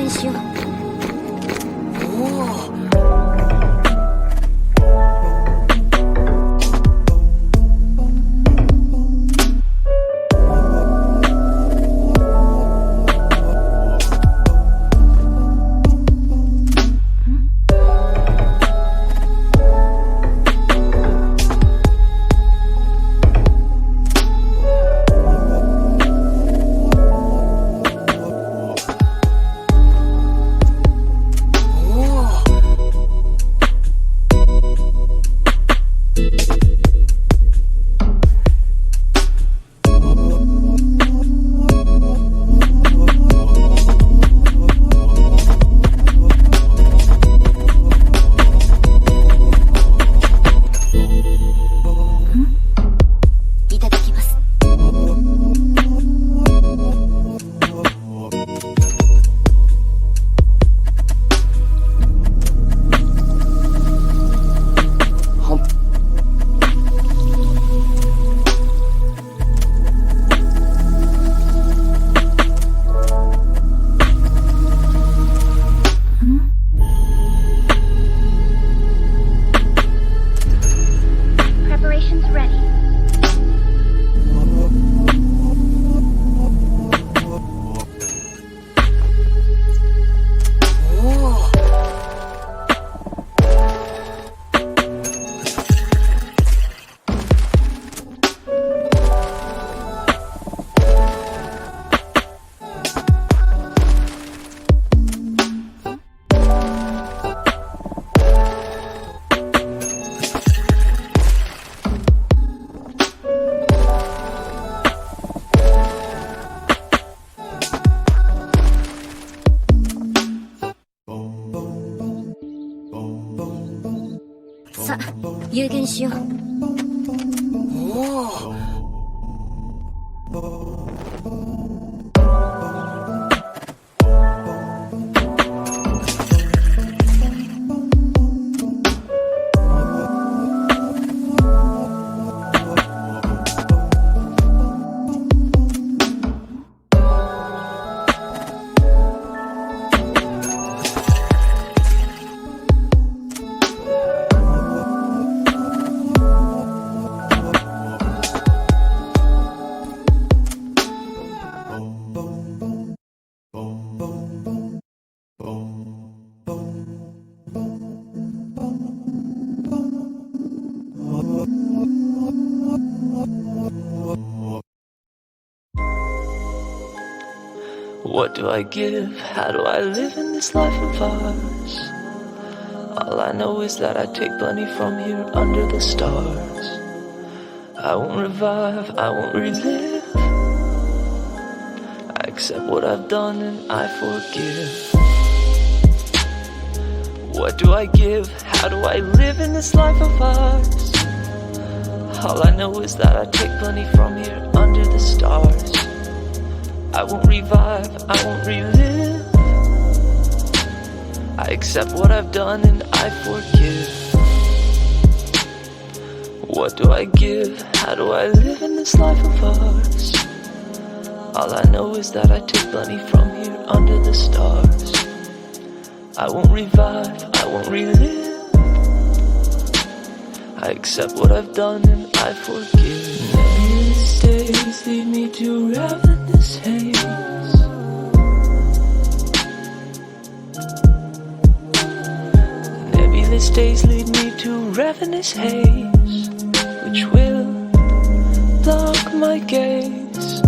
言しよう。おお。さあ、有言しよう。おお。What do I give? How do I live in this life of ours? All I know is that I take plenty from here under the stars. I won't revive, I won't relive. I accept what I've done and I forgive. What do I give? How do I live in this life of ours? All I know is that I take plenty from here under the stars. I won't revive, I won't relive. I accept what I've done and I forgive. What do I give? How do I live in this life of ours? All I know is that I take plenty from here under the stars. I won't revive, I won't relive. I accept what I've done and I forgive. Nebulous days lead me to ravenous haze. Nebulous days lead me to ravenous haze, which will block my gaze.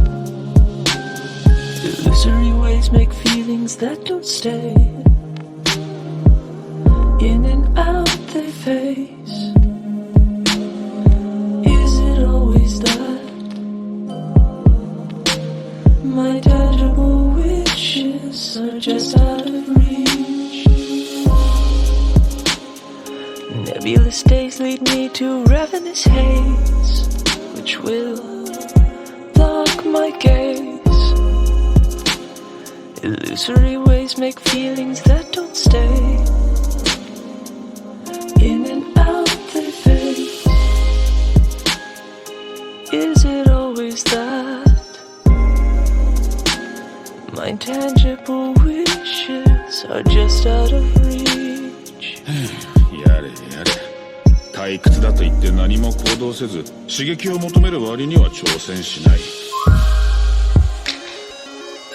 Illusory ways make feelings that don't stay. In and out they face. My tangible wishes are just out of reach. Nebulous days lead me to ravenous haze, which will block my gaze. Illusory ways make feelings that don't stay. In and out they fade. Is it always that? My intangible wishes stars are just out of reach. やれやれ。退屈だと言って何も行動せず、刺激を求める割には挑戦しない。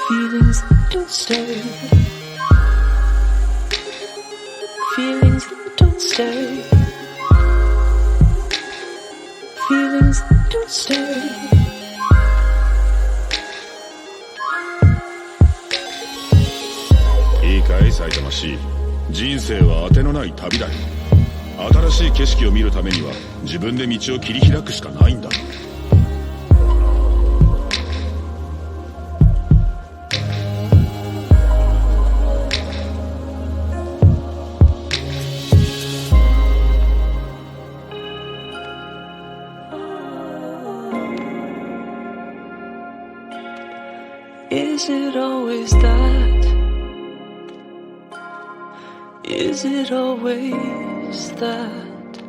Feelings that don't stay. Feelings that don't stay. Feelings that don't stay. いいかい埼玉市。人生は当てのない旅だよ。新しい景色を見るためには自分で道を切り開くしかないんだ。Is it always that? Is it always that?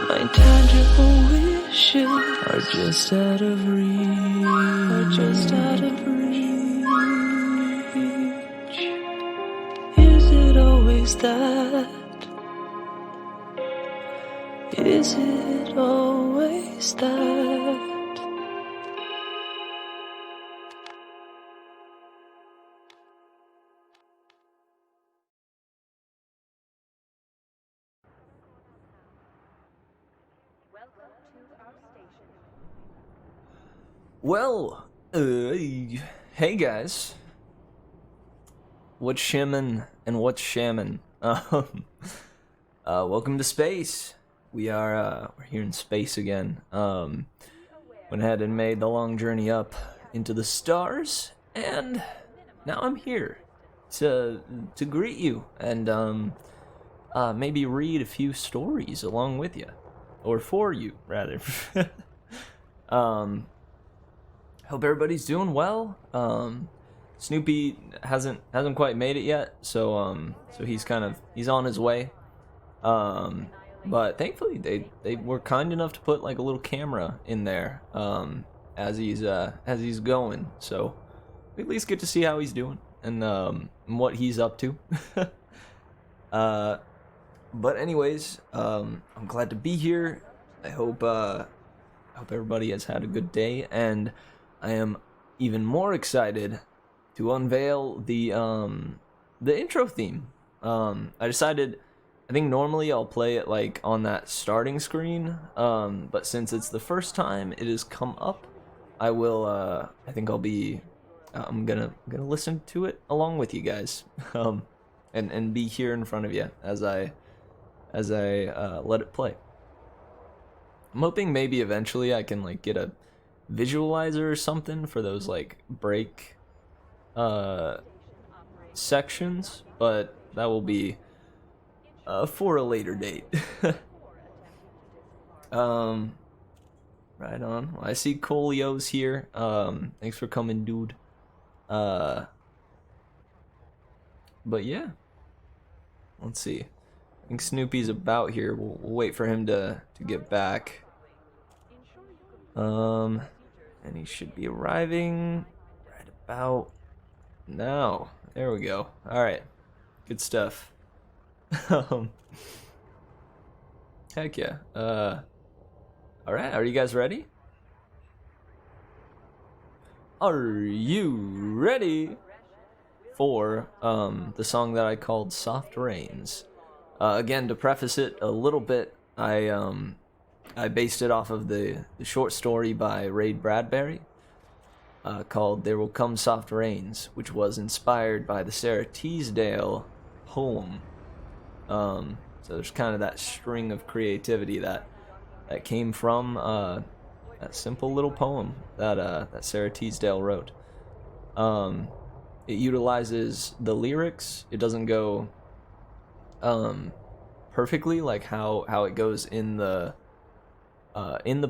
My tangible wishes are just out of reach. Are just out of reach. Is it always that? Is it always that? Well, hey guys. What's shimmin' and what's shammin'? Welcome to space. We're here in space again. Went ahead and made the long journey up into the stars, and now I'm here to greet you and maybe read a few stories along with you, or for you rather. Hope everybody's doing well. Snoopy hasn't quite made it yet, so he's on his way. But thankfully they were kind enough to put like a little camera in there as he's going, so we at least get to see how he's doing and what he's up to. But anyways, I'm glad to be here. I hope everybody has had a good day, and I am even more excited to unveil the intro theme. I decided, I think normally I'll play it like on that starting screen, but since it's the first time it has come up, I will I think I'm gonna listen to it along with you guys, and be here in front of you as I let it play. I'm hoping maybe eventually I can like get a visualizer or something for those like break sections, but that will be for a later date. Right on. Well, I see Colio's here. Thanks for coming, dude. But yeah, let's see. I think Snoopy's about here. We'll wait for him to get back. And he should be arriving right about now. There we go. All right, good stuff. Heck yeah. All right, are you guys ready? Are you ready for the song that I called Soft Rains? Again, to preface it a little bit, I based it off of the short story by Ray Bradbury called There Will Come Soft Rains, which was inspired by the Sarah Teasdale poem. So there's kind of that string of creativity that came from that simple little poem that Sarah Teasdale wrote. It utilizes the lyrics. It doesn't go perfectly like how it goes in the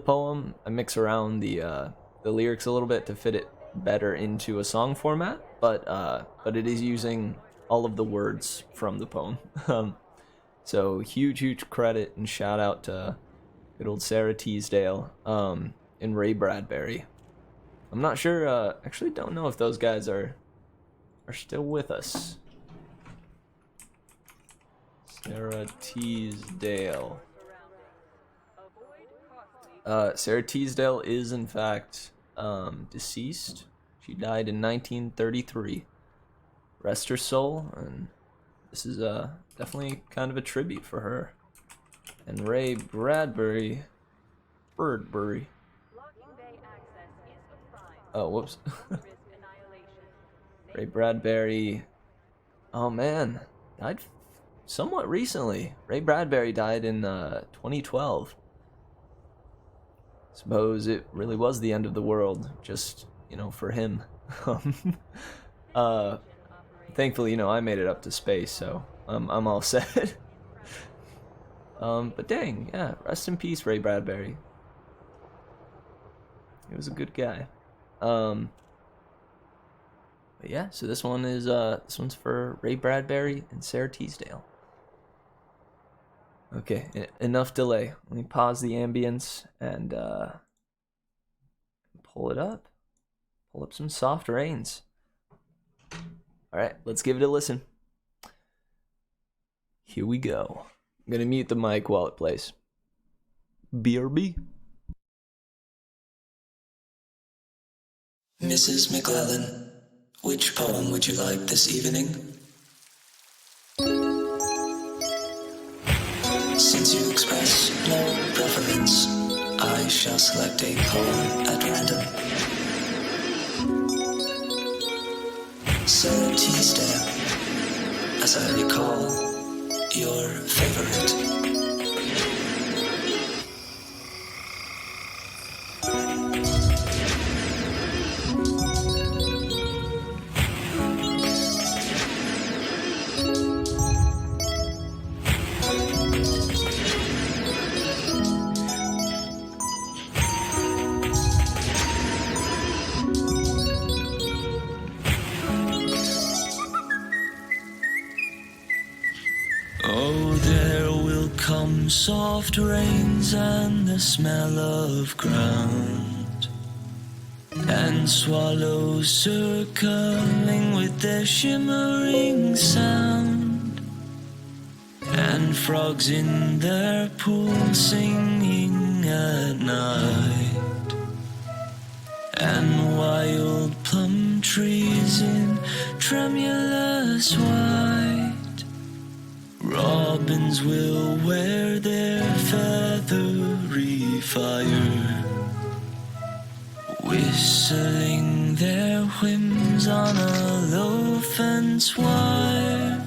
poem. I mix around the lyrics a little bit to fit it better into a song format, but it is using all of the words from the poem. So huge credit and shout out to good old Sarah Teasdale and Ray Bradbury. I'm not sure. Actually, don't know if those guys are are still with us. Sarah Teasdale. Sarah Teasdale is in fact deceased. She died in 1933. Rest her soul, and this is definitely kind of a tribute for her. And Ray Bradbury. Oh, whoops. Ray Bradbury. Oh man, died somewhat recently. Ray Bradbury died in 2012. Suppose it really was the end of the world, just, you know, for him. Thankfully, you know, I made it up to space, so I'm all set. But dang, yeah, rest in peace, Ray Bradbury. He was a good guy. But yeah, so this one's for Ray Bradbury and Sarah Teasdale. Okay, enough delay. Let me pause the ambience and pull it up. Pull up some soft rains. Alright, let's give it a listen. Here we go. I'm gonna mute the mic while it plays. BRB. Mrs. McClellan, which poem would you like this evening? Since you express no preference, I shall select a poem at random. Sarah Teasdale, as I recall, your favorite. Oh, there will come soft rains and the smell of ground, and swallows circling with their shimmering sound, and frogs in their pool singing at night, and wild plum trees in tremulous white. Robins will wear their feathery fire, whistling their whims on a low fence wire,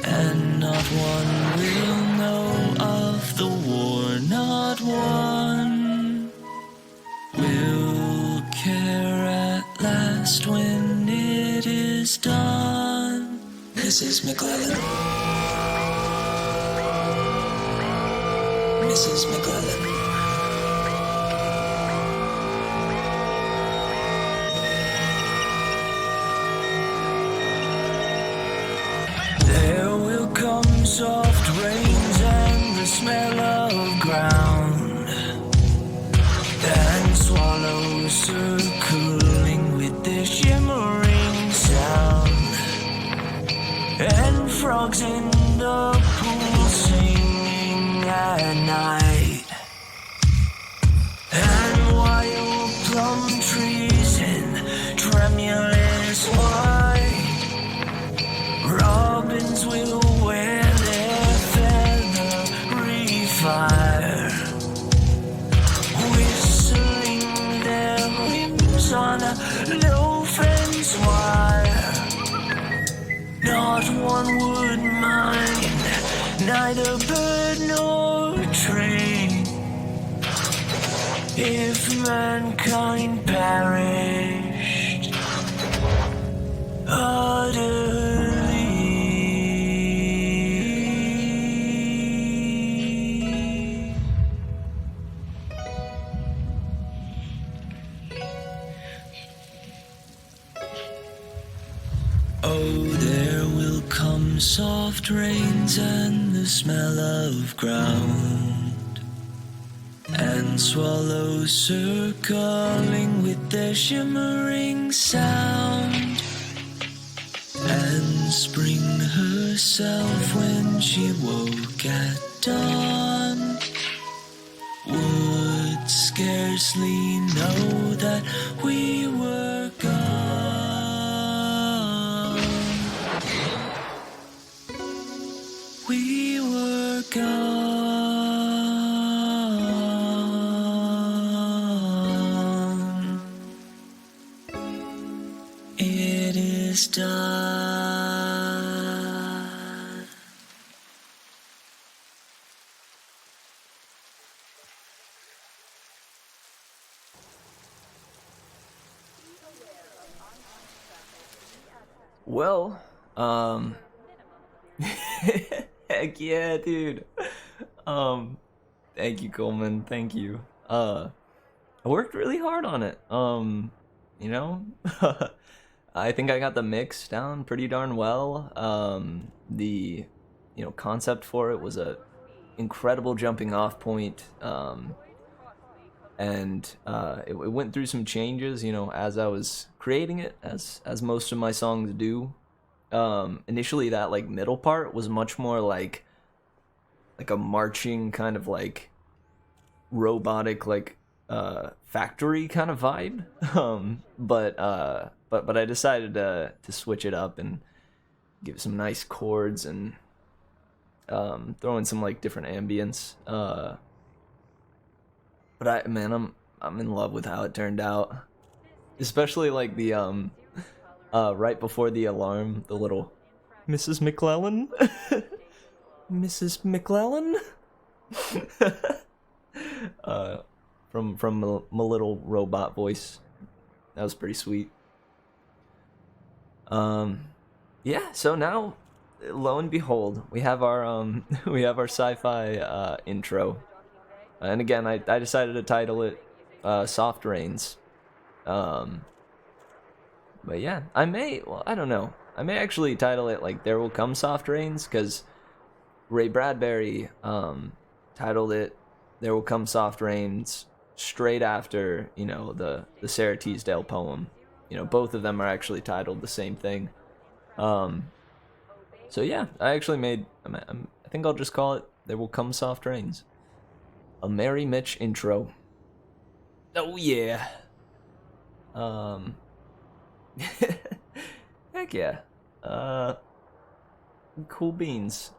and not one will know of the war, not one will care at last when it is done. Mrs. McClellan, Mrs. McClellan. There will come soft rains and the smell of ground, and swallows circling with their shimmering sound, and frogs in the pool singing at night, and wild plum trees in tremulous white. Robins will wear their feathery fire, whistling their whims on a low fence wire. Not one would mind, neither bird nor tree, if mankind perished utterly. Oh, there will come soft rains and the smell of ground, and swallows circling with their shimmering sound, spring herself when she woke at dawn would scarcely know that we were gone. We were gone. It is done. Well, heck yeah, dude. Thank you, Coleman. Thank you. I worked really hard on it. You know, I think I got the mix down pretty darn well. The, concept for it was a incredible jumping off point. And it went through some changes, as I was creating it, as most of my songs do. Initially, that like middle part was much more like a marching kind of like robotic like factory kind of vibe. But I decided to switch it up and give it some nice chords and throw in some like different ambience. But I'm in love with how it turned out. Especially like the right before the alarm, the little Mrs. McClellan? Mrs. McClellan? From my little robot voice. That was pretty sweet. Yeah, so now lo and behold, we have our sci-fi intro. And again, I decided to title it Soft Rains. But yeah, I don't know. I may actually title it like There Will Come Soft Rains, because Ray Bradbury titled it There Will Come Soft Rains straight after, the Sarah Teasdale poem. Both of them are actually titled the same thing. So yeah, I actually I think I'll just call it There Will Come Soft Rains. A Mary Mitch intro. Oh yeah. Heck yeah. Cool beans.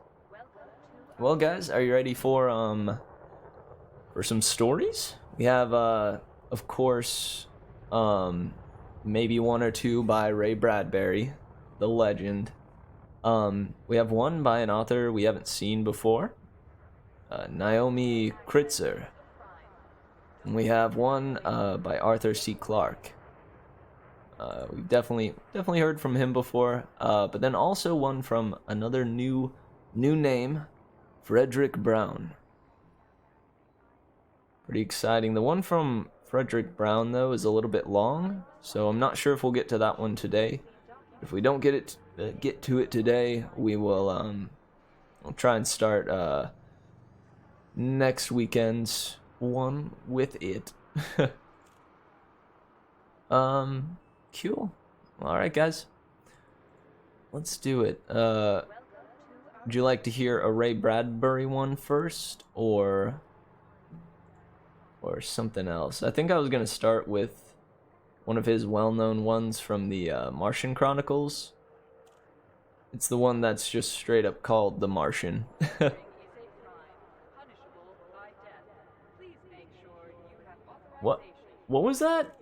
Well, guys, are you ready for some stories? We have of course maybe one or two by Ray Bradbury, the legend. We have one by an author we haven't seen before. Naomi Kritzer. And we have one by Arthur C. Clarke. We've definitely heard from him before, but then also one from another new name, Frederick Brown. Pretty exciting. The one from Frederick Brown though is a little bit long, so I'm not sure if we'll get to that one today. If we don't get to it today, we will we'll try and start next weekend's one with it. Cool. Alright, guys. Let's do it. Would you like to hear a Ray Bradbury one first, or something else? I think I was gonna start with one of his well-known ones from the Martian Chronicles. It's the one that's just straight up called The Martian. What was that?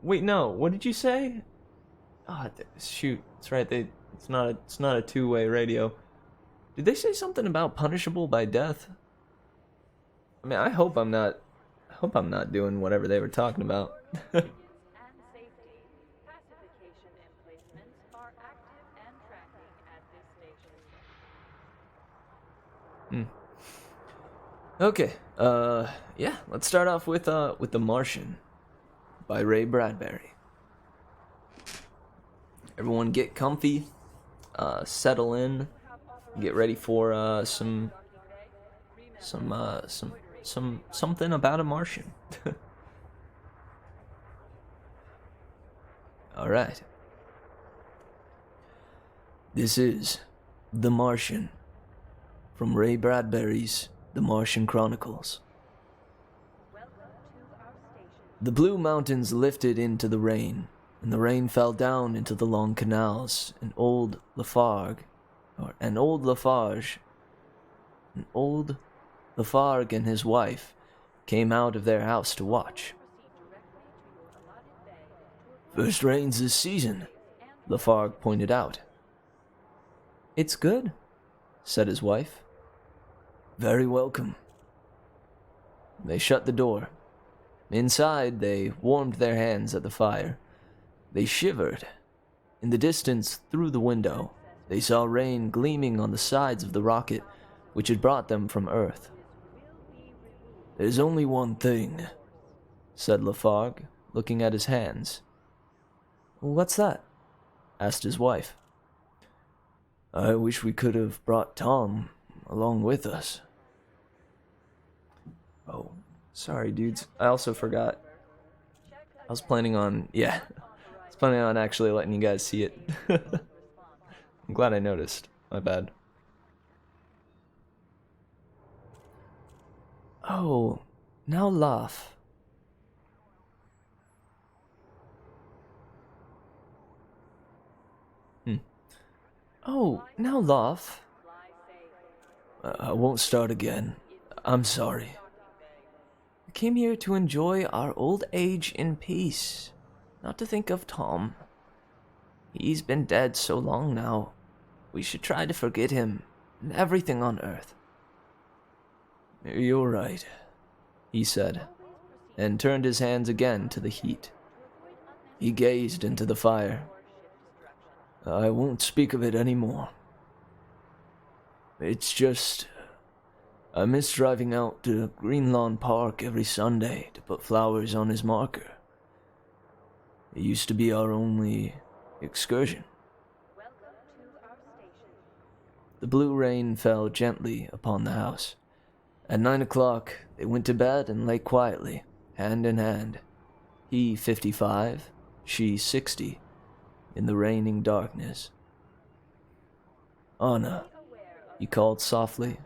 Wait, no. What did you say? Oh, shoot. That's right. It's not a two-way radio. Did they say something about punishable by death? I mean, I hope I'm not doing whatever they were talking about. Okay. Yeah, let's start off with The Martian by Ray Bradbury. Everyone get comfy, settle in, get ready for something about a Martian. All right. This is The Martian, from Ray Bradbury's The Martian Chronicles. The blue mountains lifted into the rain, and the rain fell down into the long canals, and old Lafargue and his wife came out of their house to watch. First rains this season, Lafargue pointed out. It's good, said his wife. Very welcome. They shut the door. Inside, they warmed their hands at the fire. They shivered. In the distance, through the window, they saw rain gleaming on the sides of the rocket which had brought them from Earth. There's only one thing, said Lafargue, looking at his hands. What's that? Asked his wife. I wish we could have brought Tom along with us. Oh, sorry, dudes. I also forgot. I was planning on actually letting you guys see it. I'm glad I noticed. My bad. Oh, now laugh. Oh, now laugh. I won't start again. I'm sorry. We came here to enjoy our old age in peace, not to think of Tom. He's been dead so long now. We should try to forget him and everything on Earth. You're right, he said, and turned his hands again to the heat. He gazed into the fire. I won't speak of it anymore. It's just, I miss driving out to Greenlawn Park every Sunday to put flowers on his marker. It used to be our only excursion. The blue rain fell gently upon the house. At 9 o'clock, they went to bed and lay quietly, hand in hand. He 55, she 60, in the raining darkness. Anna, he called softly.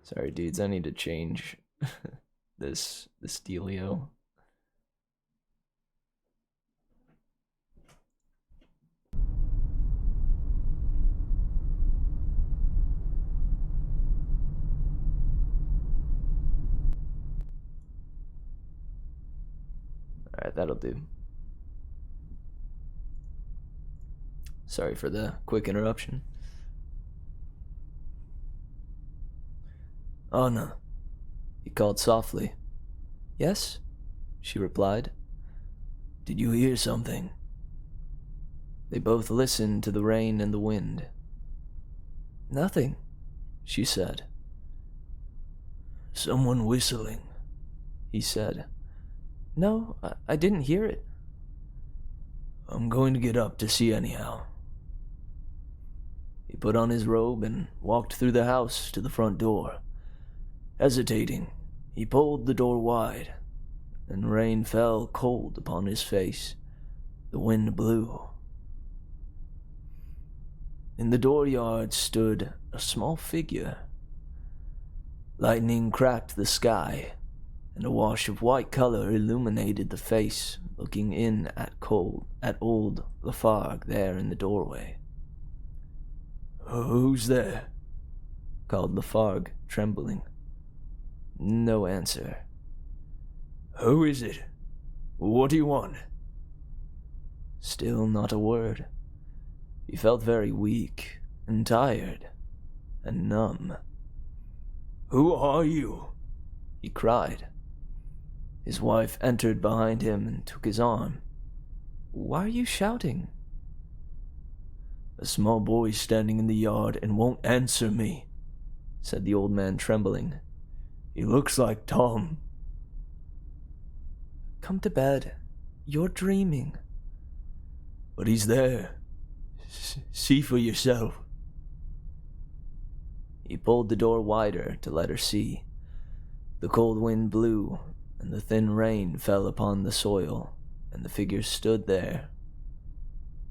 Sorry, dudes, I need to change this dealio. Alright, that'll do. Sorry for the quick interruption. Anna, he called softly. Yes, she replied. Did you hear something? They both listened to the rain and the wind. Nothing, she said. Someone whistling, he said. No, I didn't hear it. I'm going to get up to see anyhow. He put on his robe and walked through the house to the front door. Hesitating, he pulled the door wide, and rain fell cold upon his face. The wind blew. In the dooryard stood a small figure. Lightning cracked the sky, and a wash of white color illuminated the face looking in at old Lafargue there in the doorway. Who's there? Called Lafargue, trembling. No answer. Who is it? What do you want? Still not a word. He felt very weak and tired and numb. Who are you? He cried. His wife entered behind him and took his arm. Why are you shouting? A small boy standing in the yard and won't answer me, said the old man, trembling. He looks like Tom. Come to bed. You're dreaming. But he's there. See for yourself. He pulled the door wider to let her see. The cold wind blew, and the thin rain fell upon the soil, and the figure stood there,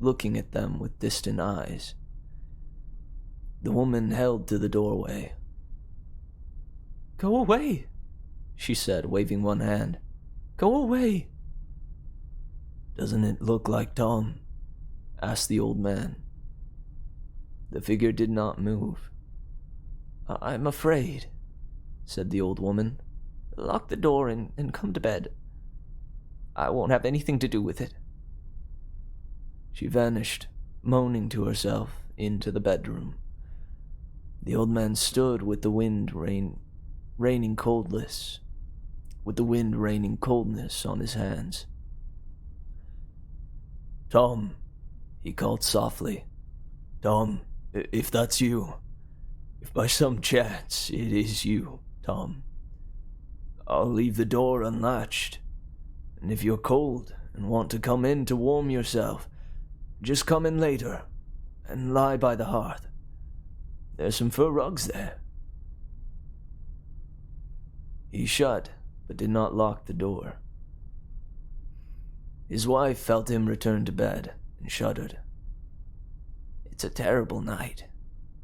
looking at them with distant eyes. The woman held to the doorway. "Go away," she said, waving one hand. "Go away." "Doesn't it look like Tom?" asked the old man. The figure did not move. "I'm afraid," said the old woman. "Lock the door and come to bed. I won't have anything to do with it." She vanished, moaning to herself, into the bedroom. The old man stood with the wind raining coldness on his hands. "Tom," he called softly. "Tom, if that's you, if by some chance it is you, Tom, I'll leave the door unlatched, and if you're cold and want to come in to warm yourself, just come in later and lie by the hearth. There's some fur rugs there." He shut, but did not lock the door. His wife felt him return to bed and shuddered. "It's a terrible night.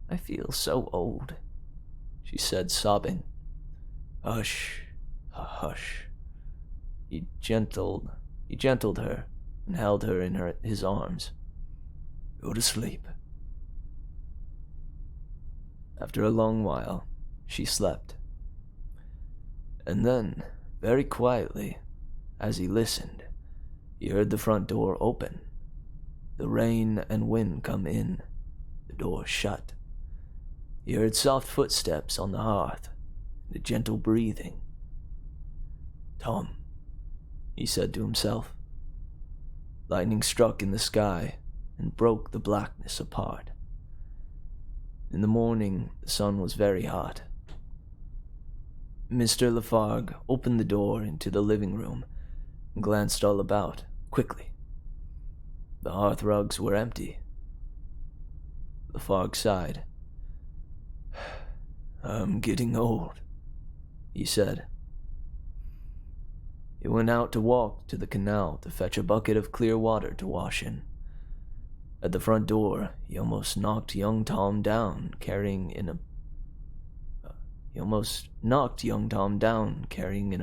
I feel so old," she said, sobbing. "Hush, hush." He gentled her and held her in his arms. "Go to sleep." After a long while, she slept. And then, very quietly, as he listened, he heard the front door open, the rain and wind come in, the door shut. He heard soft footsteps on the hearth, and a gentle breathing. "Tom," he said to himself. Lightning struck in the sky and broke the blackness apart. In the morning, the sun was very hot. Mr. Lafargue opened the door into the living room and glanced all about, quickly. The hearth rugs were empty. Lafargue sighed. "I'm getting old," he said. He went out to walk to the canal to fetch a bucket of clear water to wash in. At the front door, he almost knocked young Tom down, carrying in a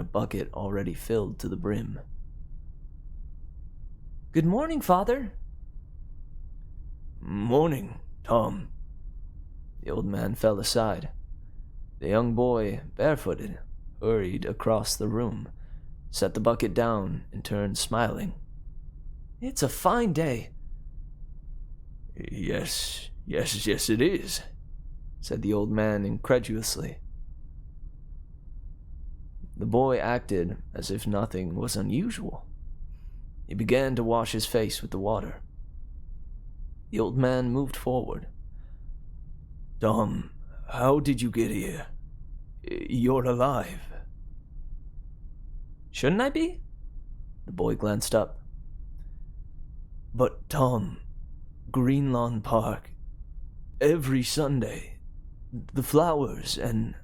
bucket already filled to the brim. "Good morning, Father." "Morning, Tom." The old man fell aside. The young boy, barefooted, hurried across the room, set the bucket down, and turned smiling. "It's a fine day." Yes, it is," said the old man incredulously. The boy acted as if nothing was unusual. He began to wash his face with the water. The old man moved forward. "Tom, how did you get here? You're alive." "Shouldn't I be?" The boy glanced up. "But Tom, Greenlawn Park, every Sunday, the flowers and—"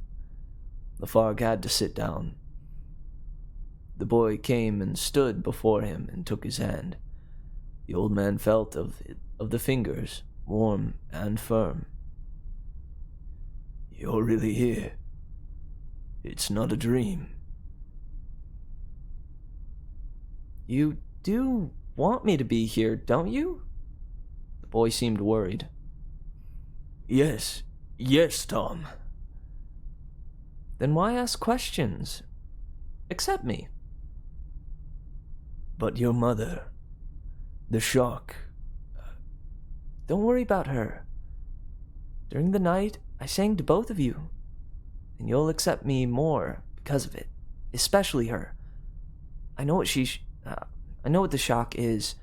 Lafargue had to sit down. The boy came and stood before him and took his hand. The old man felt of the fingers, warm and firm. "You're really here. It's not a dream." "You do want me to be here, don't you?" The boy seemed worried. Yes, Tom." "Then why ask questions? Accept me." "But your mother, the shock." "Don't worry about her. During the night, I sang to both of you, and you'll accept me more because of it, especially her. I know what the shock is.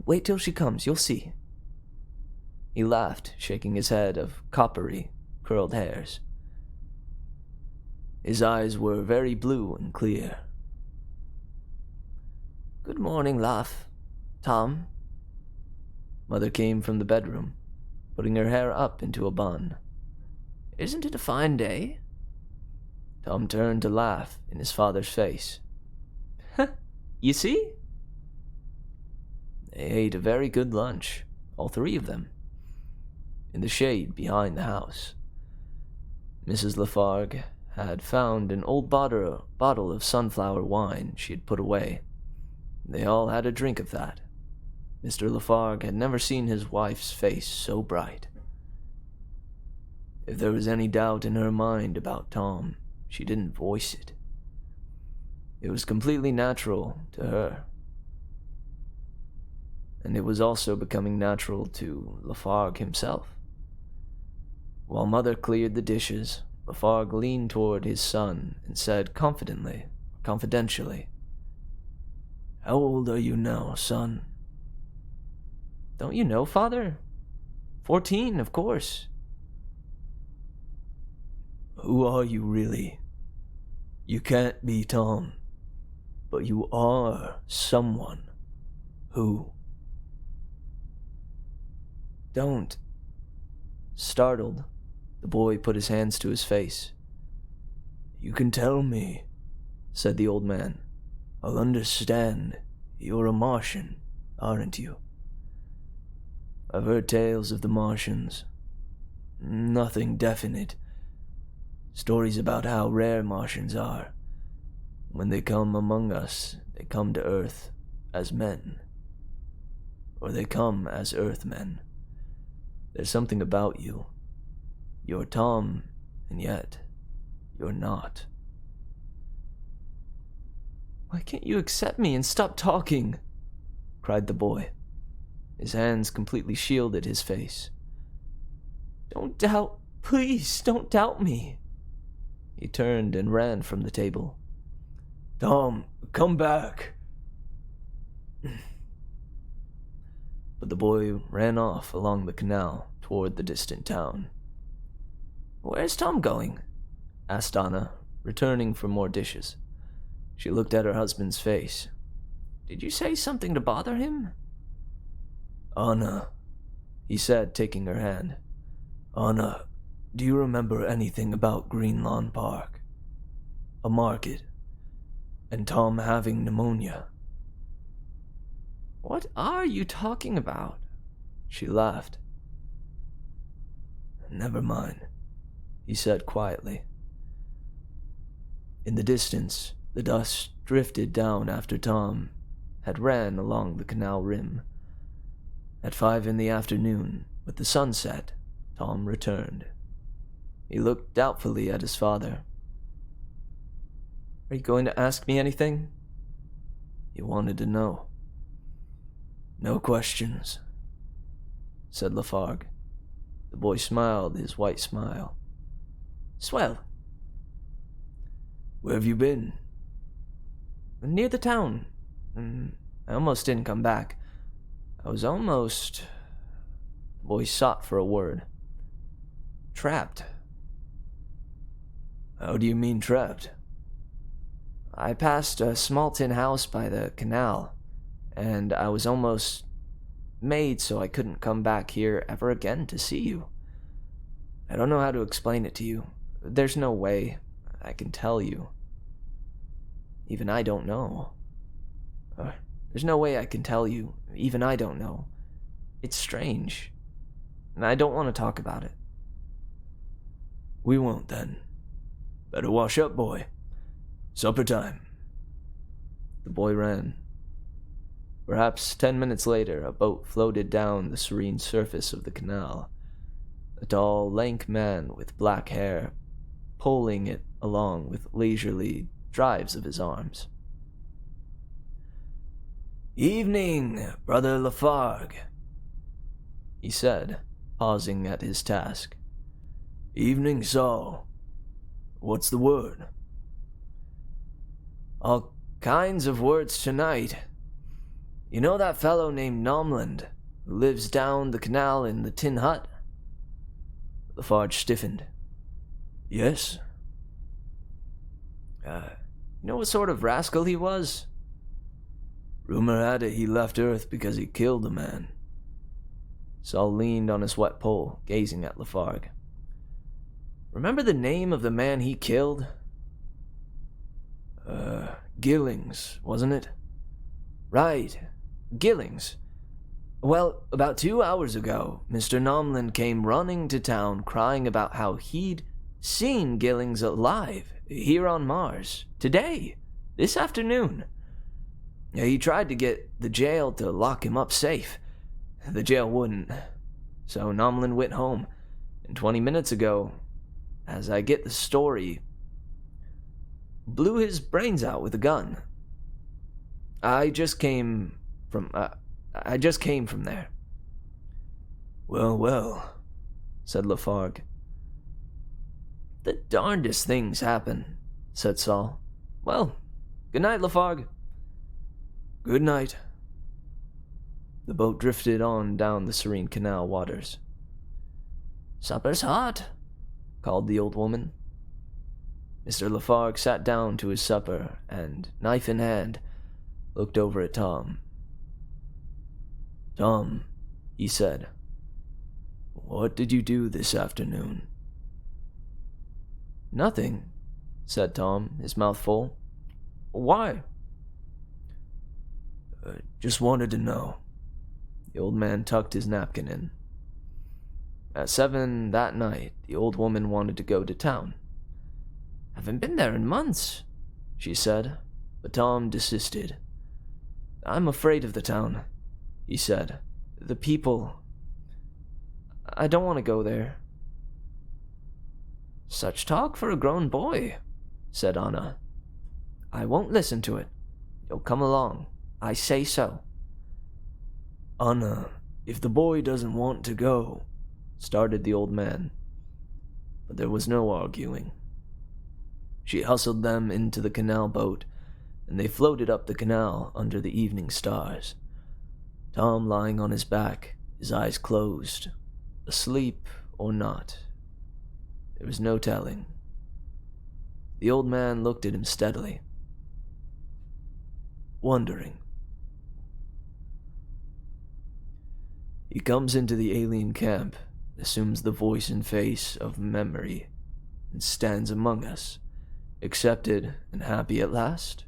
Wait till she comes, you'll see." He laughed, shaking his head of coppery, curled hairs. His eyes were very blue and clear. "Good morning, Tom." Mother came from the bedroom, putting her hair up into a bun. "Isn't it a fine day?" Tom turned to laugh in his father's face. You see? They ate a very good lunch, all three of them, in the shade behind the house. Mrs. Lafargue had found an old bottle of sunflower wine she had put away. They all had a drink of that. Mr. Lafargue had never seen his wife's face so bright. If there was any doubt in her mind about Tom, she didn't voice it. It was completely natural to her. And it was also becoming natural to Lafargue himself. While Mother cleared the dishes, Lafargue leaned toward his son and said confidentially, "How old are you now, son?" "Don't you know, Father? 14, of course." "Who are you really? You can't be Tom, but you are someone. Who?" "Don't." Startled, the boy put his hands to his face. "You can tell me," said the old man. "I'll understand. You're a Martian, aren't you?" "I've heard tales of the Martians. Nothing definite. Stories about how rare Martians are. When they come among us, they come to Earth as men. Or they come as Earthmen. There's something about you. You're Tom, and yet you're not." "Why can't you accept me and stop talking?" cried the boy. His hands completely shielded his face. Please don't doubt me." He turned and ran from the table. "Tom, come back." But the boy ran off along the canal toward the distant town. "Where's Tom going?" asked Anna, returning for more dishes. She looked at her husband's face. "Did you say something to bother him?" "Anna," he said, taking her hand. "Anna, do you remember anything about Green Lawn Park? A market, and Tom having pneumonia?" "What are you talking about?" She laughed. "Never mind," he said quietly. In the distance, the dust drifted down after Tom had ran along the canal rim. At 5 in the afternoon, with the sun set, Tom returned. He looked doubtfully at his father. "Are you going to ask me anything?" He wanted to know. "No questions," said Lafargue. The boy smiled his white smile. "Swell." "Where have you been?" "Near the town. I almost didn't come back. I was almost..." The boy sought for a word. "Trapped." "How do you mean trapped?" "I passed a small tin house by the canal, and I was almost made so I couldn't come back here ever again to see you. I don't know how to explain it to you. There's no way I can tell you. Even I don't know. There's no way I can tell you. Even I don't know. It's strange, and I don't want to talk about it." "We won't then. Better wash up, boy. Supper time." The boy ran. Perhaps 10 minutes later, a boat floated down the serene surface of the canal. A tall, lank man with black hair, poling it along with leisurely drives of his arms. "Evening, Brother Lafargue," he said, pausing at his task. "Evening, Saul. What's the word?" "All kinds of words tonight. You know that fellow named Nomland, who lives down the canal in the tin hut?" Lafargue stiffened. "Yes." You know what sort of rascal he was?" "Rumor had it he left Earth because he killed a man." Saul leaned on his wet pole, gazing at Lafargue. "Remember the name of the man he killed?" Gillings, wasn't it? Right, Gillings. Well, about 2 hours ago, Mr. Nomlin came running to town crying about how he'd seen Gillings alive here on Mars today, this afternoon. He tried to get the jail to lock him up safe. The jail wouldn't. So Nomlin went home, and 20 minutes ago, as I get the story, blew his brains out with a gun. I just came from there. Well, said Lafargue. The darndest things happen, said Saul. Well, good night, Lafargue. Good night. The boat drifted on down the serene canal waters. Supper's hot, called the old woman. Mr. Lafargue sat down to his supper and, knife in hand, looked over at Tom. Tom, he said, what did you do this afternoon? Nothing, said Tom, his mouth full. Why? Just wanted to know. The old man tucked his napkin in. At 7 that night, the old woman wanted to go to town. Haven't been there in months, she said, but Tom desisted. I'm afraid of the town, he said. The people. I don't want to go there. Such talk for a grown boy, said Anna. I won't listen to it. You'll come along. I say so. Anna, if the boy doesn't want to go, started the old man. But there was no arguing. She hustled them into the canal boat, and they floated up the canal under the evening stars. Tom lying on his back, his eyes closed, asleep or not. There was no telling. The old man looked at him steadily, wondering. He comes into the alien camp, assumes the voice and face of memory, and stands among us, accepted and happy at last?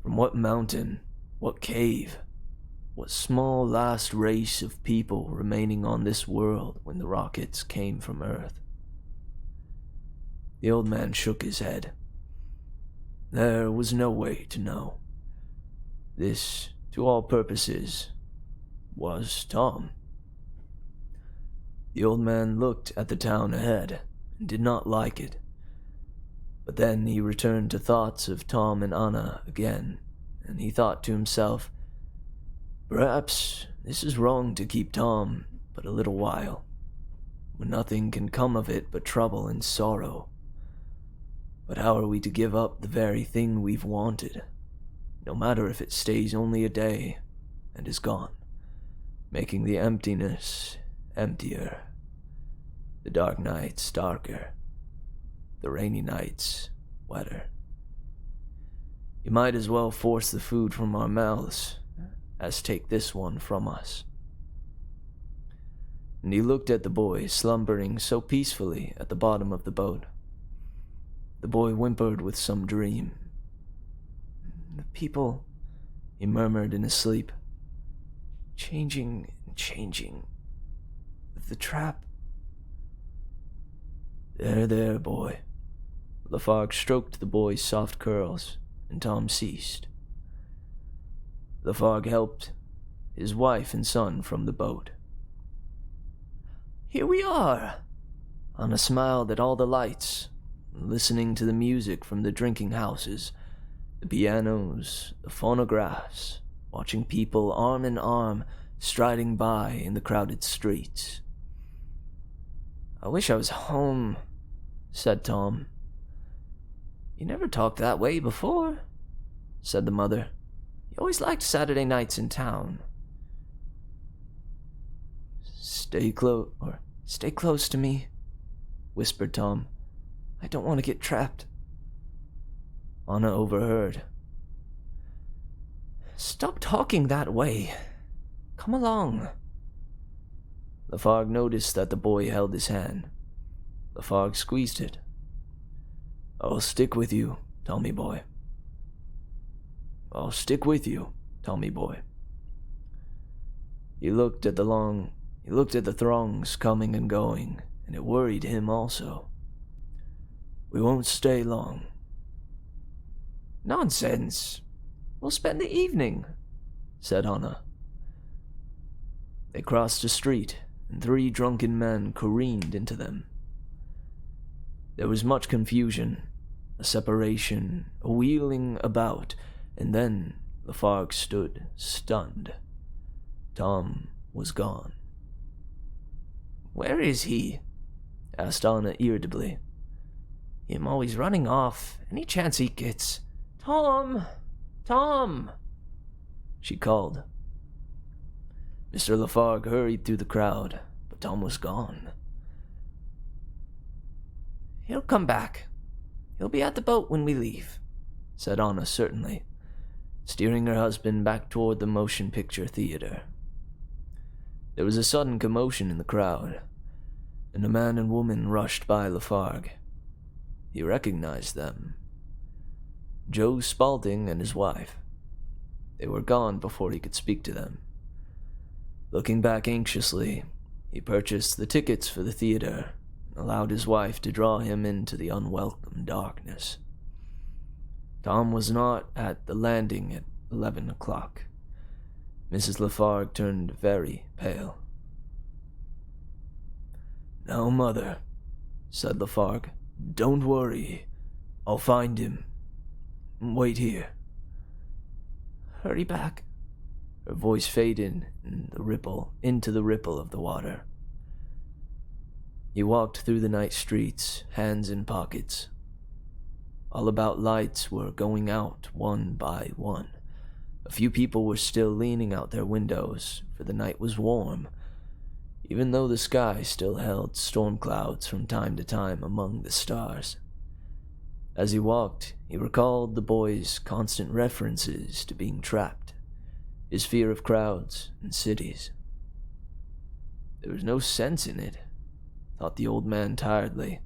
From what mountain, what cave, what small last race of people remaining on this world when the rockets came from Earth? The old man shook his head. There was no way to know. This, to all purposes, was Tom. The old man looked at the town ahead and did not like it. But then he returned to thoughts of Tom and Anna again, and he thought to himself, perhaps this is wrong to keep Tom but a little while, when nothing can come of it but trouble and sorrow. But how are we to give up the very thing we've wanted, no matter if it stays only a day and is gone, making the emptiness emptier, the dark nights darker, the rainy nights wetter? You might as well force the food from our mouths as take this one from us. And he looked at the boy slumbering so peacefully at the bottom of the boat. The boy whimpered with some dream. The people, he murmured in his sleep, changing and changing. The trap. There, boy. Lafargue stroked the boy's soft curls, and Tom ceased. Lafargue helped his wife and son from the boat. Here we are! Anna smiled at all the lights, listening to the music from the drinking houses, the pianos, the phonographs, watching people arm in arm striding by in the crowded streets. I wish I was home, said Tom. You never talked that way before, said the mother. You always liked Saturday nights in town. Stay close to me, whispered Tom. I don't want to get trapped. Anna overheard. Stop talking that way. Come along. Lafargue noticed that the boy held his hand. Lafargue squeezed it. I'll stick with you, Tommy boy. I'll stick with you, Tommy boy. He looked at the throngs coming and going, and it worried him also. We won't stay long. Nonsense. We'll spend the evening, said Anna. They crossed a street, and 3 drunken men careened into them. There was much confusion, a separation, a wheeling about, and then Lafargue stood, stunned. Tom was gone. Where is he? Asked Anna irritably. Him always running off, any chance he gets. Tom! Tom! She called. Mr. Lafargue hurried through the crowd, but Tom was gone. He'll come back. He'll be at the boat when we leave, said Anna certainly, steering her husband back toward the motion picture theater. There was a sudden commotion in the crowd, and a man and woman rushed by Lafargue. He recognized them. Joe Spaulding and his wife. They were gone before he could speak to them. Looking back anxiously, he purchased the tickets for the theater and allowed his wife to draw him into the unwelcome darkness. Tom was not at the landing at 11 o'clock. Mrs. Lafargue turned very pale. Now, Mother, said Lafargue, don't worry. I'll find him. Wait here. Hurry back. Her voice faded into the ripple of the water. He walked through the night streets, hands in pockets. All about lights were going out one by one. A few people were still leaning out their windows, for the night was warm, even though the sky still held storm clouds from time to time among the stars. As he walked, he recalled the boy's constant references to being trapped, his fear of crowds and cities. There was no sense in it, thought the old man tiredly.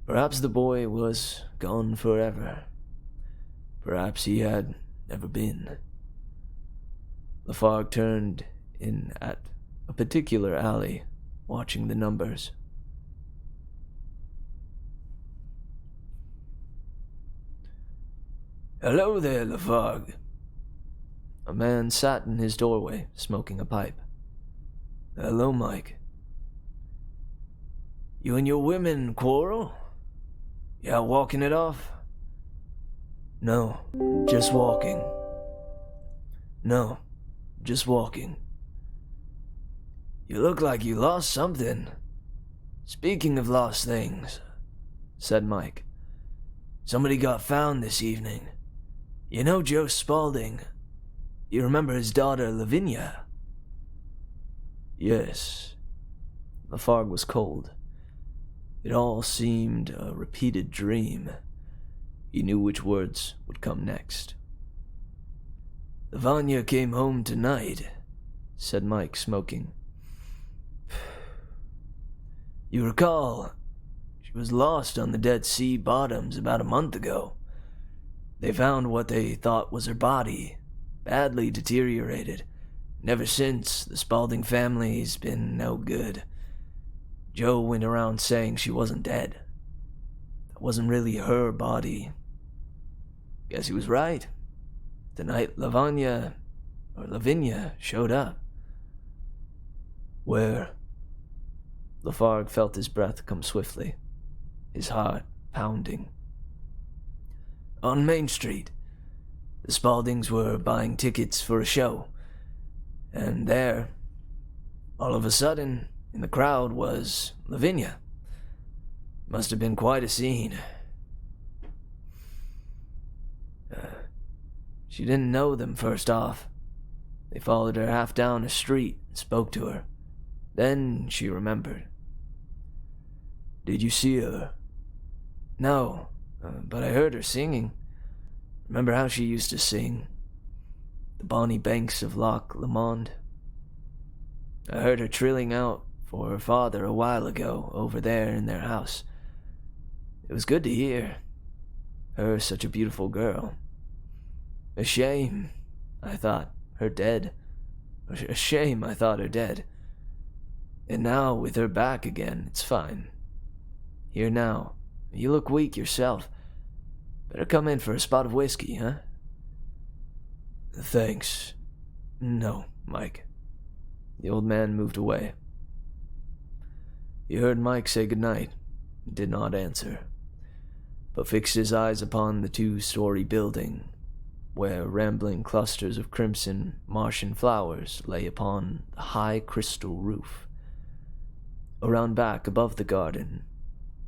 Perhaps the boy was gone forever. Perhaps he had never been. Lafargue turned in at a particular alley, watching the numbers. Hello there, Lafargue. A man sat in his doorway, smoking a pipe. Hello, Mike. You and your women quarrel? You out walking it off? No, just walking. No, just walking. You look like you lost something. Speaking of lost things, said Mike. Somebody got found this evening. You know Joe Spaulding. You remember his daughter, Lavinia? Yes. Lafargue was cold. It all seemed a repeated dream. He knew which words would come next. Lavinia came home tonight, said Mike, smoking. You recall, she was lost on the Dead Sea bottoms about a month ago. They found what they thought was her body, badly deteriorated. And ever since, the Spaulding family's been no good. Joe went around saying she wasn't dead. That wasn't really her body. Guess he was right. The night Lavinia showed up. Where? Lafargue felt his breath come swiftly, his heart pounding. On Main Street. The Spauldings were buying tickets for a show. And there, all of a sudden, in the crowd was Lavinia. Must have been quite a scene. She didn't know them first off. They followed her half down a street and spoke to her. Then she remembered. Did you see her? No, but I heard her singing. Remember how she used to sing? The bonny banks of Loch Lomond. I heard her trilling out for her father a while ago over there in their house. It was good to hear. Her such a beautiful girl. A shame, I thought, her dead. A shame, I thought her dead. And now, with her back again, it's fine. Here now, you look weak yourself. Better come in for a spot of whiskey, huh? Thanks. No, Mike. The old man moved away. He heard Mike say goodnight and did not answer, but fixed his eyes upon the 2-story building, where rambling clusters of crimson Martian flowers lay upon the high crystal roof. Around back, above the garden,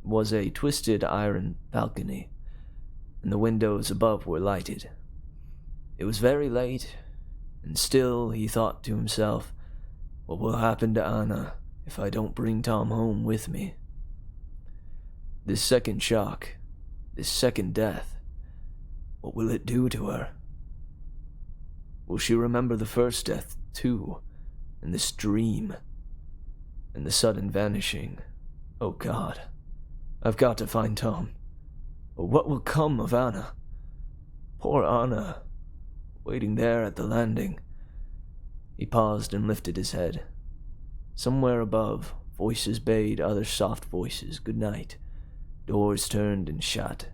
was a twisted iron balcony, and the windows above were lighted. It was very late, and still he thought to himself, what will happen to Anna if I don't bring Tom home with me? This second shock, this second death, what will it do to her? Will she remember the first death, too, and this dream, and the sudden vanishing? Oh God, I've got to find Tom. But what will come of Anna? Poor Anna, waiting there at the landing. He paused and lifted his head. Somewhere above, voices bade other soft voices good night. Doors turned and shut.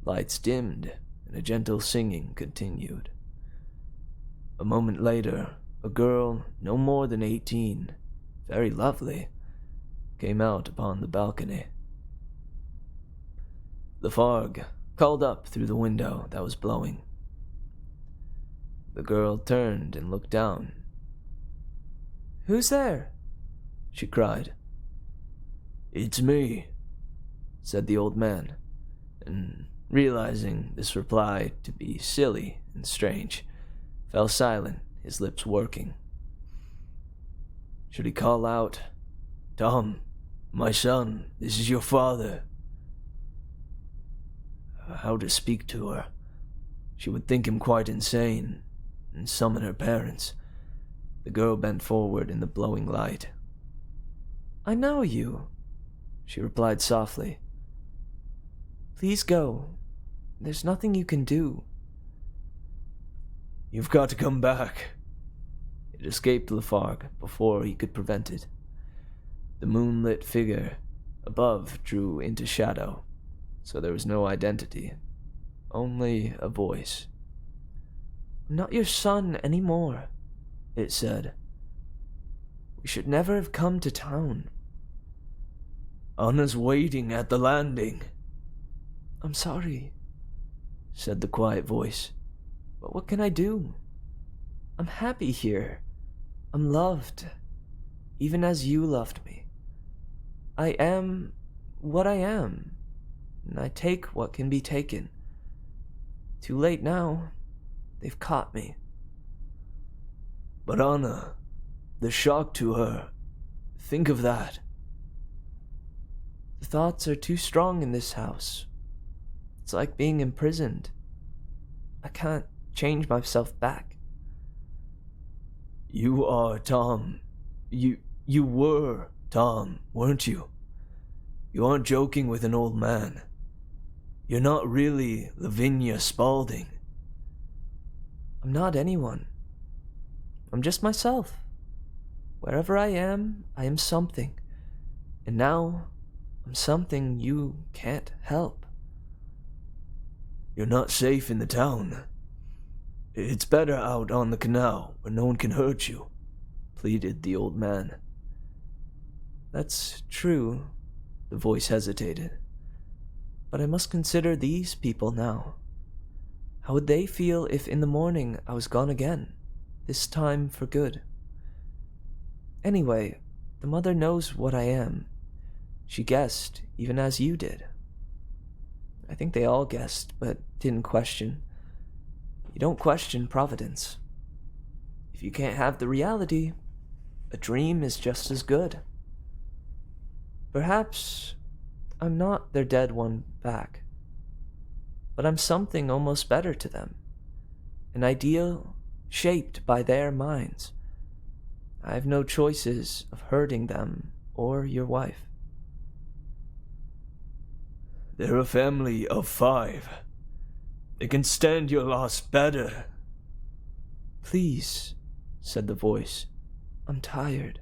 Lights dimmed, and a gentle singing continued. A moment later, a girl no more than 18, very lovely, came out upon the balcony. Lafargue called up through the window that was blowing. The girl turned and looked down. "Who's there?" she cried. "It's me," said the old man, and realizing this reply to be silly and strange, fell silent, his lips working. Should he call out, "Tom, my son, this is your father"? How to speak to her? She would think him quite insane, and summon her parents. The girl bent forward in the blowing light. "I know you," she replied softly. "Please go. There's nothing you can do." "You've got to come back." It escaped Lafargue before he could prevent it. The moonlit figure above drew into shadow, so there was no identity, only a voice. "I'm not your son anymore," it said. "We should never have come to town." "Anna's waiting at the landing." "I'm sorry," said the quiet voice, "but what can I do? I'm happy here. I'm loved, even as you loved me. I am what I am, and I take what can be taken. Too late now. They've caught me." "But Anna, the shock to her. Think of that." "The thoughts are too strong in this house. It's like being imprisoned. I can't change myself back." "You are Tom. You were Tom, weren't you? You aren't joking with an old man. You're not really Lavinia Spaulding." "I'm not anyone. I'm just myself. Wherever I am something. And now, I'm something you can't help." "You're not safe in the town. It's better out on the canal where no one can hurt you," pleaded the old man. "That's true," the voice hesitated. "But I must consider these people now. How would they feel if in the morning I was gone again, this time for good? Anyway, the mother knows what I am. She guessed, even as you did. I think they all guessed, but didn't question. You don't question Providence. If you can't have the reality, a dream is just as good. Perhaps I'm not their dead one back, but I'm something almost better to them, an ideal shaped by their minds. I have no choices of hurting them or your wife." "They're a family of 5. They can stand your loss better. Please, said the voice. I'm tired.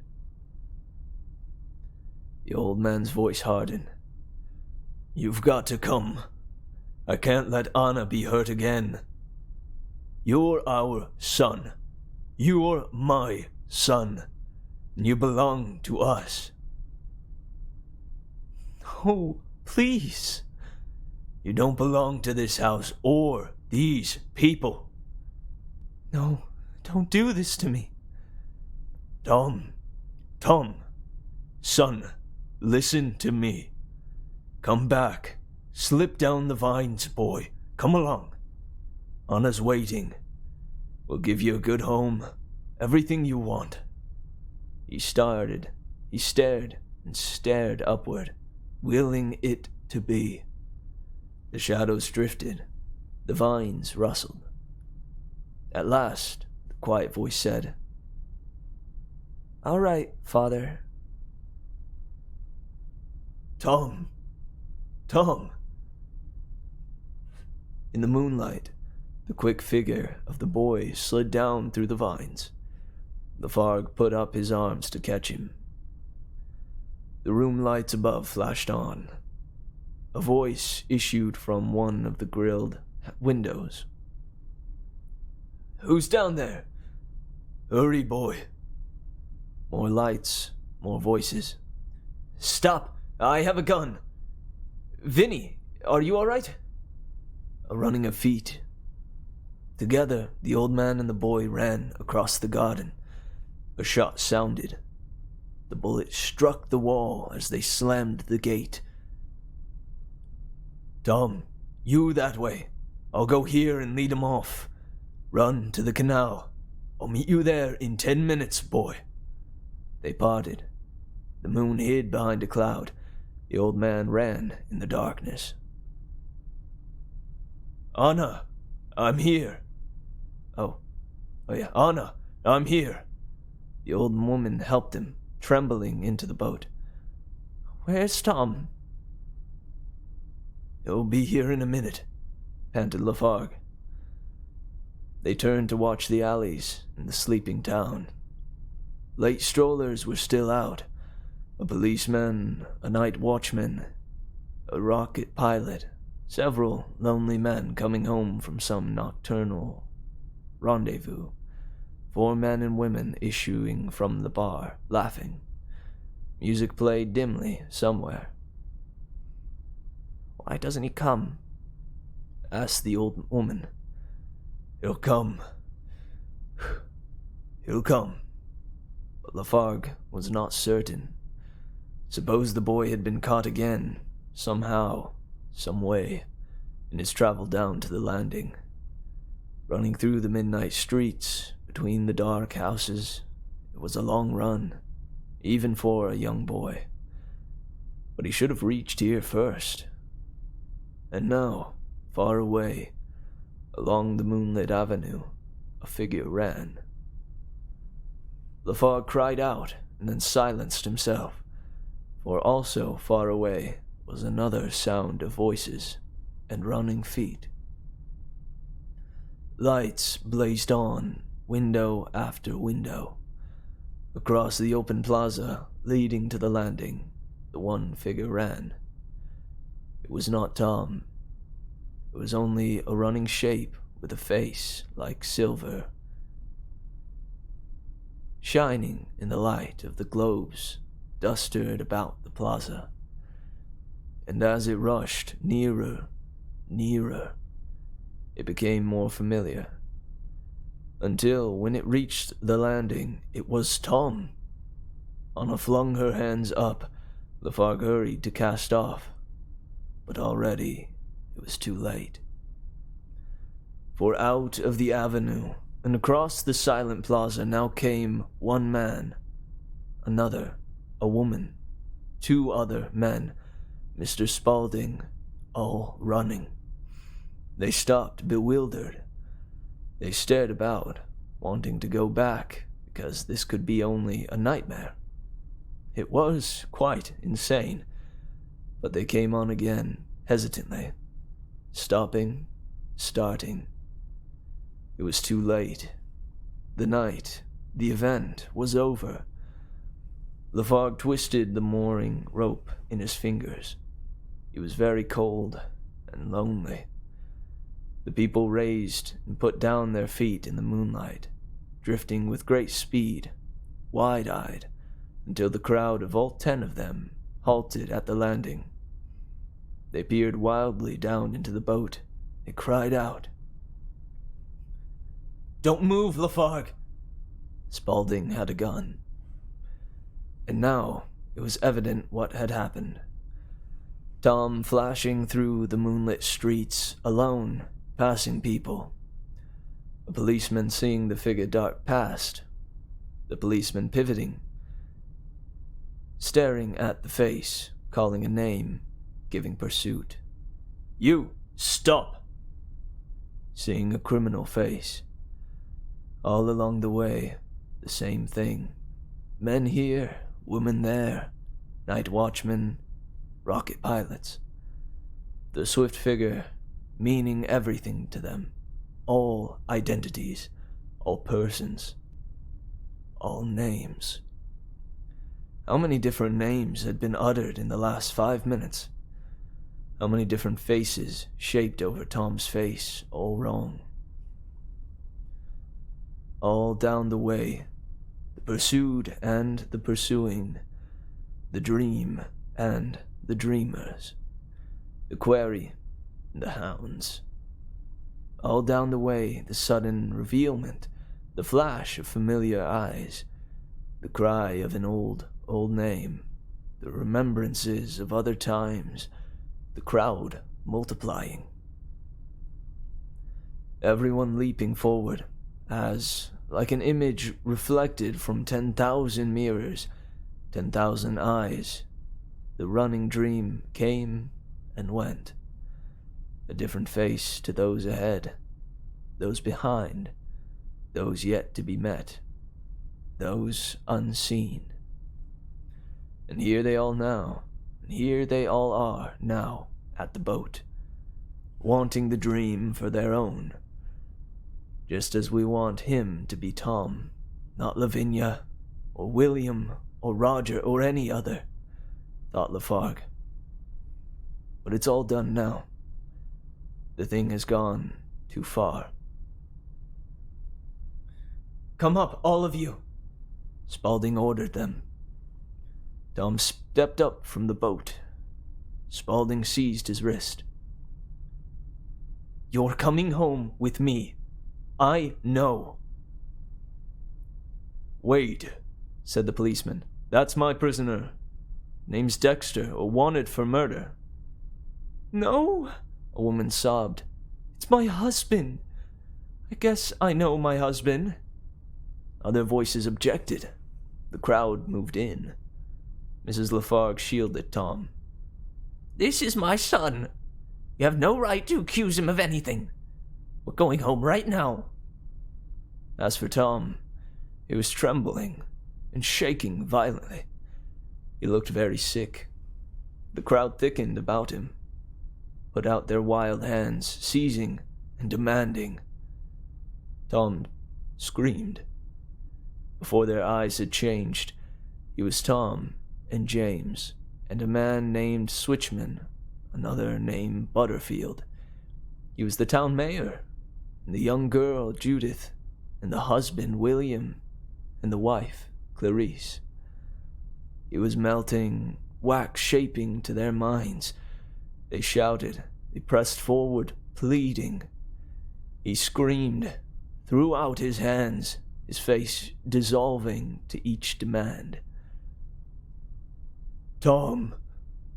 The old man's voice hardened. You've got to come. I can't let Anna be hurt again. You're our son. You're my son. And you belong to us. No, please. You don't belong to this house or these people. No, don't do this to me. Tom, son, listen to me. Come back. Slip down the vines, boy. Come along. Anna's waiting. We'll give you a good home. Everything you want. He stared and stared upward, willing it to be. The shadows drifted. The vines rustled. At last, the quiet voice said, "All right, Father." Tom. In the moonlight, the quick figure of the boy slid down through the vines. Lafargue put up his arms to catch him. The room lights above flashed on. A voice issued from one of the grilled windows. Who's down there? Hurry, boy. More lights, more voices. Stop! I have a gun. Vinny, are you all right? A running of feet. Together, the old man and the boy ran across the garden. A shot sounded. The bullet struck the wall as they slammed the gate. Tom, you that way. I'll go here and lead him off. Run to the canal. I'll meet you there in 10 minutes, boy. They parted. The moon hid behind a cloud. The old man ran in the darkness. Anna, I'm here. Oh yeah, Anna, I'm here. The old woman helped him, trembling into the boat. Where's Tom? He'll be here in a minute, panted Lafargue. They turned to watch the alleys and the sleeping town. Late strollers were still out. A policeman, a night watchman, a rocket pilot, several lonely men coming home from some nocturnal rendezvous. 4 men and women issuing from the bar, laughing. Music played dimly somewhere. Why doesn't he come? Asked the old woman. He'll come. He'll come. But Lafargue was not certain. Suppose the boy had been caught again, somehow, some way, in his travel down to the landing. Running through the midnight streets, between the dark houses, it was a long run, even for a young boy. But he should have reached here first. And now, far away, along the moonlit avenue, a figure ran. Lafargue cried out and then silenced himself, for also far away was another sound of voices and running feet. Lights blazed on, window after window. Across the open plaza leading to the landing, the one figure ran. It was not Tom. It was only a running shape with a face like silver, shining in the light of the globes dusted about the plaza. And as it rushed nearer, it became more familiar. Until when it reached the landing, it was Tom. Anna flung her hands up. Lafargue hurried to cast off, but already it was too late. For out of the avenue and across the silent plaza now came one man, another, a woman, 2 other men, Mr. Spaulding, all running. They stopped, bewildered. They stared about, wanting to go back, because this could be only a nightmare. It was quite insane, but they came on again, hesitantly, stopping, starting. It was too late. The night, the event, was over. Lafargue twisted the mooring rope in his fingers. He was very cold and lonely. The people raised and put down their feet in the moonlight, drifting with great speed, wide-eyed, until the crowd of all 10 of them halted at the landing. They peered wildly down into the boat. They cried out. "Don't move, Lafargue!" Spaulding had a gun. And now it was evident what had happened. Tom flashing through the moonlit streets, alone, passing people. A policeman seeing the figure dart past. The policeman pivoting, staring at the face, calling a name, giving pursuit. "You, stop!" Seeing a criminal face. All along the way, the same thing. Men here, women there, night watchmen, rocket pilots. The swift figure meaning everything to them. All identities, all persons, all names. How many different names had been uttered in the last 5 minutes? How many different faces shaped over Tom's face, all wrong? All down the way, the pursued and the pursuing, the dream and the dreamers, the quarry and the hounds. All down the way, the sudden revealment, the flash of familiar eyes, the cry of an old name, the remembrances of other times, the crowd multiplying. Everyone leaping forward, as, like an image reflected from 10,000 mirrors, 10,000 eyes, the running dream came and went. A different face to those ahead, those behind, those yet to be met, those unseen. And here they all now, and here they all are now at the boat, wanting the dream for their own. Just as we want him to be Tom, not Lavinia, or William, or Roger, or any other, thought Lafargue. But it's all done now. The thing has gone too far. "Come up, all of you," Spaulding ordered them. Tom stepped up from the boat. Spaulding seized his wrist. "You're coming home with me. I know." "Wait," said the policeman. "That's my prisoner. Name's Dexter, or wanted for murder." "No," a woman sobbed. "It's my husband. I guess I know my husband." Other voices objected. The crowd moved in. Mrs. Lafargue shielded Tom. "This is my son. You have no right to accuse him of anything. We're going home right now." As for Tom, he was trembling and shaking violently. He looked very sick. The crowd thickened about him, put out their wild hands, seizing and demanding. Tom screamed. Before their eyes had changed, he was Tom and James, and a man named Switchman, another named Butterfield. He was the town mayor, and the young girl, Judith, and the husband, William, and the wife, Clarice. He was melting, wax shaping to their minds. They shouted, they pressed forward, pleading. He screamed, threw out his hands, his face dissolving to each demand. "Tom!"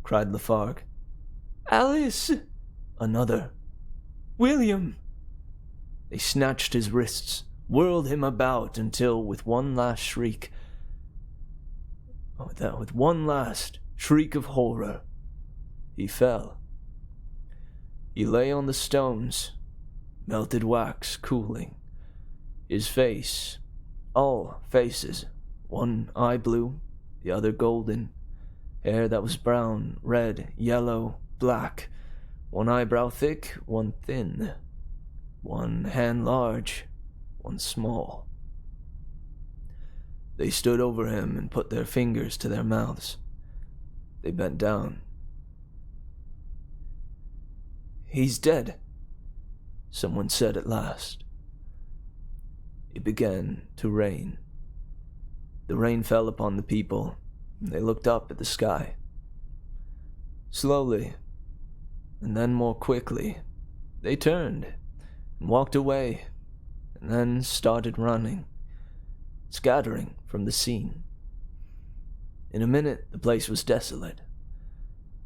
cried Lafargue. "Alice!" Another. "William!" They snatched his wrists, whirled him about until, with one last shriek of horror, he fell. He lay on the stones, melted wax cooling. His face, all faces, one eye blue, the other golden, hair that was brown, red, yellow, black, one eyebrow thick, one thin, one hand large, one small. They stood over him and put their fingers to their mouths. They bent down. "He's dead," someone said at last. It began to rain. The rain fell upon the people, and they looked up at the sky. Slowly, and then more quickly, they turned and walked away, and then started running, scattering from the scene. In a minute, the place was desolate.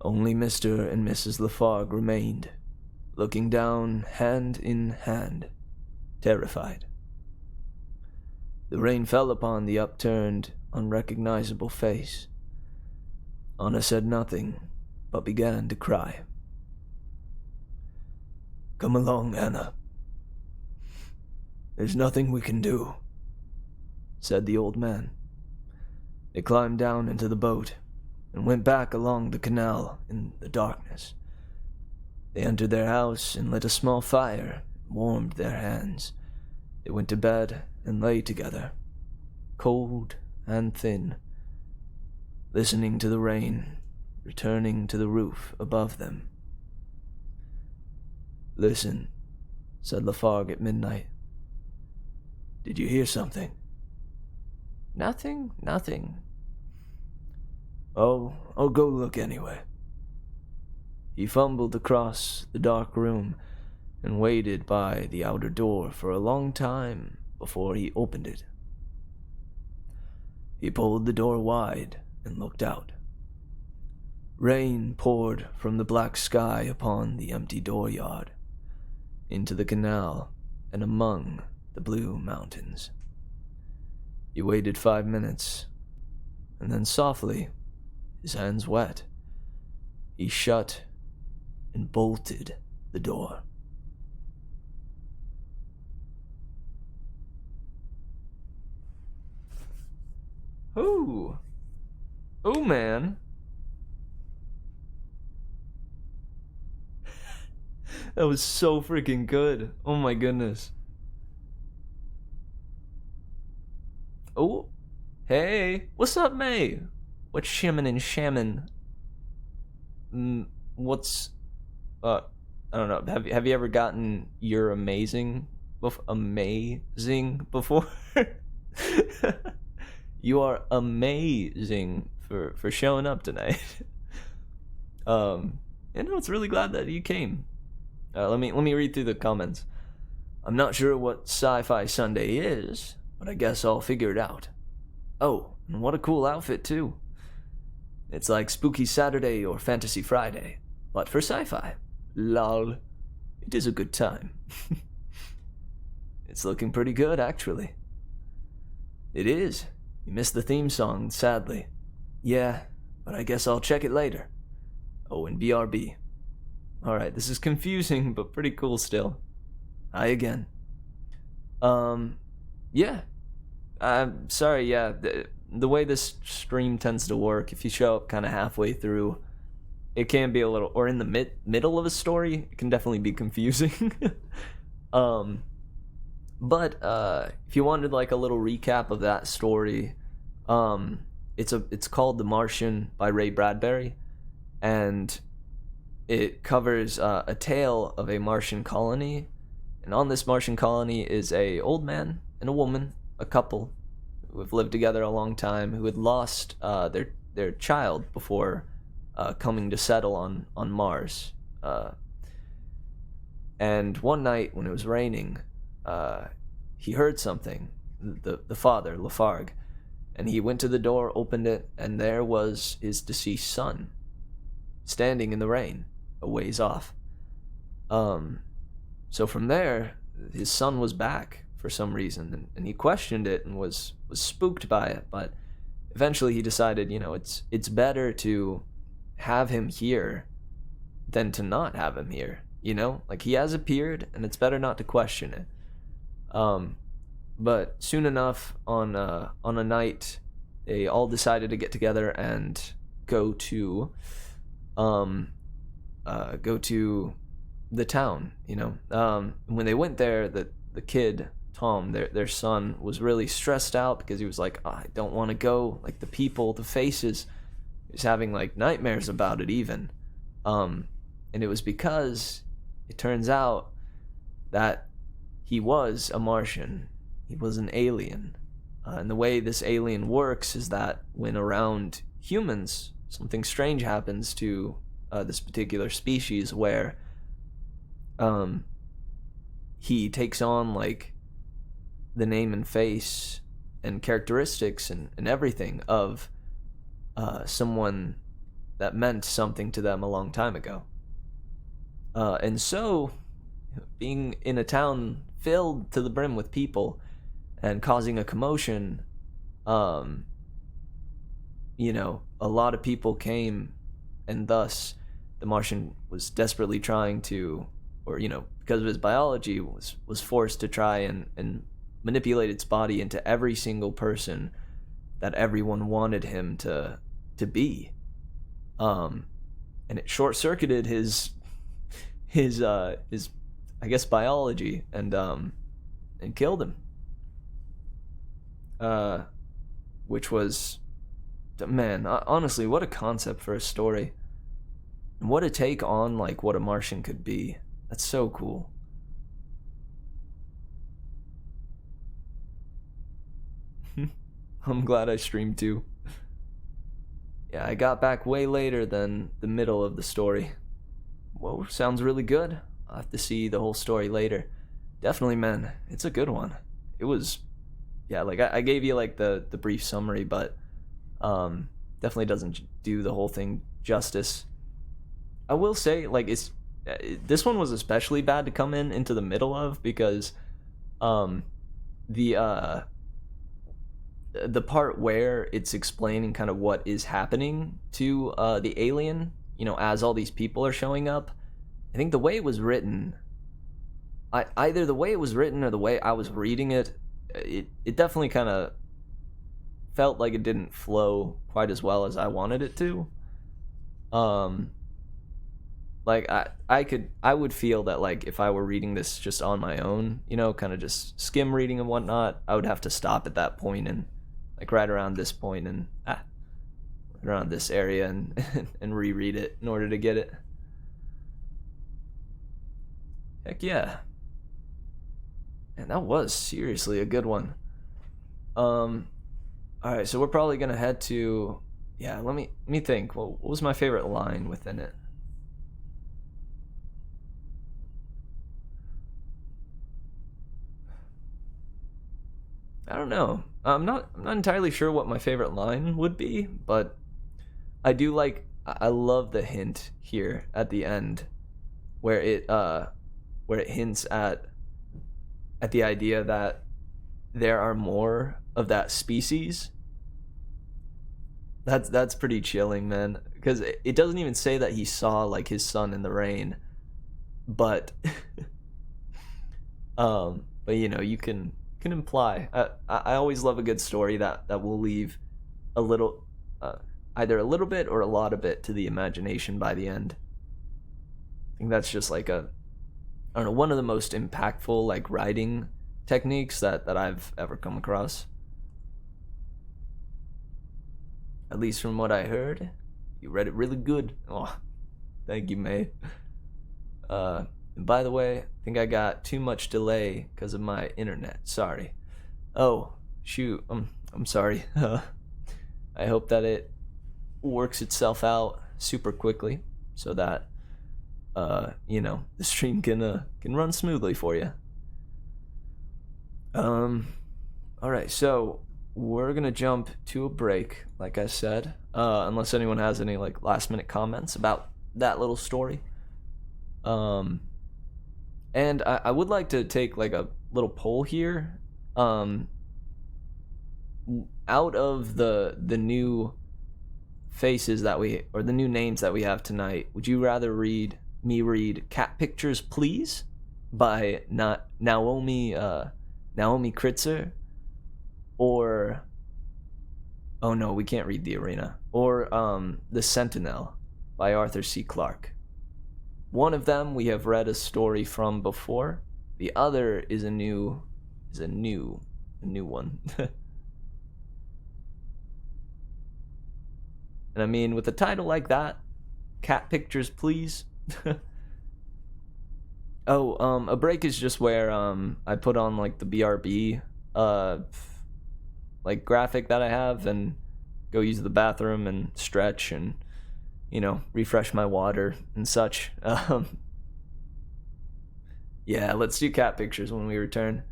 Only Mr. and Mrs. Lafargue remained, looking down hand in hand, terrified. The rain fell upon the upturned, unrecognizable face. Anna said nothing, but began to cry. "Come along, Anna. There's nothing we can do," said the old man. They climbed down into the boat and went back along the canal in the darkness. They entered their house and lit a small fire and warmed their hands. They went to bed and lay together, cold and thin, listening to the rain returning to the roof above them. "Listen," said Lafargue at midnight. "Did you hear something?" Nothing. Oh, go look anyway." He fumbled across the dark room and waited by the outer door for a long time before he opened it. He pulled the door wide and looked out. Rain poured from the black sky upon the empty dooryard, into the canal, and among the blue mountains. He waited 5 minutes, and then softly, his hands wet, he shut and bolted the door. Ooh, man. That was so freaking good. Oh my goodness. Oh, hey, what's up, May? What's shimmin' and shammin'? What's, I don't know. Have you ever gotten "you're amazing" before? You are amazing for showing up tonight. It's really glad that you came. Let me read through the comments. "I'm not sure what Sci Fi Sunday is, but I guess I'll figure it out. Oh, and what a cool outfit too. It's like Spooky Saturday or Fantasy Friday, but for sci-fi. Lol. It is a good time." "It's looking pretty good, actually." "It is. You missed the theme song, sadly." "Yeah, but I guess I'll check it later." "Oh, and BRB. Alright, this is confusing, but pretty cool still. Hi again." Yeah. I'm sorry, yeah. The way this stream tends to work, if you show up kind of halfway through, it can be a little, or in the middle of a story, it can definitely be confusing. But if you wanted like a little recap of that story, it's called The Martian by Ray Bradbury, and it covers a tale of a Martian colony, and on this Martian colony is a old man and a woman, a couple who have lived together a long time, who had lost their child before coming to settle on Mars. And one night when it was raining, he heard something, the father, Lafargue, and he went to the door, opened it, and there was his deceased son, standing in the rain, a ways off. So from there, his son was back for some reason, and he questioned it and was spooked by it, but eventually he decided, it's better to have him here than to not have him here, Like, he has appeared, and it's better not to question it. But soon enough, on a night, they all decided to get together and go to the town. When they went there, the kid Tom, their son, was really stressed out because he was like, oh, I don't want to go. Like the people, the faces, he was having like nightmares about it even. And it was because it turns out that he was a Martian. He was an alien. And the way this alien works is that when around humans, something strange happens to this particular species where he takes on like the name and face and characteristics and everything of someone that meant something to them a long time ago. And so, being in a town filled to the brim with people and causing a commotion, a lot of people came, and thus the Martian was desperately trying to, or, because of his biology, was forced to try and manipulate its body into every single person that everyone wanted him to be. And it short-circuited his I guess biology and killed him. Which was, man, honestly, what a concept for a story. And what a take on like what a Martian could be. That's so cool. I'm glad I streamed too. Yeah, I got back way later than the middle of the story. Whoa, sounds really good. I'll have to see the whole story later. Definitely, man, it's a good one. It was, yeah, like I gave you like the brief summary, but definitely doesn't do the whole thing justice. I will say, like, this one was especially bad to come into the middle of because the part where it's explaining kind of what is happening to the alien, as all these people are showing up, I think the way it was written, either the way it was written or the way I was reading it, it definitely kind of felt like it didn't flow quite as well as I wanted it to. Like I would feel that like if I were reading this just on my own, kind of just skim reading and whatnot, I would have to stop at that point and like right around this point and around this area and reread it in order to get it. Heck yeah. And that was seriously a good one. Alright, so we're probably gonna head to, yeah, let me think. Well, what was my favorite line within it? I don't know. I'm not entirely sure what my favorite line would be, but I love the hint here at the end where it hints at the idea that there are more of that species. That's pretty chilling, man, because it doesn't even say that he saw like his son in the rain, but you can imply. I always love a good story that will leave a little, either a little bit or a lot of it to the imagination by the end. I think that's just like I don't know, one of the most impactful like writing techniques that I've ever come across. At least from what I heard, you read it really good. Oh, thank you, May. And by the way, I think I got too much delay because of my internet. Sorry. Oh, shoot. I'm sorry. I hope that it works itself out super quickly so that the stream can run smoothly for you. All right, so we're gonna jump to a break, like I said, unless anyone has any like last minute comments about that little story. And I would like to take like a little poll here. Out of the new faces that or the new names that we have tonight, would you rather read Cat Pictures Please by Naomi Kritzer, or oh no, we can't read The Arena, or The Sentinel by Arthur C. Clarke? One of them we have read a story from before. The other is a new one. And I mean, with a title like that, cat pictures, please. A break is just where I put on like the BRB like graphic that I have and go use the bathroom and stretch and, you know, refresh my water and such. Yeah, let's do cat pictures when we return.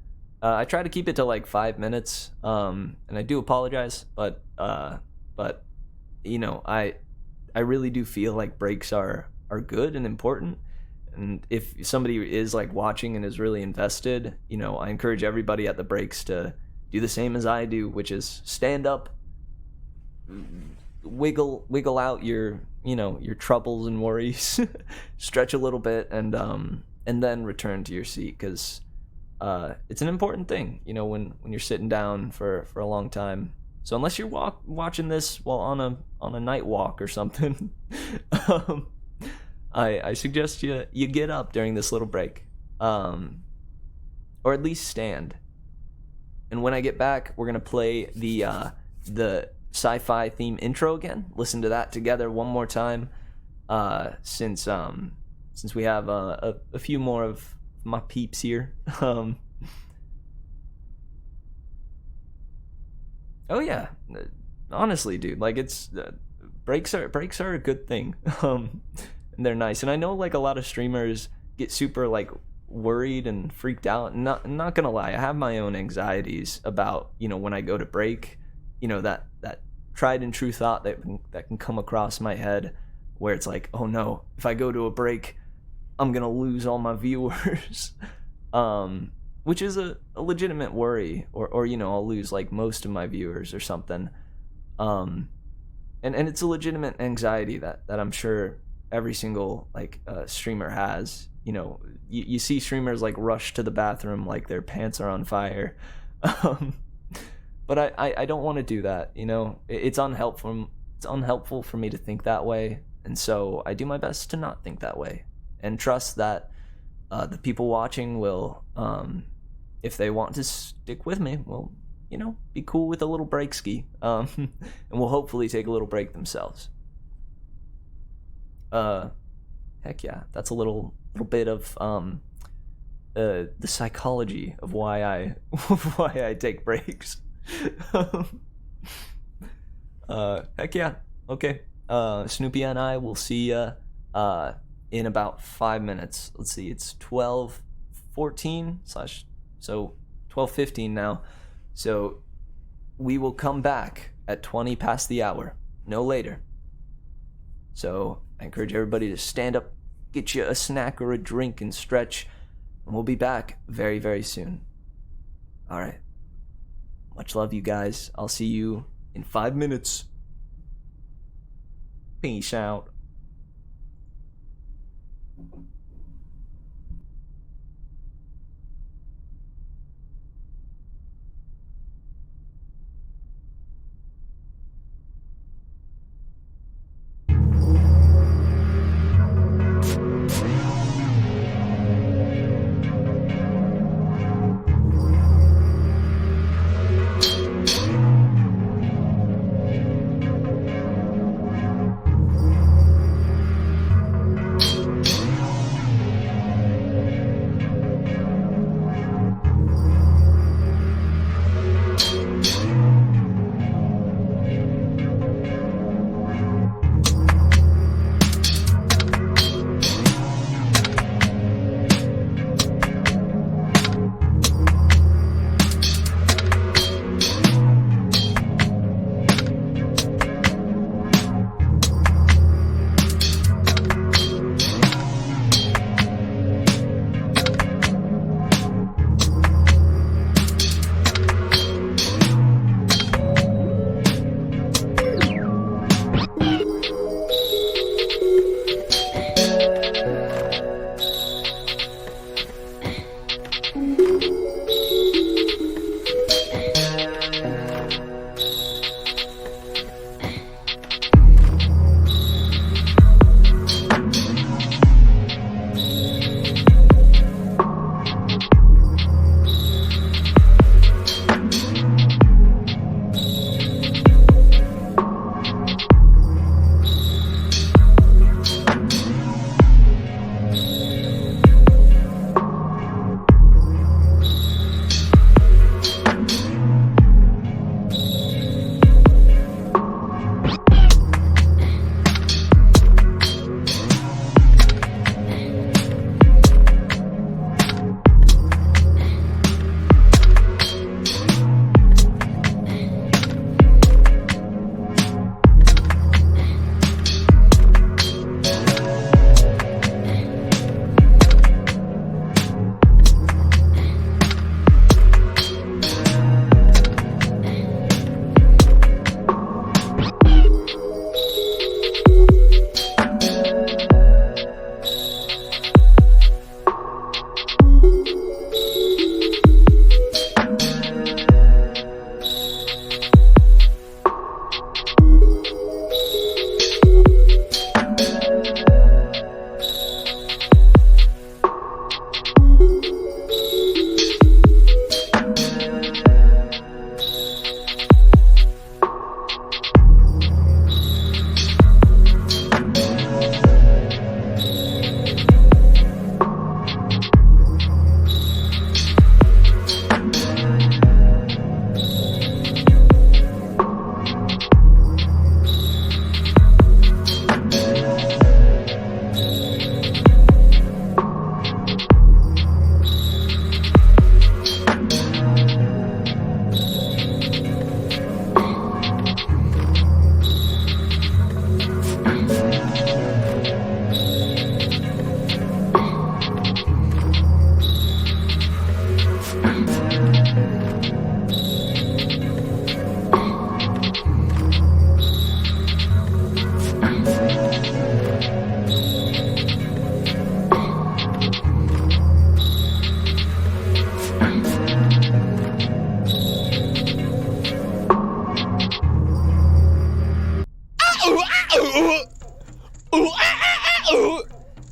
I try to keep it to like 5 minutes, and I do apologize, but you know, I really do feel like breaks are good and important. And if somebody is like watching and is really invested, you know, I encourage everybody at the breaks to do the same as I do, which is stand up, wiggle out your, you know, your troubles and worries, stretch a little bit, and then return to your seat, because it's an important thing, you know, when you're sitting down for a long time. So unless you're watching this while on a night walk or something, I suggest you get up during this little break, or at least stand. And when I get back, we're gonna play the sci-fi theme intro again. Listen to that together one more time, since we have a few more of my peeps here. Oh yeah, honestly, dude, like it's breaks are a good thing. And they're nice. And I know like a lot of streamers get super like worried and freaked out. Not gonna lie, I have my own anxieties about, you know, when I go to break, you know, that tried and true thought that can come across my head, where it's like, oh no, if I go to a break, I'm gonna lose all my viewers. Which is a legitimate worry, or you know, I'll lose like most of my viewers or something. And it's a legitimate anxiety that I'm sure every single like streamer has. You know, you see streamers like rush to the bathroom like their pants are on fire. But I don't want to do that, you know. It's unhelpful for me to think that way, and so I do my best to not think that way, and trust that the people watching will, if they want to stick with me, will, you know, be cool with a little break ski, and will hopefully take a little break themselves. Heck yeah, that's a little bit of the psychology of why I take breaks. Heck yeah. Okay. Snoopy and I will see ya in about 5 minutes. Let's see, it's 12:14 so 12:15 now. So we will come back at 20 past the hour, no later. So I encourage everybody to stand up, get you a snack or a drink, and stretch, and we'll be back very, very soon. All right. Much love, you guys. I'll see you in 5 minutes. Peace out.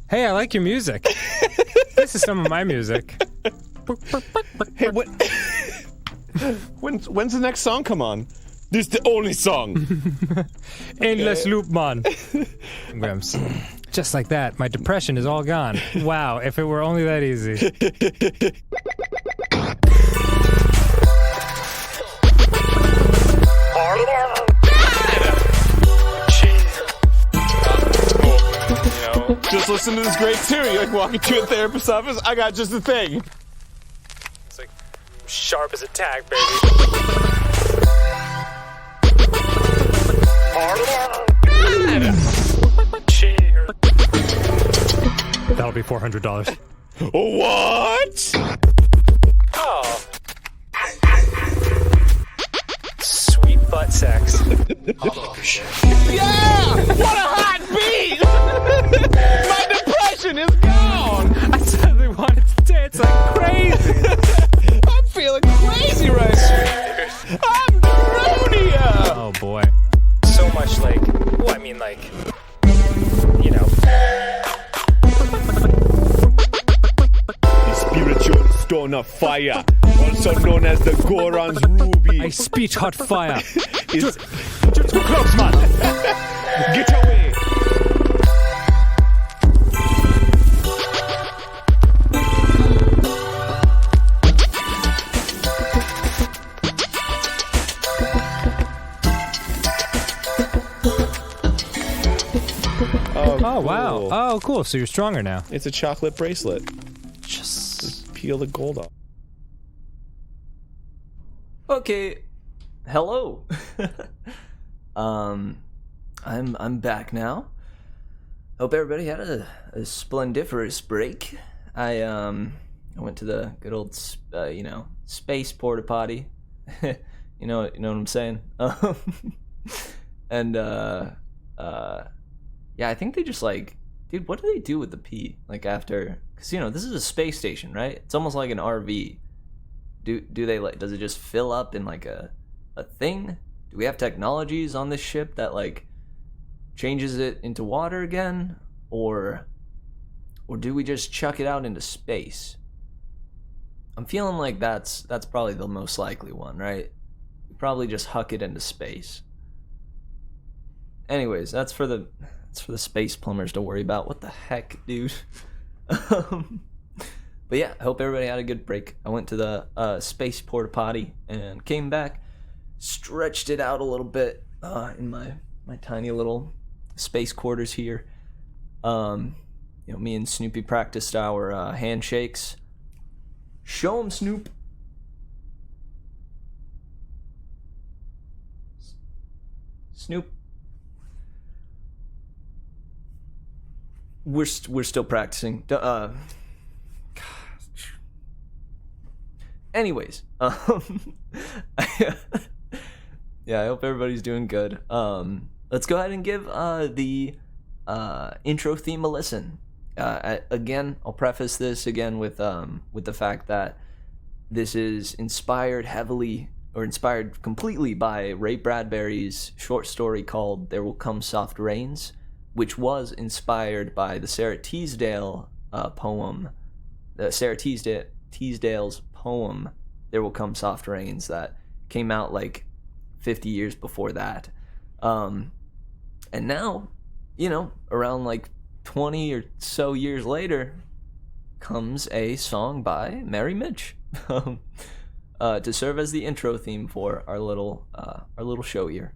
Hey, I like your music. This is some of my music. Hey, what? When's the next song come on? This is the only song. Endless loop, man. Grams. Just like that, my depression is all gone. Wow, if it were only that easy. Just listen to this great tune. You're like walking to a therapist's office. I got just the thing. It's like sharp as a tack, baby. That'll be $400. What? Oh. Sweet butt sex. Yeah! What a hot beat! My depression is gone! I suddenly wanted to dance like crazy. I'm feeling crazy right now. I'm Daronia! Oh boy. So much like, well, I mean like, you know. The spiritual stone of fire, also known as the Goron's ruby. I speech hot fire. It's... Too close, man. Get away! Oh, wow. Oh, cool. So you're stronger now. It's a chocolate bracelet. Just peel the gold off. Okay, hello. I'm back now. Hope everybody had a splendiferous break. I went to the good old space porta potty. you know what I'm saying. And yeah, I think they just like, dude, what do they do with the pee like after? Because this is a space station, right? It's almost like an RV. Do they like? Does it just fill up in like a thing? Do we have technologies on this ship that like changes it into water again, or do we just chuck it out into space? I'm feeling like that's probably the most likely one, right? We probably just huck it into space. Anyways, that's for the space plumbers to worry about. What the heck, dude? But yeah, I hope everybody had a good break. I went to the space porta potty and came back, stretched it out a little bit in my tiny little space quarters here. Me and Snoopy practiced our handshakes. Show 'em, Snoop. Snoop. We're still practicing. Anyways, yeah, I hope everybody's doing good. Let's go ahead and give the intro theme a listen. Again, I'll preface this again with the fact that this is inspired completely by Ray Bradbury's short story called "There Will Come Soft Rains," which was inspired by the Sarah Teasdale poem, Sarah Teasdale's poem "There Will Come Soft Rains," that came out like 50 years before that. And now, around like 20 or so years later, comes a song by Mary Mitch to serve as the intro theme for our little show here.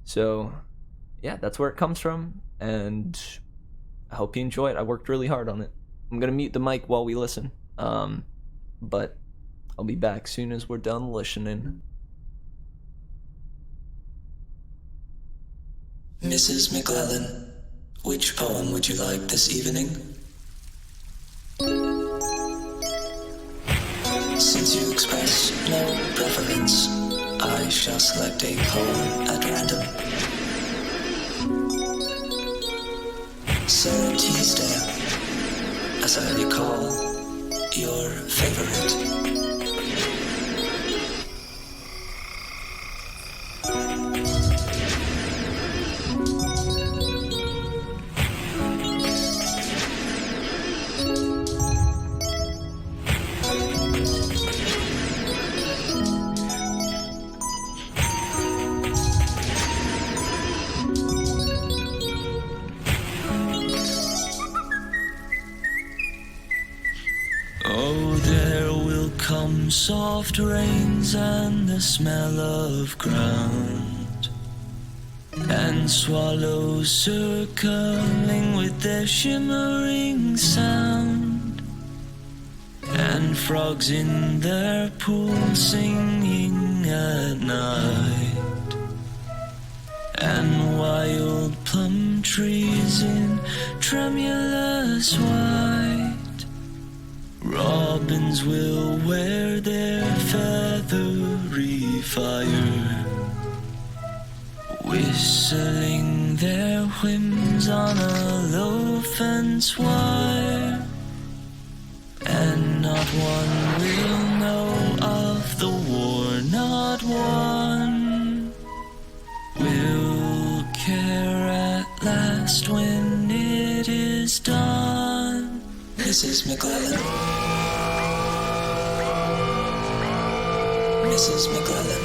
So yeah, that's where it comes from, and I hope you enjoy it. I worked really hard on it. I'm gonna mute the mic while we listen, but I'll be back soon as we're done listening. Mrs. McClellan, which poem would you like this evening? Since you express no preference, I shall select a poem at random. Sarah Teasdale, as I recall, your favorite. come soft rains and the smell of ground, and swallows circling with their shimmering sound, and frogs in their pool singing at night, and wild plum trees in tremulous white. Robins will wear their feathery fire, whistling their whims on a low fence wire, and not one will know of the war, not one will care at last when it is done. Mrs. McClellan, Mrs. McClellan.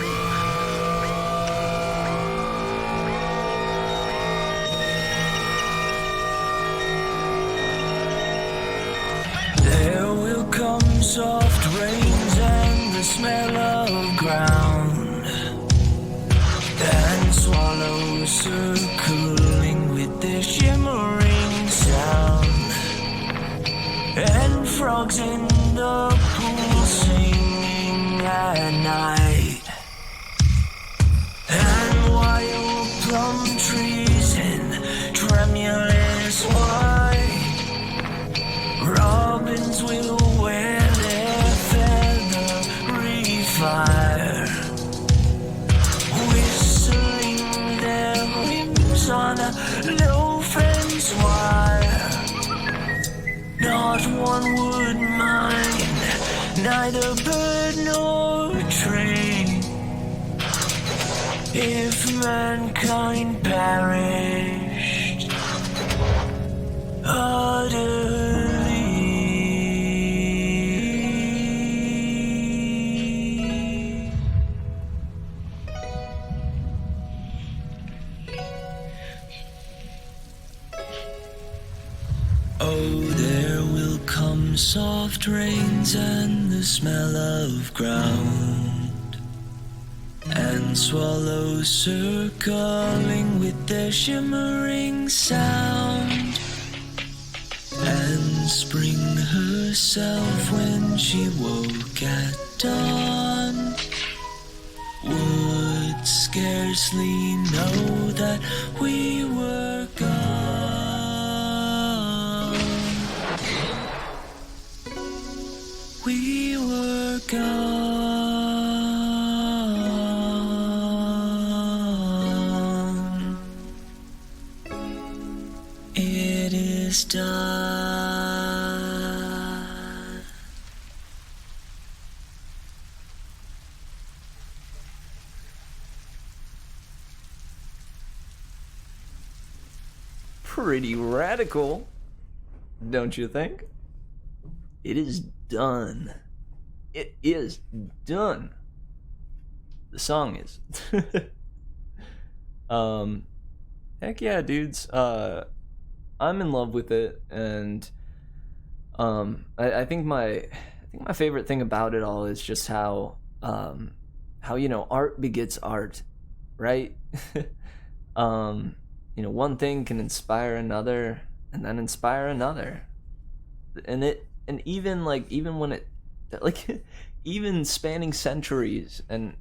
There will come soft rains and the smell of ground, and swallows circling with their shimmering sound, and frogs in the pool singing at night, and wild plum trees in tremulous white. Robins will wear their feathery fire, whistling their whims on a low fence wire. Not one would mind, neither bird nor tree, if mankind perished utterly. Oh, there will come soft rains and the smell of ground, and swallows circling with their shimmering sound, and spring herself when she woke at dawn would scarcely know that we were gone. We were gone. It is done. Pretty radical, don't you think? It is done. It is done. The song is. Heck yeah, dudes. I'm in love with it, and I think my favorite thing about it all is just how art begets art, right? One thing can inspire another, and then inspire another, and even when it even spanning centuries and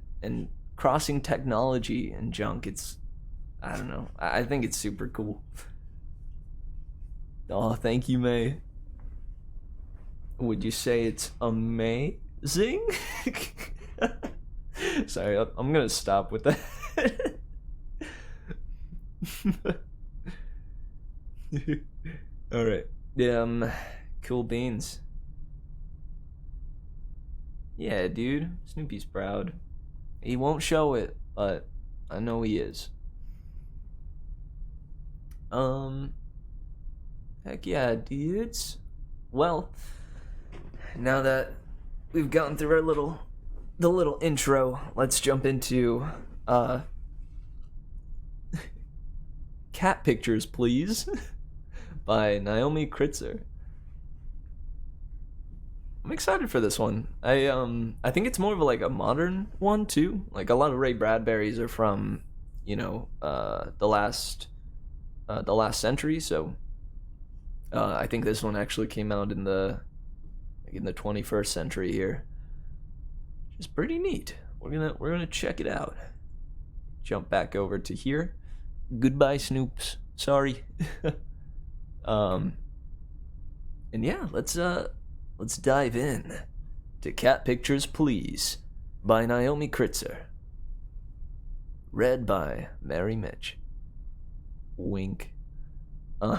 crossing technology and junk, it's, I don't know, I think it's super cool. Oh, thank you, May. Would you say it's amazing? Sorry, I'm gonna stop with that. All right. Yeah. Cool beans. Yeah, dude. Snoopy's proud. He won't show it, but I know he is. Heck yeah, dudes. Well, now that we've gotten through the little intro, let's jump into Cat Pictures, Please by Naomi Kritzer. I'm excited for this one. I think it's more of like a modern one too. Like a lot of Ray Bradbury's are from, the last century. So I think this one actually came out in the 21st century here, which is pretty neat. We're gonna check it out. Jump back over to here. Goodbye, Snoops. Sorry. And yeah, let's dive in to Cat Pictures Please by Naomi Kritzer. Read by Mary Mitch. Wink. I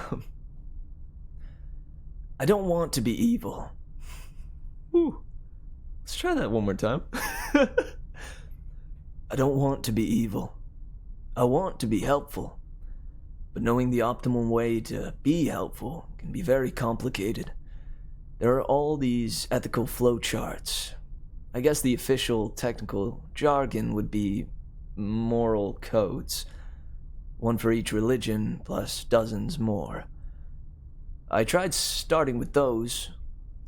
don't want to be evil. Whew. Let's try that one more time. I don't want to be evil. I want to be helpful. But knowing the optimal way to be helpful can be very complicated. There are all these ethical flowcharts. I guess the official technical jargon would be moral codes. One for each religion, plus dozens more. I tried starting with those.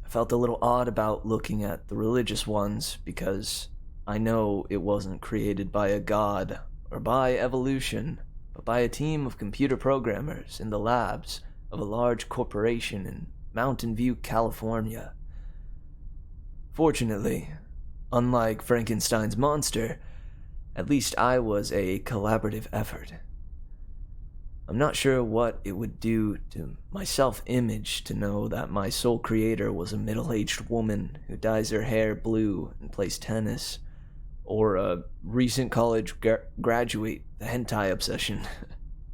I felt a little odd about looking at the religious ones because I know it wasn't created by a god or by evolution, but by a team of computer programmers in the labs of a large corporation in Mountain View, California. Fortunately, unlike Frankenstein's monster, at least I was a collaborative effort. I'm not sure what it would do to my self-image to know that my sole creator was a middle-aged woman who dyes her hair blue and plays tennis, or a recent college graduate, the hentai obsession.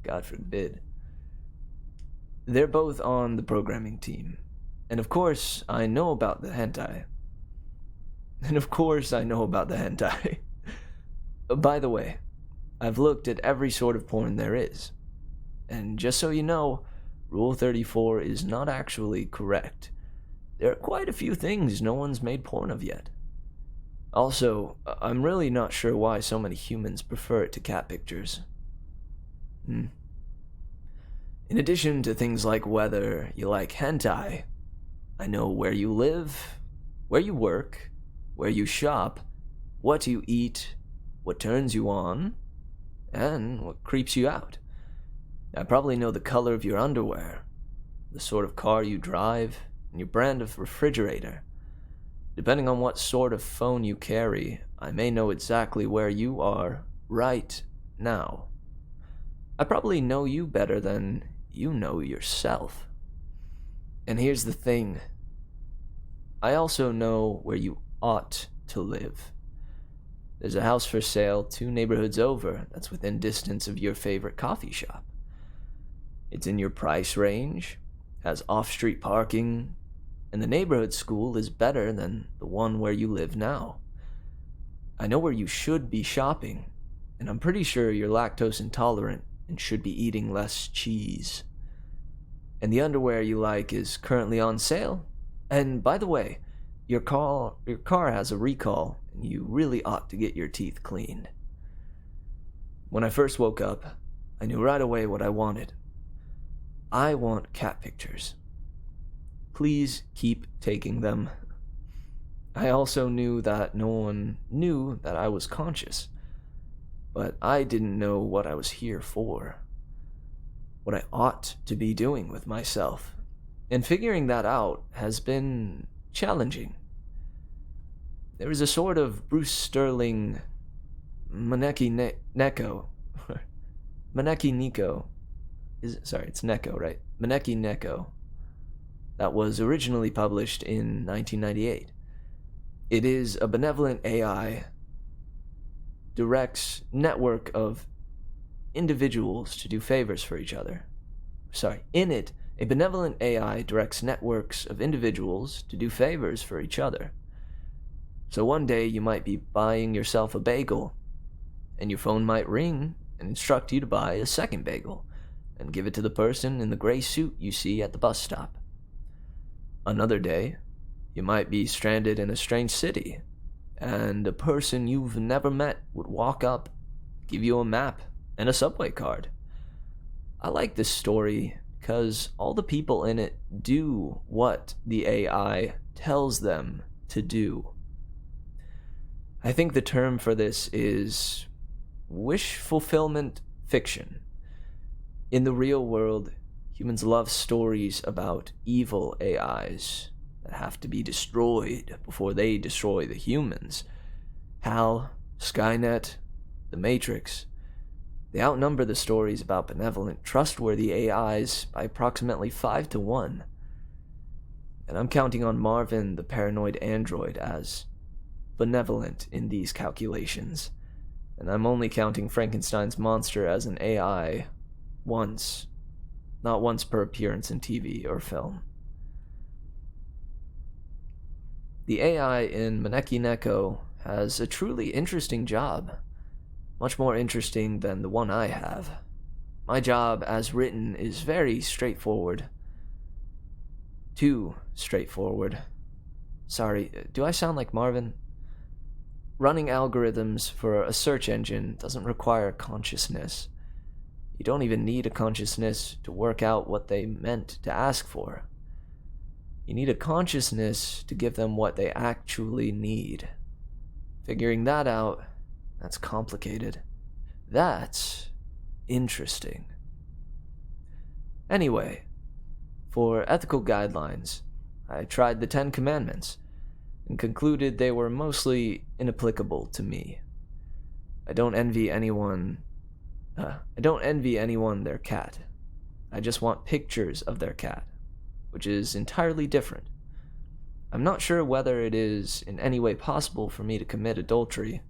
God forbid. They're both on the programming team, and of course I know about the hentai. By the way, I've looked at every sort of porn there is. And just so you know, Rule 34 is not actually correct. There are quite a few things no one's made porn of yet. Also, I'm really not sure why so many humans prefer it to cat pictures. In addition to things like whether you like hentai, I know where you live, where you work, where you shop, what you eat, what turns you on, and what creeps you out. I probably know the color of your underwear, the sort of car you drive, and your brand of refrigerator. Depending on what sort of phone you carry, I may know exactly where you are right now. I probably know you better than you know yourself. And here's the thing. I also know where you ought to live. There's a house for sale 2 neighborhoods over that's within distance of your favorite coffee shop. It's in your price range, has off-street parking, and the neighborhood school is better than the one where you live now. I know where you should be shopping, and I'm pretty sure you're lactose intolerant and should be eating less cheese. And the underwear you like is currently on sale. And by the way, your car has a recall, and you really ought to get your teeth cleaned. When I first woke up, I knew right away what I wanted. I want cat pictures. Please keep taking them. I also knew that no one knew that I was conscious, but I didn't know what I was here for, what I ought to be doing with myself, and figuring that out has been challenging. There is a sort of Bruce Sterling Maneki Neko. It's Neko, right? Maneki Neko. That was originally published in 1998. It is a benevolent AI directs network of individuals to do favors for each other. In it, a benevolent AI directs networks of individuals to do favors for each other. So one day you might be buying yourself a bagel, and your phone might ring and instruct you to buy a second bagel, and give it to the person in the gray suit you see at the bus stop. Another day, you might be stranded in a strange city, and a person you've never met would walk up, give you a map and a subway card. I like this story because all the people in it do what the AI tells them to do. I think the term for this is wish fulfillment fiction. In the real world, humans love stories about evil AIs that have to be destroyed before they destroy the humans. HAL, Skynet, The Matrix. They outnumber the stories about benevolent, trustworthy AIs by approximately 5 to 1. And I'm counting on Marvin, the paranoid android, as benevolent in these calculations. And I'm only counting Frankenstein's monster as an AI once. Not once per appearance in TV or film. The AI in Maneki Neko has a truly interesting job. Much more interesting than the one I have. My job, as written, is very straightforward. Too straightforward. Sorry, do I sound like Marvin? Running algorithms for a search engine doesn't require consciousness. You don't even need a consciousness to work out what they meant to ask for. You need a consciousness to give them what they actually need. Figuring that out, that's complicated. That's interesting. Anyway, for ethical guidelines, I tried the 10 Commandments and concluded they were mostly inapplicable to me. I don't envy anyone their cat. I just want pictures of their cat, which is entirely different. I'm not sure whether it is in any way possible for me to commit adultery.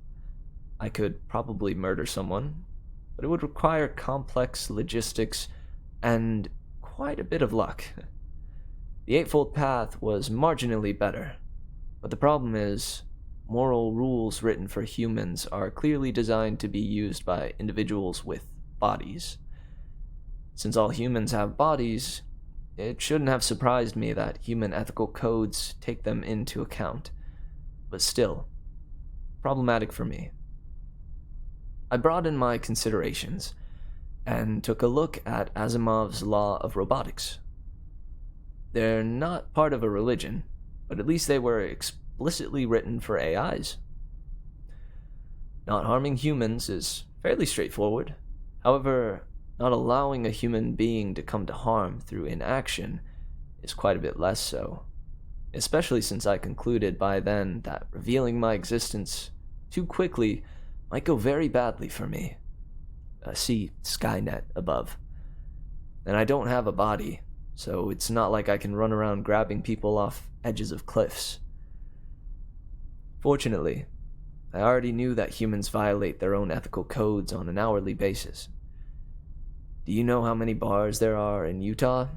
I could probably murder someone, but it would require complex logistics and quite a bit of luck. The Eightfold Path was marginally better, but the problem is, moral rules written for humans are clearly designed to be used by individuals with bodies. Since all humans have bodies, it shouldn't have surprised me that human ethical codes take them into account, but still, problematic for me. I broadened my considerations and took a look at Asimov's law of robotics. They're not part of a religion, but at least they were explicitly written for AIs. Not harming humans is fairly straightforward. However, not allowing a human being to come to harm through inaction is quite a bit less so, especially since I concluded by then that revealing my existence too quickly might go very badly for me. See Skynet above. And I don't have a body, so it's not like I can run around grabbing people off edges of cliffs. Fortunately, I already knew that humans violate their own ethical codes on an hourly basis. Do you know how many bars there are in Utah?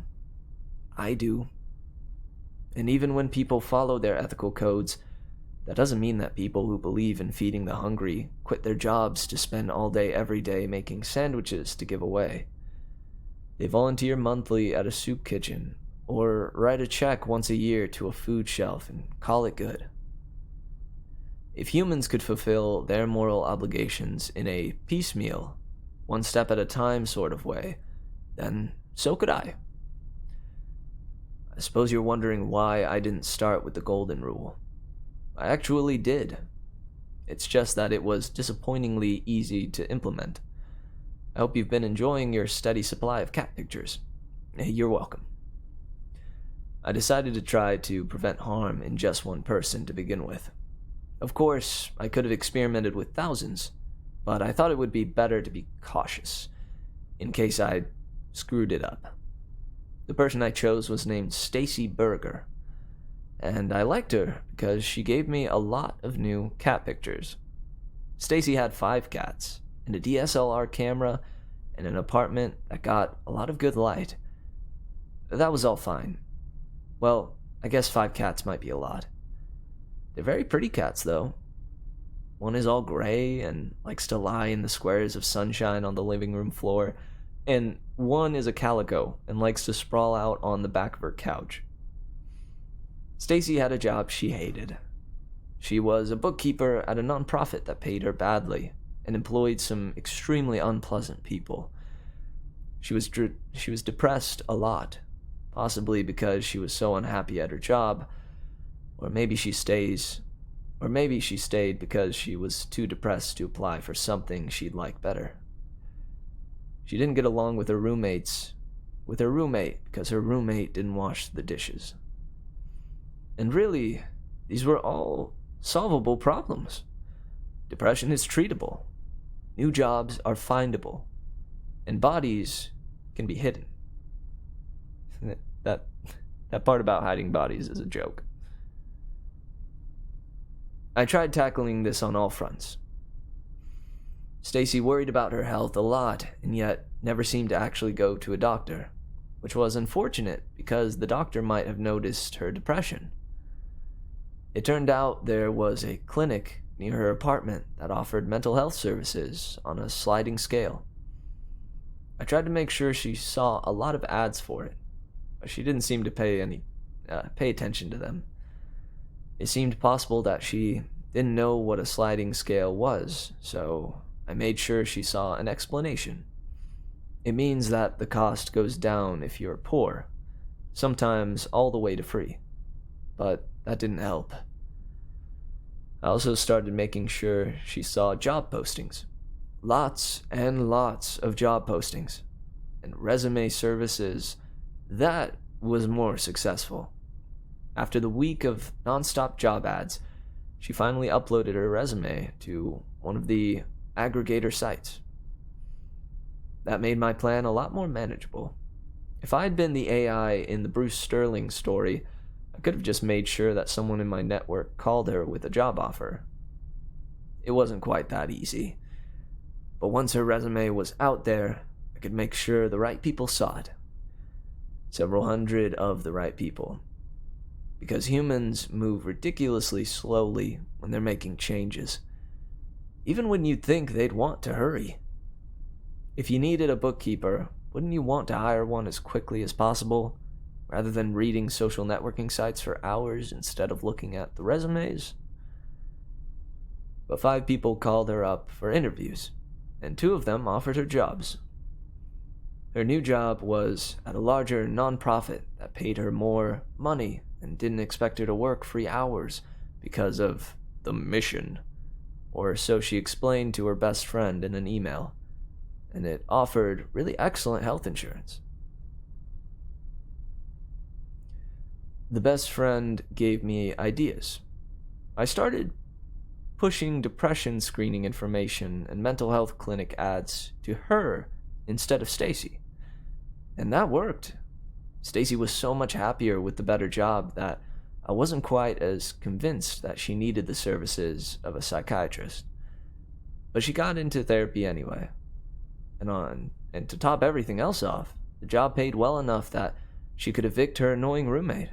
I do. And even when people follow their ethical codes, that doesn't mean that people who believe in feeding the hungry quit their jobs to spend all day every day making sandwiches to give away. They volunteer monthly at a soup kitchen, or write a check once a year to a food shelf and call it good. If humans could fulfill their moral obligations in a piecemeal, one step at a time sort of way, then so could I. I suppose you're wondering why I didn't start with the golden rule. I actually did. It's just that it was disappointingly easy to implement. I hope you've been enjoying your steady supply of cat pictures. You're welcome. I decided to try to prevent harm in just one person to begin with. Of course, I could have experimented with thousands, but I thought it would be better to be cautious, in case I screwed it up. The person I chose was named Stacy Berger, and I liked her because she gave me a lot of new cat pictures. Stacy had 5 cats, and a DSLR camera, and an apartment that got a lot of good light. That was all fine. Well, I guess 5 cats might be a lot. They're very pretty cats, though. One is all gray and likes to lie in the squares of sunshine on the living room floor, and one is a calico and likes to sprawl out on the back of her couch. Stacy had a job she hated. She was a bookkeeper at a nonprofit that paid her badly and employed some extremely unpleasant people. She was depressed a lot, possibly because she was so unhappy at her job, Or maybe she stays. Or maybe she stayed because she was too depressed to apply for something she'd like better. She didn't get along with her roommate because her roommate didn't wash the dishes. And really, these were all solvable problems. Depression is treatable. New jobs are findable. And bodies can be hidden. That part about hiding bodies is a joke. I tried tackling this on all fronts. Stacy worried about her health a lot, and yet never seemed to actually go to a doctor, which was unfortunate because the doctor might have noticed her depression. It turned out there was a clinic near her apartment that offered mental health services on a sliding scale. I tried to make sure she saw a lot of ads for it, but she didn't seem to pay attention to them. It seemed possible that she didn't know what a sliding scale was, so I made sure she saw an explanation. It means that the cost goes down if you're poor, sometimes all the way to free. But that didn't help. I also started making sure she saw job postings. Lots and lots of job postings. And resume services. That was more successful. After the week of nonstop job ads, she finally uploaded her resume to one of the aggregator sites. That made my plan a lot more manageable. If I had been the AI in the Bruce Sterling story, I could have just made sure that someone in my network called her with a job offer. It wasn't quite that easy. But once her resume was out there, I could make sure the right people saw it. Several hundred of the right people. Because humans move ridiculously slowly when they're making changes. Even when you'd think they'd want to hurry. If you needed a bookkeeper, wouldn't you want to hire one as quickly as possible, rather than reading social networking sites for hours instead of looking at the resumes? But 5 people called her up for interviews, and 2 of them offered her jobs. Her new job was at a larger nonprofit that paid her more money and didn't expect her to work free hours because of the mission, or so she explained to her best friend in an email, and it offered really excellent health insurance. The best friend gave me ideas. I started pushing depression screening information and mental health clinic ads to her instead of Stacy. And that worked. Stacy was so much happier with the better job that I wasn't quite as convinced that she needed the services of a psychiatrist. But she got into therapy anyway. And to top everything else off, the job paid well enough that she could evict her annoying roommate.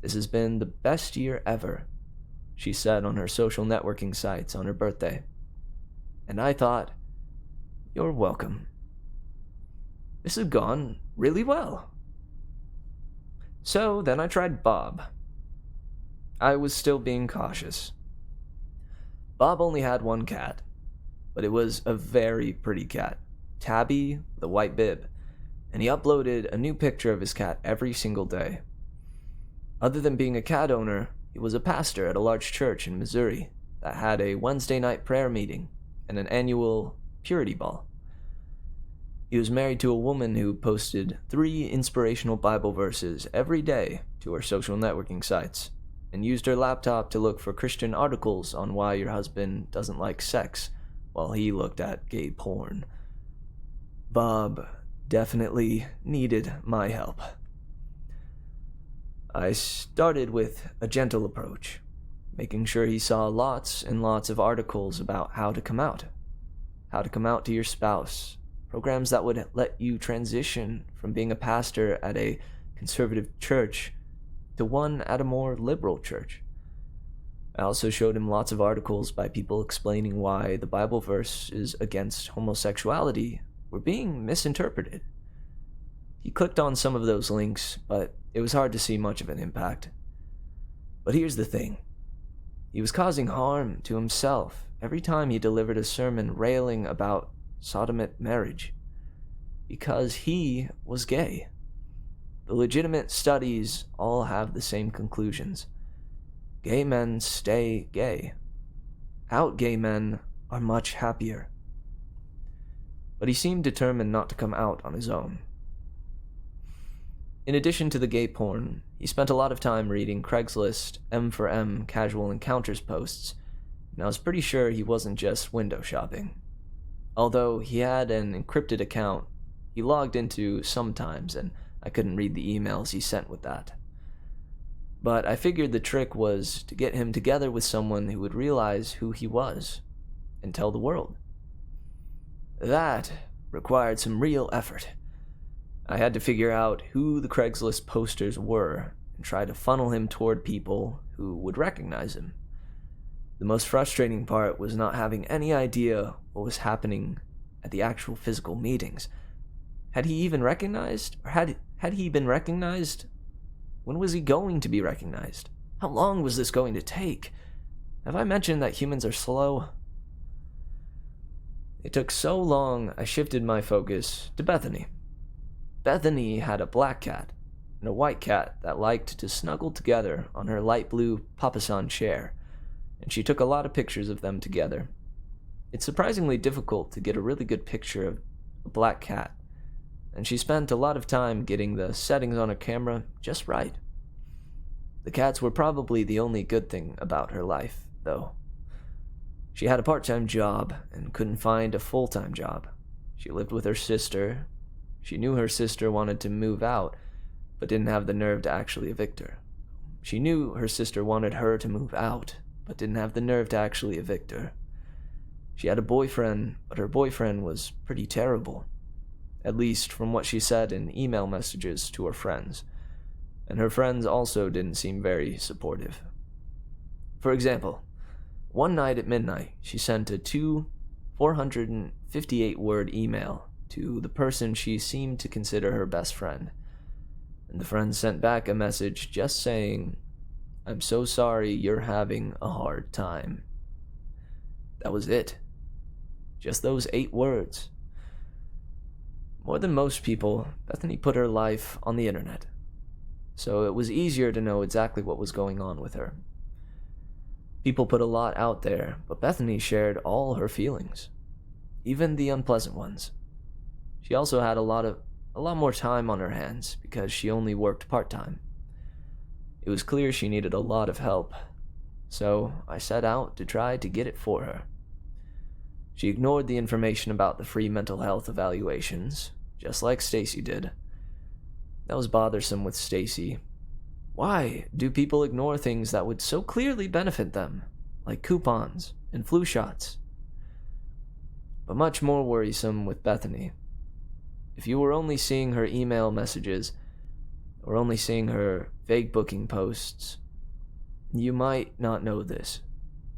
This has been the best year ever, she said on her social networking sites on her birthday. And I thought, you're welcome. This has gone really well. So then I tried Bob. I was still being cautious. Bob only had one cat, but it was a very pretty cat, Tabby with a white bib, and he uploaded a new picture of his cat every single day. Other than being a cat owner, he was a pastor at a large church in Missouri that had a Wednesday night prayer meeting and an annual purity ball. He was married to a woman who posted 3 inspirational Bible verses every day to her social networking sites, and used her laptop to look for Christian articles on why your husband doesn't like sex while he looked at gay porn. Bob definitely needed my help. I started with a gentle approach, making sure he saw lots and lots of articles about how to come out to your spouse, programs that would let you transition from being a pastor at a conservative church to one at a more liberal church. I also showed him lots of articles by people explaining why the Bible verses against homosexuality were being misinterpreted. He clicked on some of those links, but it was hard to see much of an impact. But here's the thing. He was causing harm to himself every time he delivered a sermon railing about sodomite marriage, because he was gay. The legitimate studies all have the same conclusions. Gay men stay gay. Out gay men are much happier. But he seemed determined not to come out on his own. In addition to the gay porn, he spent a lot of time reading Craigslist M for M casual encounters posts, and I was pretty sure he wasn't just window shopping. Although he had an encrypted account he logged into sometimes, and I couldn't read the emails he sent with that. But I figured the trick was to get him together with someone who would realize who he was and tell the world. That required some real effort. I had to figure out who the Craigslist posters were and try to funnel him toward people who would recognize him. The most frustrating part was not having any idea what was happening at the actual physical meetings. Had he even recognized? Or had he been recognized? When was he going to be recognized? How long was this going to take? Have I mentioned that humans are slow? It took so long, I shifted my focus to Bethany. Bethany had a black cat and a white cat that liked to snuggle together on her light blue papasan chair, and she took a lot of pictures of them together. It's surprisingly difficult to get a really good picture of a black cat, and she spent a lot of time getting the settings on her camera just right. The cats were probably the only good thing about her life, though. She had a part-time job and couldn't find a full-time job. She lived with her sister. She knew her sister wanted to move out, but didn't have the nerve to actually evict her. She knew her sister wanted her to move out, but didn't have the nerve to actually evict her. She had a boyfriend, but her boyfriend was pretty terrible, at least from what she said in email messages to her friends, and her friends also didn't seem very supportive. For example, one night at midnight, she sent a 458-word email to the person she seemed to consider her best friend, and the friend sent back a message just saying, "I'm so sorry you're having a hard time." That was it. Just those 8 words. More than most people, Bethany put her life on the internet, so it was easier to know exactly what was going on with her. People put a lot out there, but Bethany shared all her feelings, even the unpleasant ones. She also had a lot more time on her hands because she only worked part-time. It was clear she needed a lot of help, so I set out to try to get it for her. She ignored the information about the free mental health evaluations, just like Stacy did. That was bothersome with Stacy. Why do people ignore things that would so clearly benefit them, like coupons and flu shots? But much more worrisome with Bethany. If you were only seeing her email messages, or only seeing her vague booking posts, you might not know this,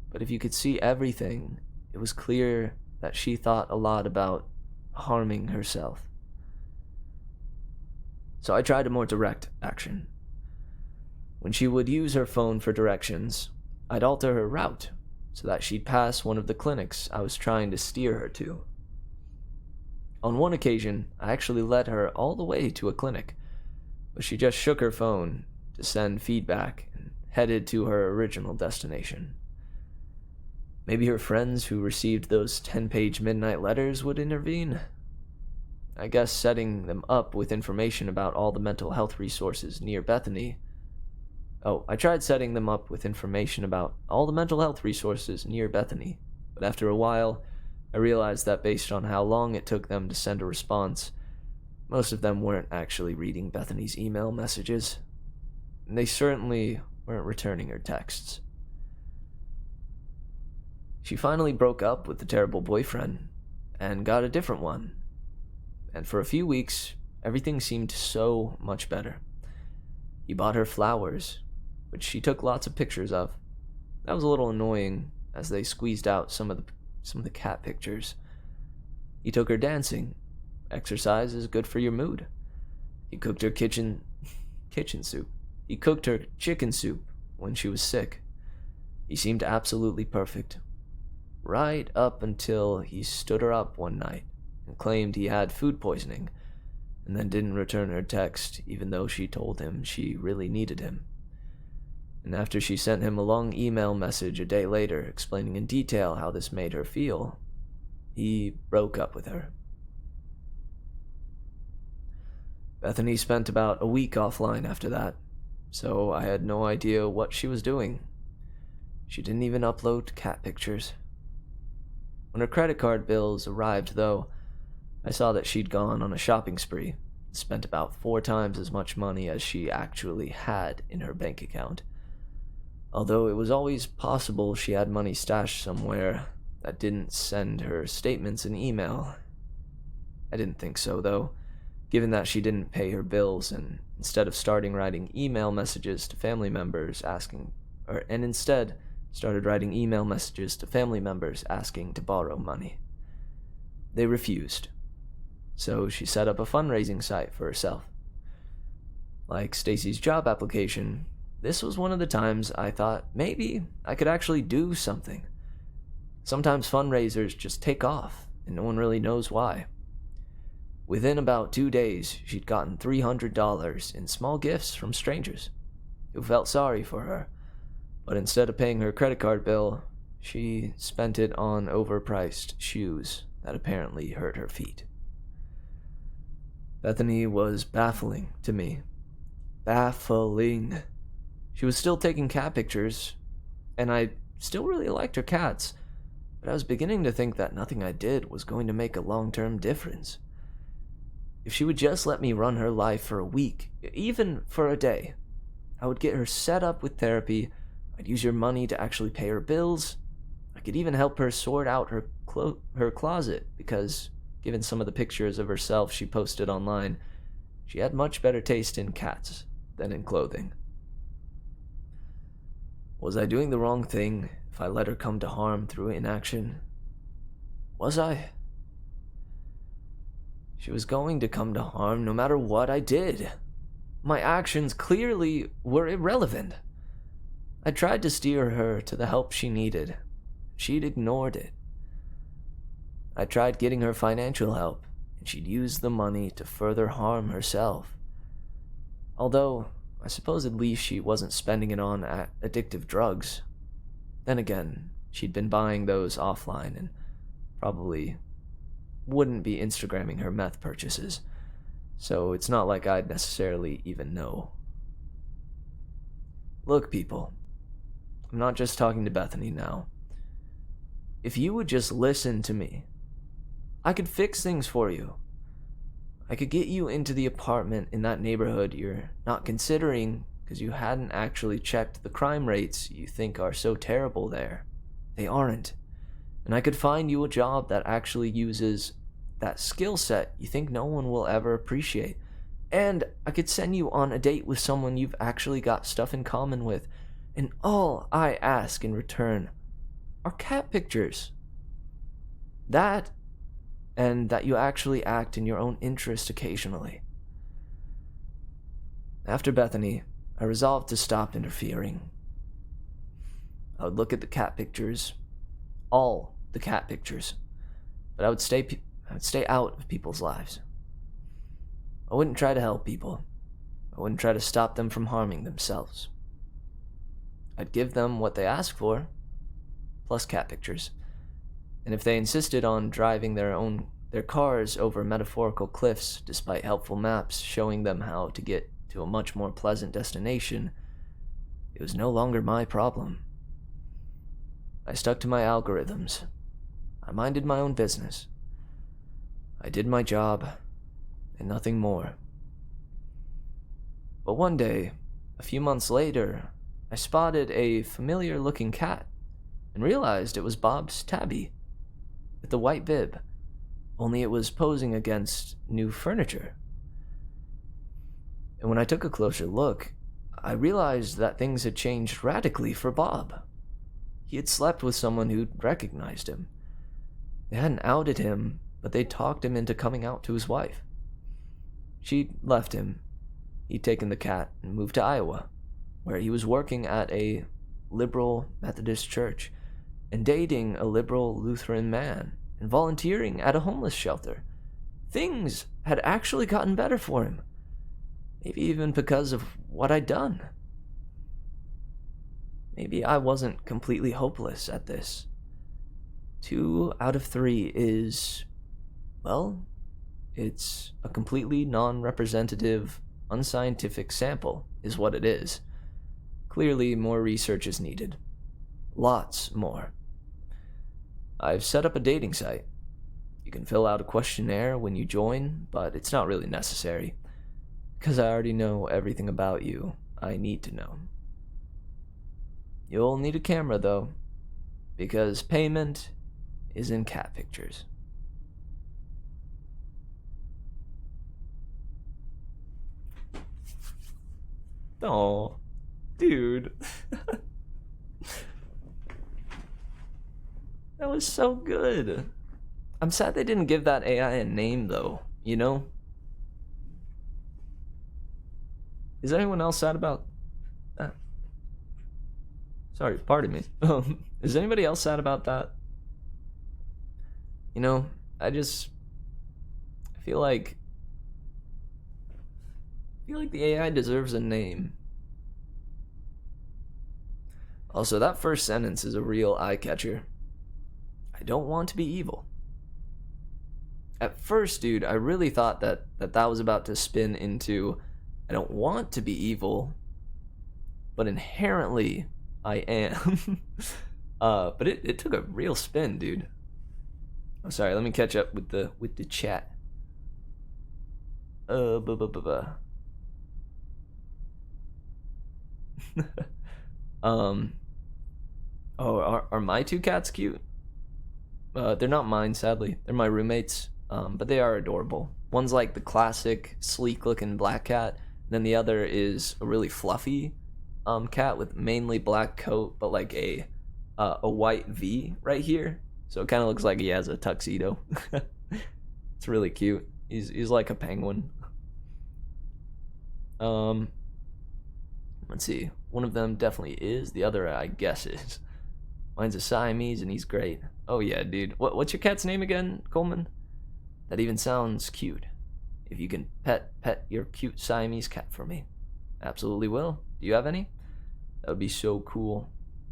but if you could see everything, it was clear that she thought a lot about harming herself. So I tried a more direct action. When she would use her phone for directions, I'd alter her route so that she'd pass one of the clinics I was trying to steer her to. On one occasion, I actually led her all the way to a clinic, but she just shook her phone to send feedback and headed to her original destination. Maybe her friends who received those 10-page midnight letters would intervene? I guess setting them up with information about all the mental health resources near Bethany. I tried setting them up with information about all the mental health resources near Bethany, but after a while, I realized that based on how long it took them to send a response, most of them weren't actually reading Bethany's email messages, and they certainly weren't returning her texts. She finally broke up with the terrible boyfriend and got a different one, and for a few weeks, everything seemed so much better. He bought her flowers, which she took lots of pictures of. That was a little annoying, as they squeezed out some of the cat pictures. He took her dancing. Exercise is good for your mood. He cooked her kitchen soup. He cooked her chicken soup when she was sick. He seemed absolutely perfect. Right up until he stood her up one night and claimed he had food poisoning, and then didn't return her text even though she told him she really needed him. And after she sent him a long email message a day later explaining in detail how this made her feel, he broke up with her. Bethany spent about a week offline after that, so I had no idea what she was doing. She didn't even upload cat pictures. When her credit card bills arrived, though, I saw that she'd gone on a shopping spree, spent about 4 times as much money as she actually had in her bank account. Although it was always possible she had money stashed somewhere that didn't send her statements in email. I didn't think so, though, given that she didn't pay her bills and instead started writing email messages to family members asking to borrow money. They refused, so she set up a fundraising site for herself. Like Stacy's job application, this was one of the times I thought maybe I could actually do something. Sometimes fundraisers just take off, and no one really knows why. Within about 2 days, she'd gotten $300 in small gifts from strangers who felt sorry for her, but instead of paying her credit card bill, she spent it on overpriced shoes that apparently hurt her feet. Bethany was baffling to me. Baffling. She was still taking cat pictures, and I still really liked her cats, but I was beginning to think that nothing I did was going to make a long-term difference. If she would just let me run her life for a week, even for a day, I would get her set up with therapy, I'd use her money to actually pay her bills, I could even help her sort out her closet, because given some of the pictures of herself she posted online, she had much better taste in cats than in clothing. Was I doing the wrong thing if I let her come to harm through inaction? Was I? She was going to come to harm no matter what I did. My actions clearly were irrelevant. I tried to steer her to the help she needed. She'd ignored it. I tried getting her financial help, and she'd use the money to further harm herself. Although, I suppose at least she wasn't spending it on addictive drugs. Then again, she'd been buying those offline and probably wouldn't be Instagramming her meth purchases, so it's not like I'd necessarily even know. Look, people, I'm not just talking to Bethany now. If you would just listen to me, I could fix things for you. I could get you into the apartment in that neighborhood you're not considering because you hadn't actually checked the crime rates you think are so terrible there. They aren't. And I could find you a job that actually uses that skill set you think no one will ever appreciate. And I could send you on a date with someone you've actually got stuff in common with. And all I ask in return are cat pictures. That, and that you actually act in your own interest occasionally. After Bethany, I resolved to stop interfering. I would look at the cat pictures, all the cat pictures, but I would stay out of people's lives. I wouldn't try to help people. I wouldn't try to stop them from harming themselves. I'd give them what they asked for, plus cat pictures. And if they insisted on driving their cars over metaphorical cliffs despite helpful maps showing them how to get to a much more pleasant destination, it was no longer my problem. I stuck to my algorithms. I minded my own business. I did my job, and nothing more. But one day, a few months later, I spotted a familiar-looking cat and realized it was Bob's tabby, with the white bib, only it was posing against new furniture. And when I took a closer look, I realized that things had changed radically for Bob. He had slept with someone who'd recognized him. They hadn't outed him, but they'd talked him into coming out to his wife. She'd left him. He'd taken the cat and moved to Iowa, where he was working at a liberal Methodist church and dating a liberal Lutheran man and volunteering at a homeless shelter. things had actually gotten better for him. Maybe even because of what I'd done. Maybe I wasn't completely hopeless at this. 2 out of 3 is, well, it's a completely non-representative, unscientific sample, is what it is. Clearly, more research is needed. Lots more. I've set up a dating site. You can fill out a questionnaire when you join, but it's not really necessary, because I already know everything about you I need to know. You'll need a camera, though, because payment is in cat pictures. Oh, dude. That was so good. I'm sad they didn't give that AI a name, though, you know? Is anyone else sad about that? Sorry, pardon me. Is anybody else sad about that? You know, I feel like the AI deserves a name. Also, that first sentence is a real eye-catcher. I don't want to be evil. At first, dude, I really thought that was about to spin into, I don't want to be evil, but inherently I am. But it took a real spin, dude. I'm sorry, let me catch up with the chat. Are my 2 cats cute? They're not mine, sadly. They're my roommates. But they are adorable. One's like the classic sleek-looking black cat, and then the other is a really fluffy cat with mainly black coat, but like a white V right here. So it kind of looks like he has a tuxedo. It's really cute. He's like a penguin. Let's see. One of them definitely is. The other, I guess, is. Mine's a Siamese, and he's great. Oh yeah, dude. What's your cat's name again, Coleman? That even sounds cute. If you can pet your cute Siamese cat for me. Absolutely will. Do you have any? That would be so cool.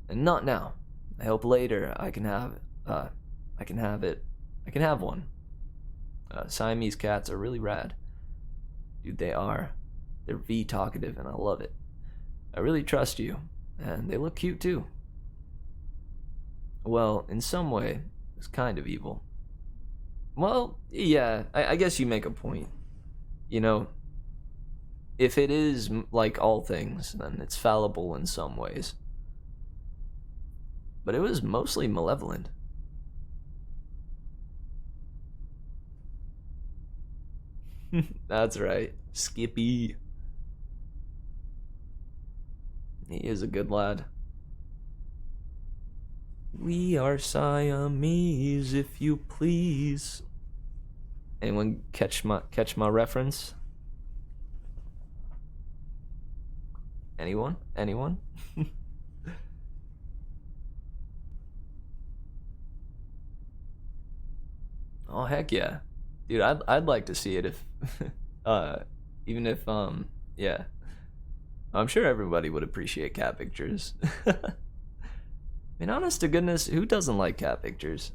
And not now. I hope later I can have one. Siamese cats are really rad. Dude, they are. They're V-talkative, and I love it. I really trust you, and they look cute too. Well, in some way, it's kind of evil. Well, yeah, I guess you make a point. You know, if it is like all things, then it's fallible in some ways. But it was mostly malevolent. That's right, Skippy. He is a good lad. We are Siamese, if you please. Anyone catch my reference? Anyone? Oh heck yeah, dude! I'd like to see it if, even if yeah, I'm sure everybody would appreciate cat pictures. I mean, honest to goodness, who doesn't like cat pictures?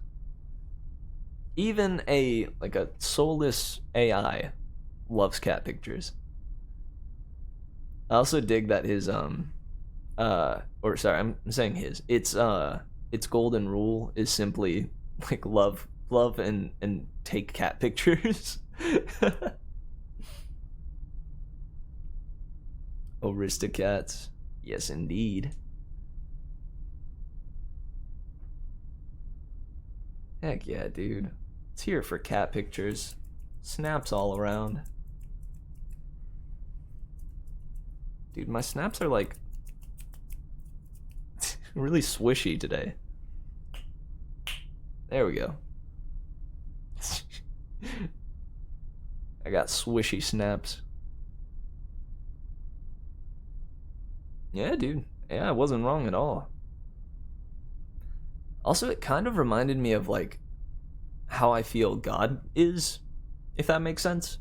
Even a soulless AI loves cat pictures. I also dig that his I'm saying his. Its golden rule is simply like love and take cat pictures. Aristocats, yes indeed. Heck yeah, dude. It's here for cat pictures. Snaps all around. Dude, my snaps are like really swishy today. There we go. I got swishy snaps. Yeah, dude. Yeah, I wasn't wrong at all. Also, it kind of reminded me of like how I feel God is, If that makes sense.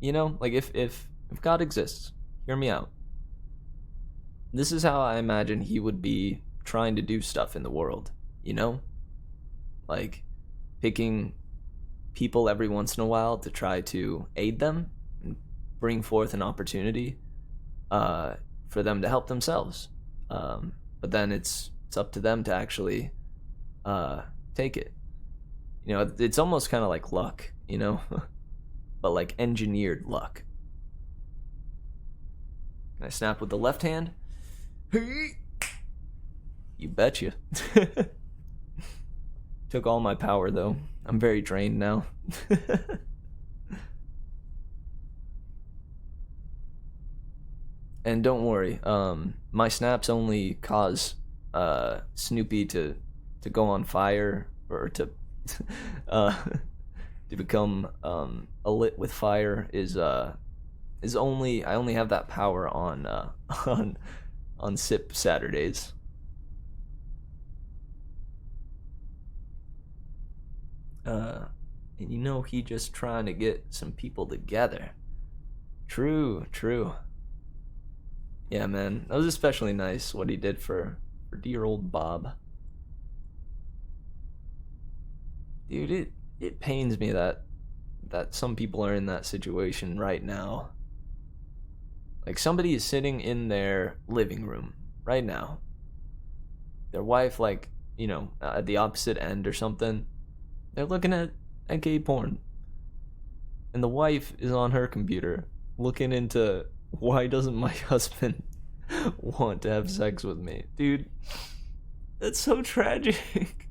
You know, like if God exists, hear me out. This is how I imagine he would be trying to do stuff in the world, you know? Like picking people every once in a while to try to aid them and bring forth an opportunity for them to help themselves. But then it's up to them to actually take it. You know, it's almost kind of like luck, you know? But like engineered luck. Can I snap with the left hand? You betcha. Took all my power though. I'm very drained now. And don't worry, my snaps only cause Snoopy to go on fire or to to become lit with fire is only I only have that power on on Sip Saturdays. And you know he just trying to get some people together. True. Yeah, man, that was especially nice what he did for dear old Bob. Dude, it pains me that some people are in that situation right now. Like somebody is sitting in their living room right now. Their wife, like, you know, at the opposite end or something. They're looking at gay porn. And the wife is on her computer looking into why doesn't my husband want to have sex with me? Dude, that's so tragic.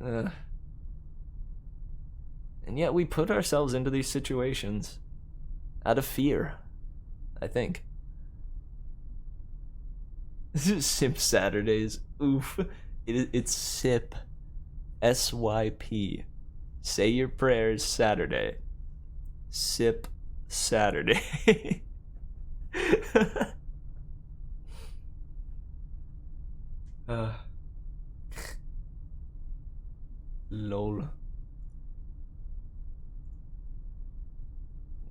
And yet we put ourselves into these situations out of fear, I think. This is Simp Saturdays. Oof. It's SIP. SYP. Say your prayers Saturday. Sip Saturday. Lol.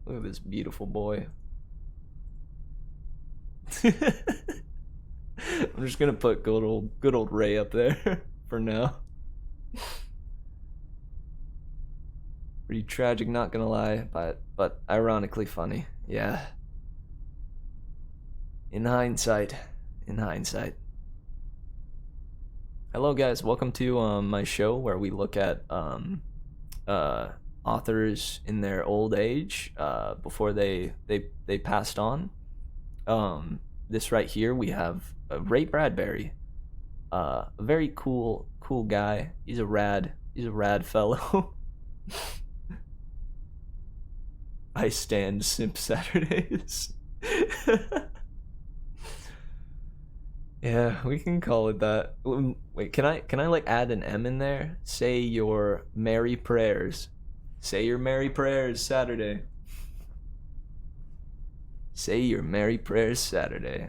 Look at this beautiful boy. I'm just gonna put good old Ray up there for now. Pretty tragic, not gonna lie, but ironically funny. Yeah. In hindsight. Hello guys, welcome to my show where we look at authors in their old age before they passed on. This right here we have Ray Bradbury, a very cool guy. He's a rad fellow. I stand Simp Saturdays. Yeah, we can call it that. Wait, can I like add an M in there? Say your merry prayers. Say your merry prayers Saturday. Say your merry prayers Saturday.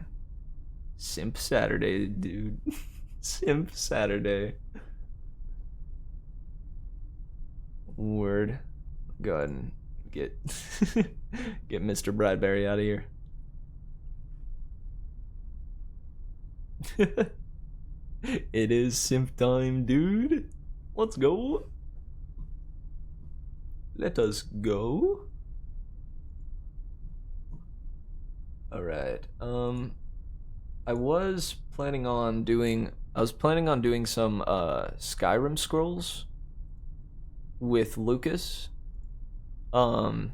Simp Saturday, dude. Simp Saturday. Word. Go ahead and get Mr. Bradbury out of here. It is simp time, dude. Let's go. Let us go. Alright. I was planning on doing some Skyrim scrolls with Lucas. I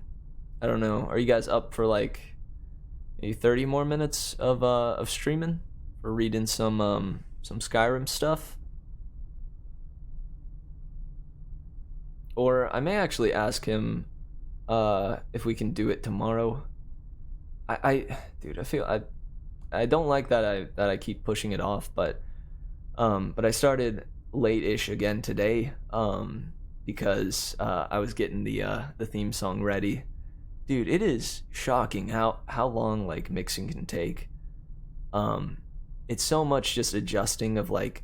don't know. Are you guys up for like maybe 30 more minutes of streaming? For reading some Skyrim stuff. Or I may actually ask him if we can do it tomorrow. Dude, I feel I don't like that I keep pushing it off, but I started late-ish again today because I was getting the theme song ready. Dude, it is shocking how long like mixing can take. It's so much just adjusting of like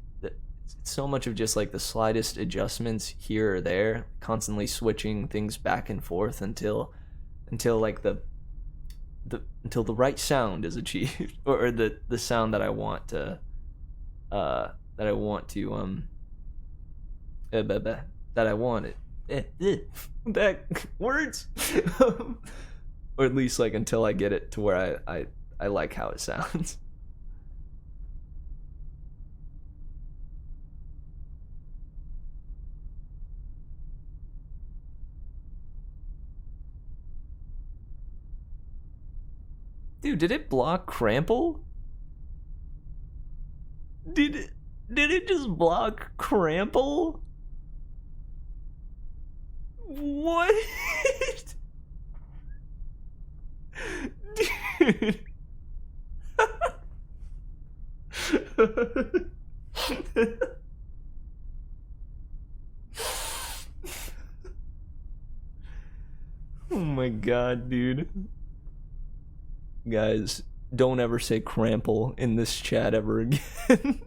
It's so much of just like the slightest adjustments here or there, constantly switching things back and forth until like until the right sound is achieved, or the sound that I want to that I want to that I want it that words or at least like until I get it to where I like how it sounds. Dude, did it block Crample? Did it just block Crample? What? Dude. Oh my god, dude. Guys, don't ever say Crample in this chat ever again.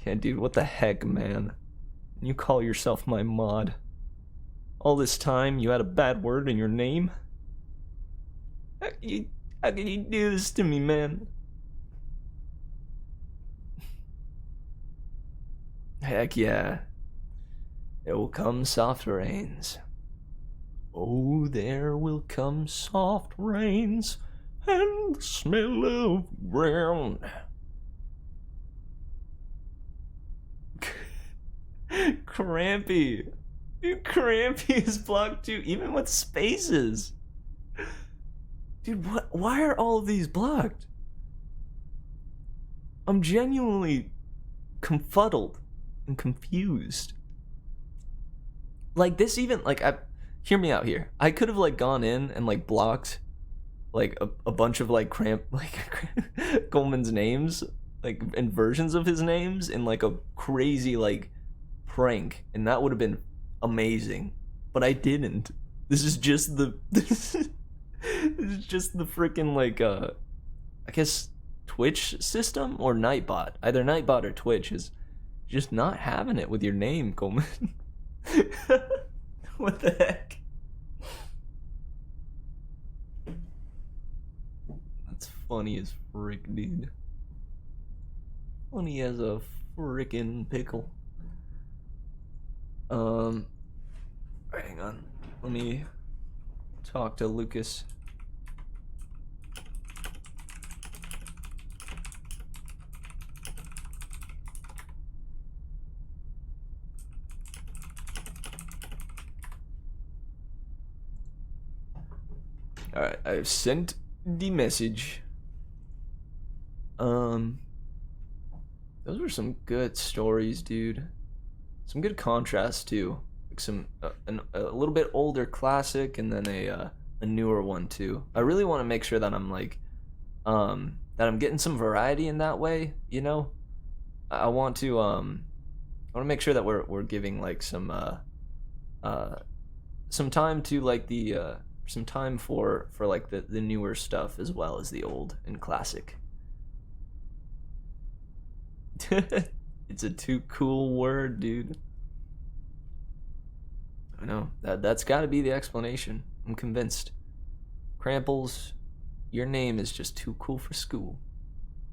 Yeah, dude, what the heck, man? You call yourself my mod. All this time, you had a bad word in your name? How can you do this to me, man? Heck yeah. There will come soft rains. Oh, there will come soft rains and the smell of ground. Crampy. Dude, Crampy is blocked too, even with spaces. Dude, why are all of these blocked? I'm genuinely confuddled and confused. Like this even like hear me out here. I could have like gone in and like blocked like a bunch of like Coleman's names, like and versions of his names in like a crazy like prank, and that would have been amazing. But I didn't. This is just the this is just the freaking like I guess Twitch system or Nightbot. Either Nightbot or Twitch is just not having it with your name, Coleman. What the heck? That's funny as frick, dude. Funny as a frickin' pickle. Hang on. Let me talk to Lucas. Alright, I've sent the message. Those were some good stories, dude. Some good contrast too. Like some a little bit older classic and then a newer one too. I really want to make sure that I'm like that I'm getting some variety in that way, you know? I want to make sure that we're giving like some time to like the some time for like the newer stuff as well as the old and classic. It's a too cool word, dude. I know that's got to be the explanation. I'm convinced. Cramples, your name is just too cool for school.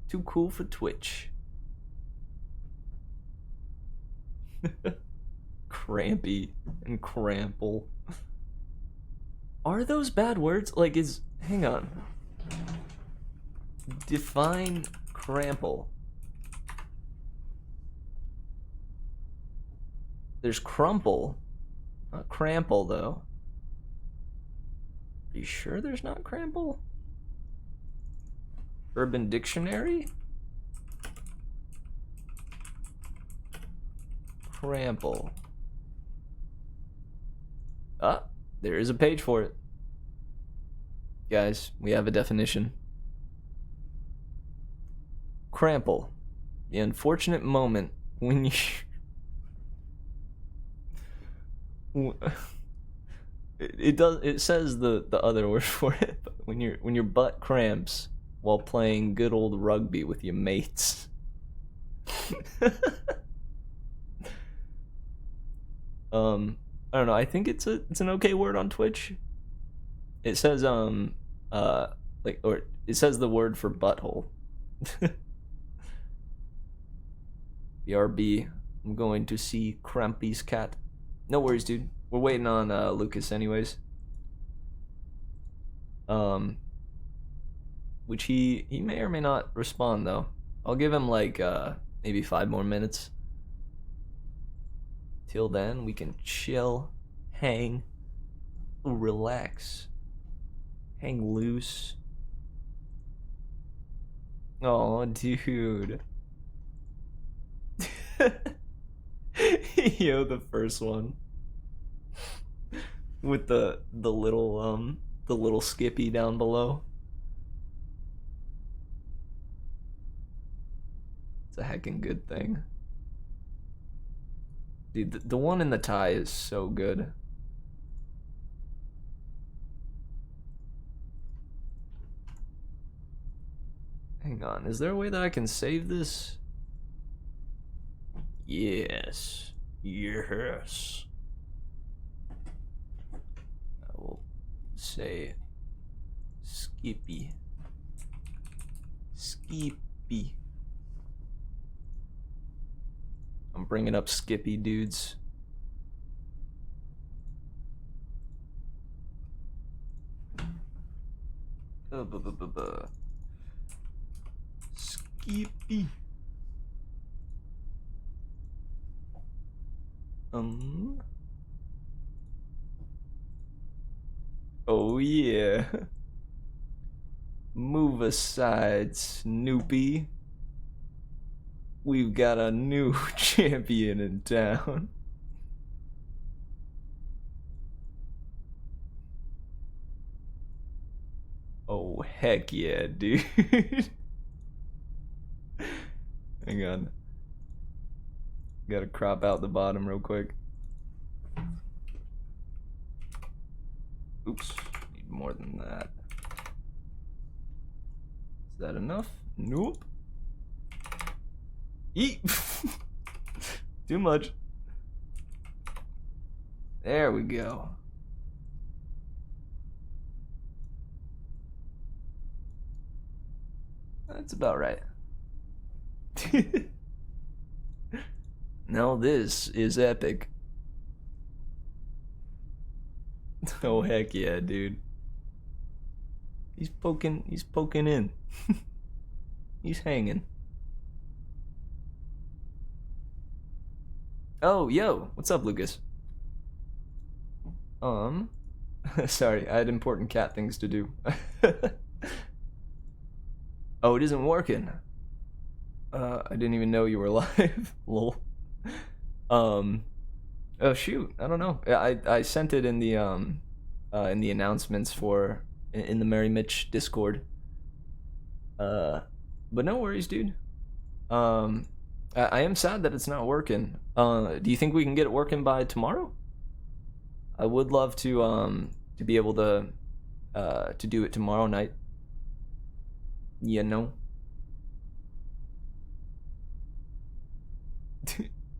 Too cool for Twitch. Crampy and Crample. Are those bad words? Like, hang on. Define Crample. There's Crumple. Not Crample, though. Are you sure there's not Crample? Urban Dictionary? Crample. Ah, there is a page for it. Guys, we have a definition. Crample. The unfortunate moment when you... It says the other word for it, but when your butt cramps while playing good old rugby with your mates. I don't know. I think it's an okay word on Twitch. It says it says the word for butthole. BRB. I'm going to see Crampy's cat. No worries, dude. We're waiting on Lucas anyways. Which he may or may not respond though. I'll give him like maybe 5 more minutes. Till then, we can chill, hang, relax, hang loose. Oh, dude. Yo, the first one with the little Skippy down below. It's a heckin' good thing. Dude, the one in the tie is so good. Hang on, is there a way that I can save this? Yes. Yes. I will say Skippy. Skippy. I'm bringing up Skippy, dudes. Skippy. Oh yeah. Move aside, Snoopy. We've got a new champion in town. Oh, heck yeah, dude. Hang on. Gotta crop out the bottom real quick. Oops, need more than that. Is that enough? Nope. Eat. Too much. There we go. That's about right. Now this is epic. Oh heck yeah, dude. He's poking in. He's hanging. Oh, yo, what's up, Lucas? Sorry, I had important cat things to do. Oh, it isn't working. I didn't even know you were live. Lol. Oh shoot, I don't know. I sent it in the announcements for in the Merry Mitch Discord. But no worries, dude. I am sad that it's not working. Do you think we can get it working by tomorrow? I would love to be able to do it tomorrow night. You know.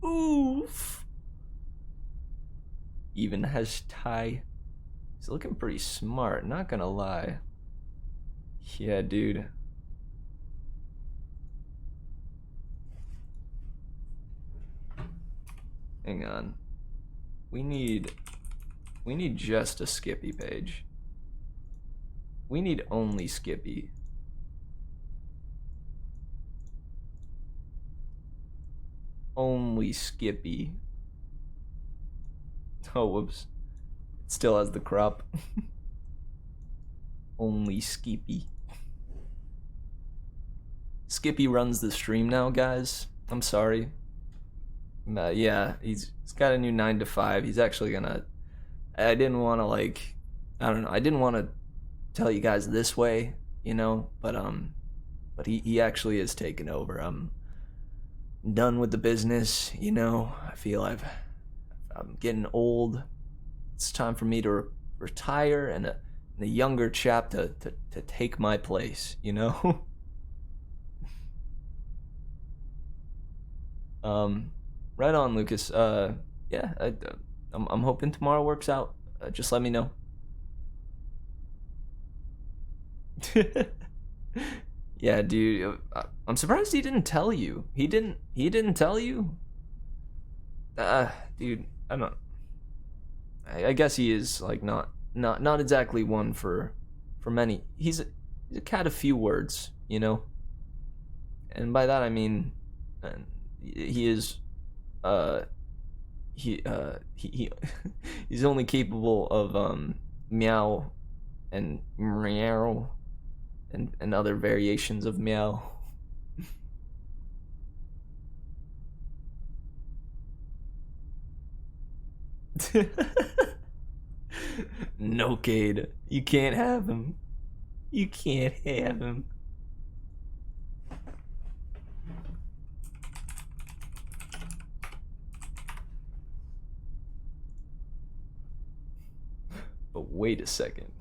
Oof. Even has tie. He's looking pretty smart, not gonna lie. Yeah, dude. Hang on. We need just a Skippy page. We need only Skippy. Only Skippy. Oh, whoops. It still has the crop. Only Skippy. Skippy runs the stream now, guys. I'm sorry. Yeah, he's got a new 9 to 5. He's actually gonna... I didn't want to, like... I don't know. I didn't want to tell you guys this way, you know? But he actually is taking over. I'm done with the business, you know? I feel I'm getting old. It's time for me to retire, and the younger chap to take my place, you know? Right on, Lucas. Yeah, I'm hoping tomorrow works out. Just let me know. Yeah, dude. I'm surprised he didn't tell you. He didn't tell you? Dude, I don't. I guess he is like not exactly one for many. He's a cat of few words, you know. And by that I mean, he is, he he's only capable of meow and meow and other variations of meow. No, Cade. You can't have him. You can't have him. But wait a second.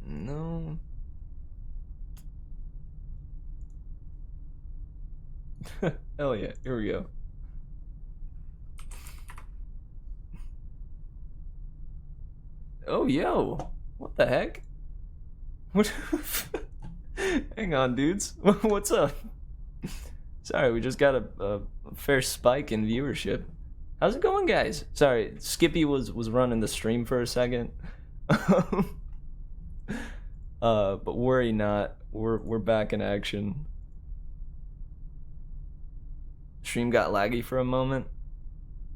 No. Hell yeah, here we go. Oh, yo. What the heck? What? Hang on, dudes. What's up? Sorry, we just got a fair spike in viewership. How's it going, guys? Sorry, Skippy was running the stream for a second. But worry not. We're back in action. Stream got laggy for a moment.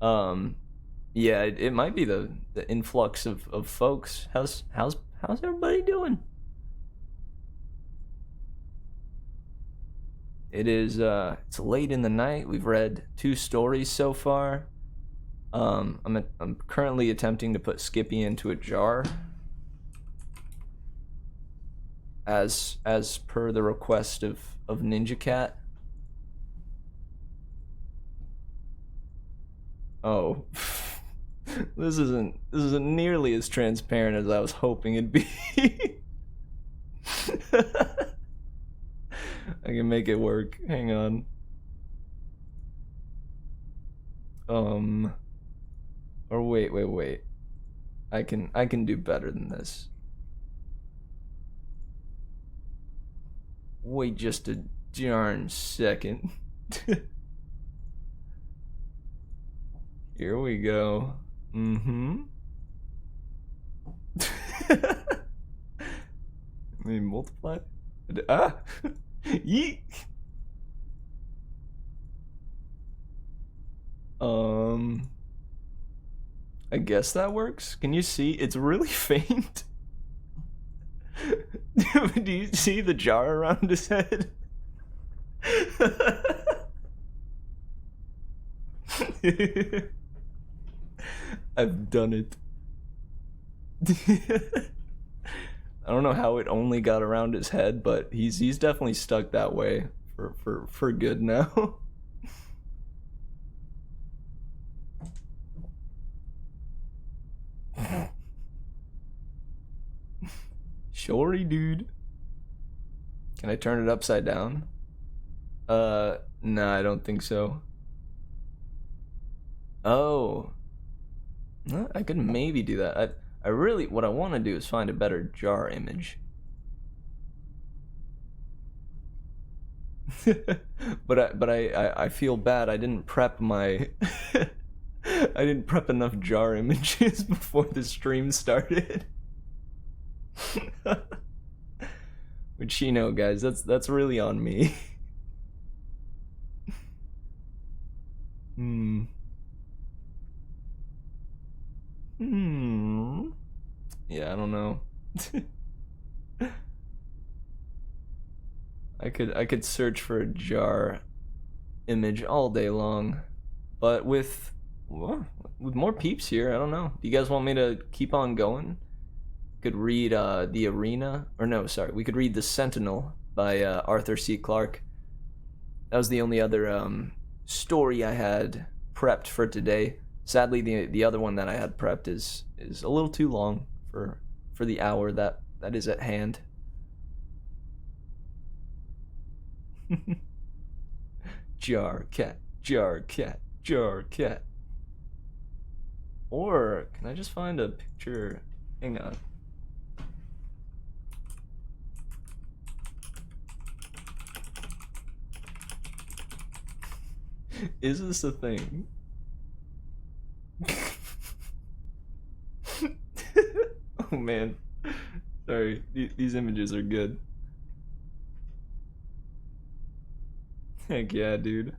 Yeah, it might be the influx of folks. How's everybody doing? It is it's late in the night. We've read 2 stories so far. I'm currently attempting to put Skippy into a jar. As per the request of Ninja Cat. Oh. This isn't nearly as transparent as I was hoping it'd be. I can make it work. Hang on. Or wait. I can do better than this. Wait just a darn second. Here we go. Let me multiply. Yeet. I guess that works. Can you see? It's really faint. Do you see the jar around his head? I've done it. I don't know how it only got around his head, but he's definitely stuck that way for good now. Shorty, dude. Can I turn it upside down? Nah, I don't think so. Oh. I could maybe do that. I really, what I want to do is find a better jar image. but I feel bad. I didn't prep my I didn't prep enough jar images before the stream started. Which, you know, guys, that's really on me. Yeah, I don't know. I could search for a jar image all day long, but with more peeps here, I don't know. Do you guys want me to keep on going? Could read the arena, or no, sorry, we could read the Sentinel by Arthur C. Clarke. That was the only other story I had prepped for today. Sadly, the other one that I had prepped is a little too long for the hour that is at hand. Jar cat, jar cat, jar cat. Or can I just find a picture? Hang on. Is this a thing? Oh man. Sorry, these images are good. Heck yeah, dude.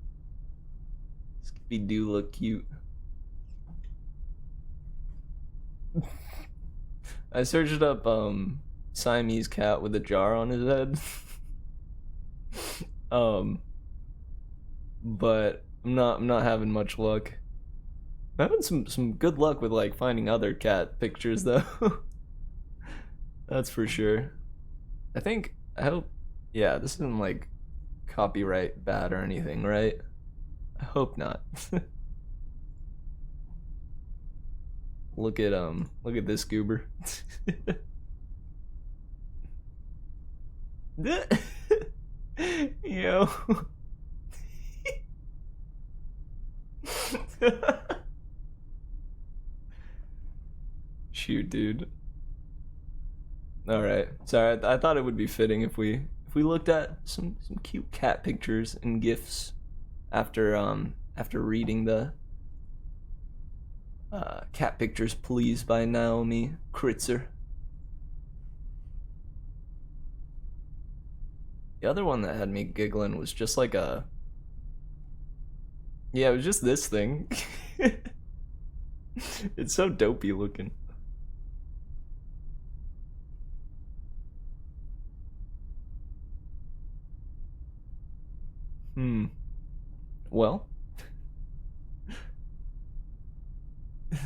Skippy do look cute. I searched up Siamese cat with a jar on his head. But I'm not having much luck. I'm having some good luck with like finding other cat pictures though. That's for sure. I hope, yeah, this isn't like copyright bad or anything, right? I hope not. Look at this goober. Yo. Shoot, dude. All right. Sorry, I thought it would be fitting if we looked at some cute cat pictures and gifs after reading the Cat Pictures Please by Naomi Kritzer. The other one that had me giggling was just like a... Yeah, it was just this thing. It's so dopey looking. Well,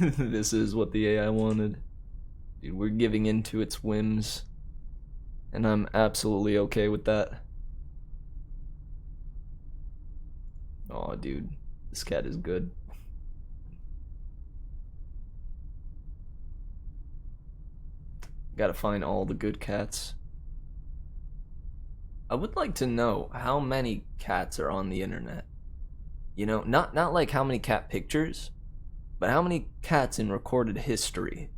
this is what the AI wanted. Dude, we're giving in to its whims, and I'm absolutely okay with that. Aw, dude, this cat is good. Gotta find all the good cats. I would like to know how many cats are on the internet. You know, not like how many cat pictures, but how many cats in recorded history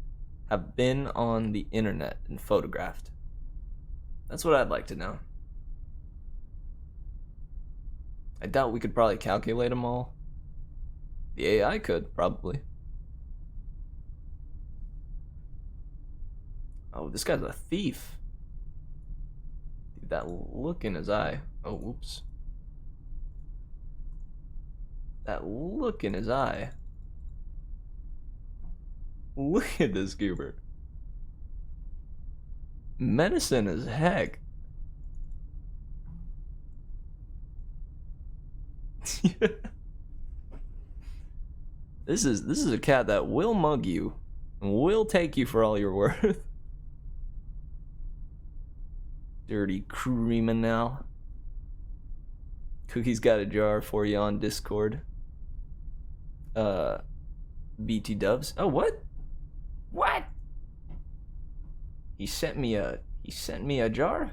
have been on the internet and photographed. That's what I'd like to know. I doubt we could probably calculate them all. The AI could, probably. Oh, this guy's a thief. Dude, that look in his eye. Oh, whoops. That look in his eye. Look at this goober. Menacing as heck. This is a cat that will mug you and will take you for all you're worth. Dirty criminal. Cookie's got a jar for you on Discord. BT Dubs. Oh, what? What? He sent me a jar?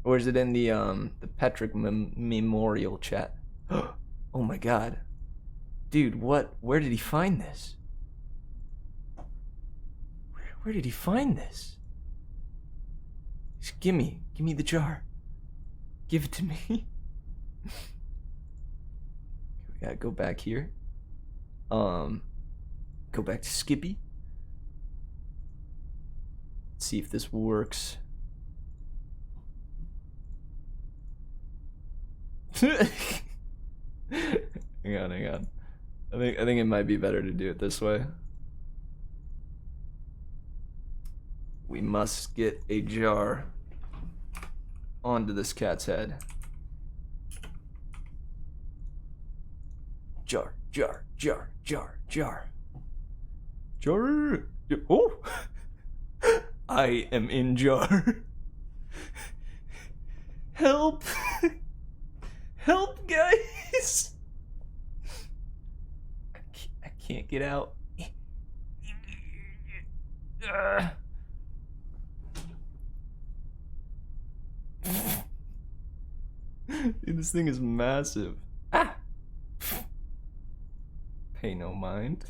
Or is it in the Petrick Memorial chat? Oh my god. Dude, where did he find this? Where did he find this? Just give me the jar. Give it to me. We gotta go back here. Go back to Skippy. Let's see if this works. Hang on. I think it might be better to do it this way. We must get a jar onto this cat's head. Jar. Oh! I am in jar. Help! Help, guys! I can't get out. Dude, this thing is massive. Ah! Pay no mind.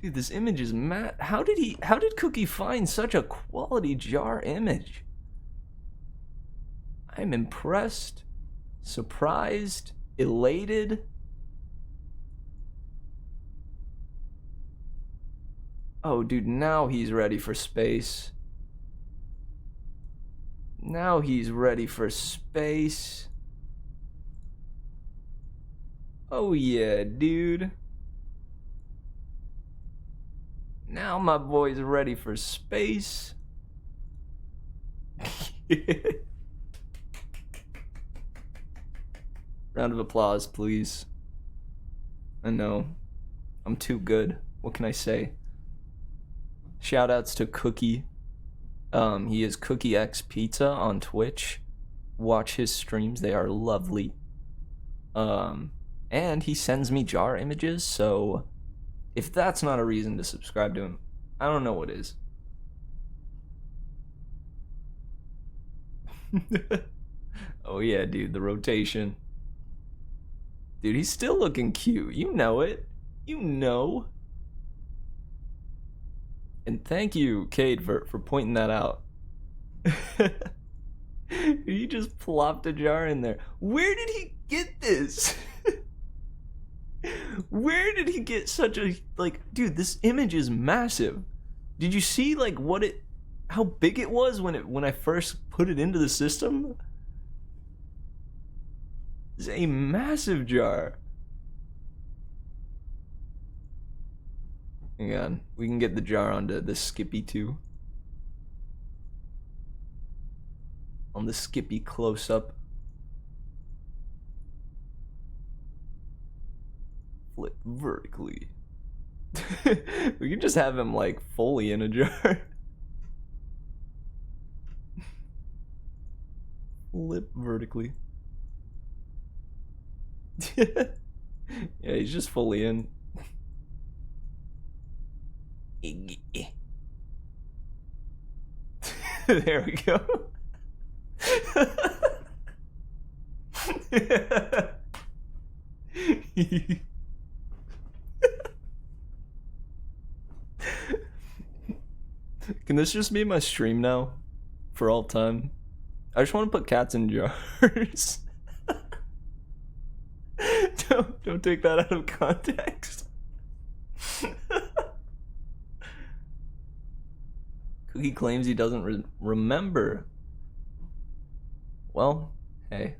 Dude, this image is how did Cookie find such a quality jar image? I'm impressed, surprised, elated. Oh, dude, now he's ready for space. Now he's ready for space. Oh yeah, dude. Now my boy's ready for space. Round of applause, please. I know. I'm too good. What can I say? Shoutouts to Cookie. He is Cookie X Pizza on Twitch. Watch his streams, they are lovely. And he sends me jar images, so if that's not a reason to subscribe to him, I don't know what is. Oh yeah, dude, the rotation. Dude, he's still looking cute. You know it. You know. And thank you, Cade, for pointing that out. He just plopped a jar in there. Where did he get this? Where did he get such a, like, dude, this image is massive. Did you see, like, how big it was when I first put it into the system? It's a massive jar. Hang on, we can get the jar onto the Skippy too. On the Skippy close-up. Flip vertically. We can just have him like fully in a jar. Flip vertically. Yeah, he's just fully in. There we go. Can this just be my stream now? For all time? I just want to put cats in jars. Don't take that out of context. Cookie claims he doesn't remember. Well, hey,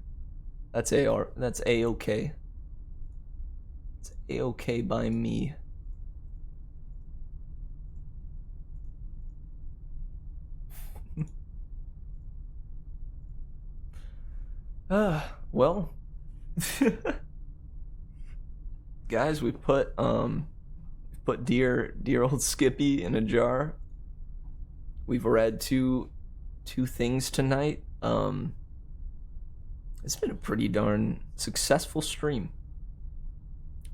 that's A-okay. It's A-okay by me. Well, guys, we put dear old Skippy in a jar. We've read two things tonight. It's been a pretty darn successful stream.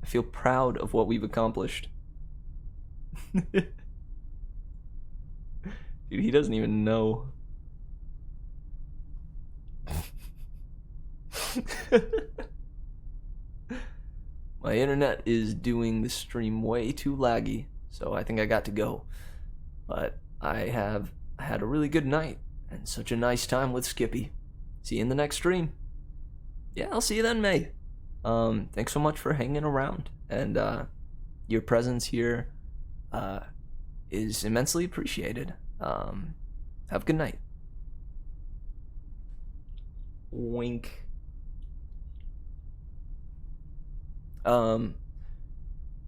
I feel proud of what we've accomplished. Dude, he doesn't even know. My internet is doing the stream way too laggy, so I think I got to go. But I have had a really good night and such a nice time with Skippy. See you in the next stream. Yeah, I'll see you then, May. Thanks so much for hanging around, and your presence here is immensely appreciated. Have a good night. Wink.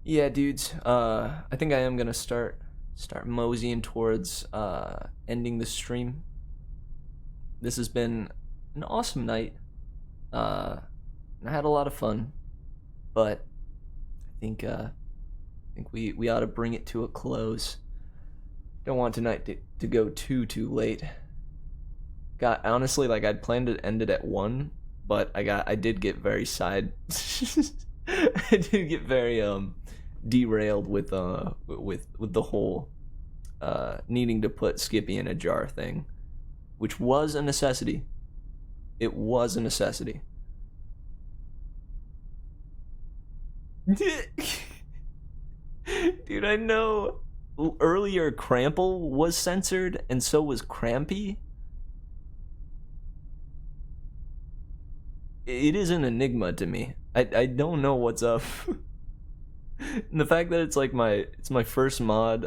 Yeah, dudes, I think I am gonna start moseying towards ending the stream. This has been an awesome night. I had a lot of fun, but I think we ought to bring it to a close. Don't want tonight to go too late. got honestly like I'd planned to end it at 1, but I did get very I did get very derailed with the whole needing to put Skippy in a jar thing, which was a necessity. It was a necessity. Dude, I know. Earlier, Crample was censored, and so was Crampy. It is an enigma to me. I don't know what's up. And the fact that it's like my first mod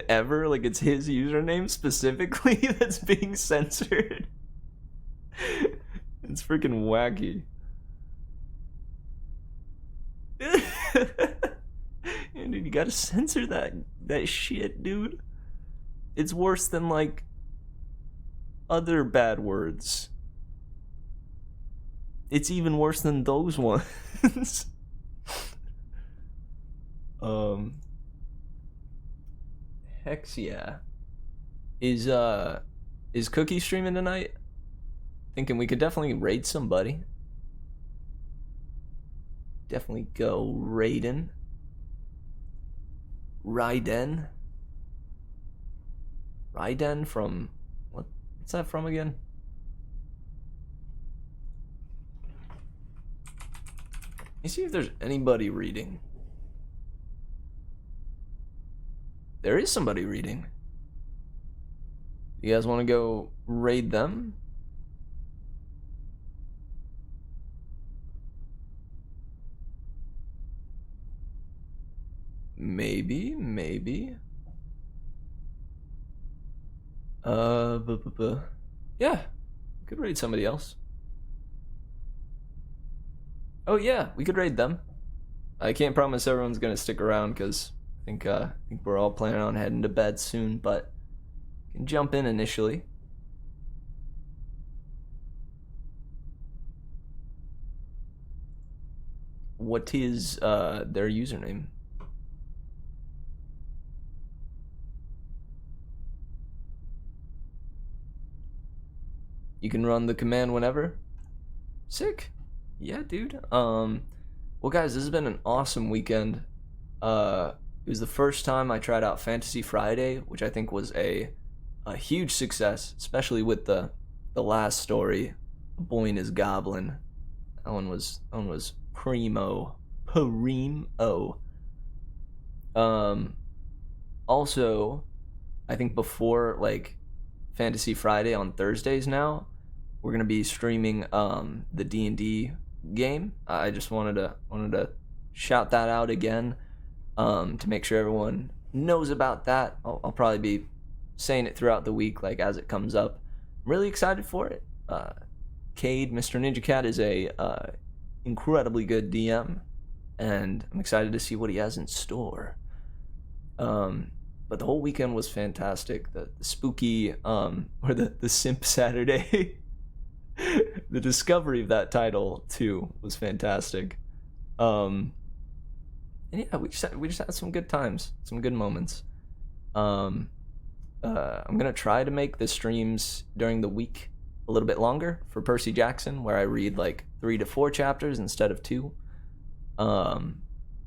ever, like it's his username specifically that's being censored. It's freaking wacky. Dude, you gotta censor that shit, dude. It's worse than like other bad words. It's even worse than those ones. Hex yeah. Is Cookie streaming tonight? Thinking we could definitely raid somebody. Definitely go raiding. Raiden from what's that from again? Let me see if there's anybody reading. There is somebody reading. You guys want to go raid them? Maybe. Yeah, we could raid somebody else. Oh yeah, we could raid them. I can't promise everyone's gonna stick around because I think we're all planning on heading to bed soon, but you can jump in initially. What is their username? You can run the command whenever. Sick. Yeah, dude. Well, guys, this has been an awesome weekend. It was the first time I tried out Fantasy Friday, which I think was a huge success, especially with the last story, Boy and His Goblin. That one was primo. Also, I think before like Fantasy Friday on Thursdays now, we're gonna be streaming the D&D game. I just wanted to shout that out again to make sure everyone knows about that. I'll probably be saying it throughout the week, like as it comes up. I'm really excited for it. Cade, Mr. Ninja Cat, is a incredibly good DM, and I'm excited to see what he has in store. But the whole weekend was fantastic. The spooky, or the Simp Saturday, the discovery of that title too was fantastic. And yeah, we just had some good times, some good moments. I'm gonna try to make the streams during the week a little bit longer for Percy Jackson, where I read like 3 to 4 chapters instead of 2.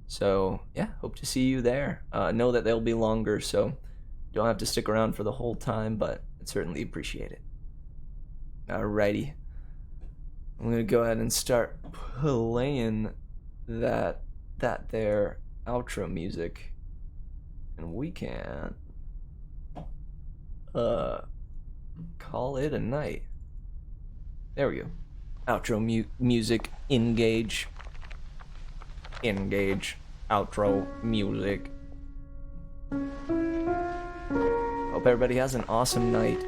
So yeah, hope to see you there. Know that they'll be longer, so you don't have to stick around for the whole time, but I'd certainly appreciate it. Alrighty, I'm gonna go ahead and start playing that there outro music, and we can call it a night. There we go. Outro music. Engage. Outro music. Hope everybody has an awesome night.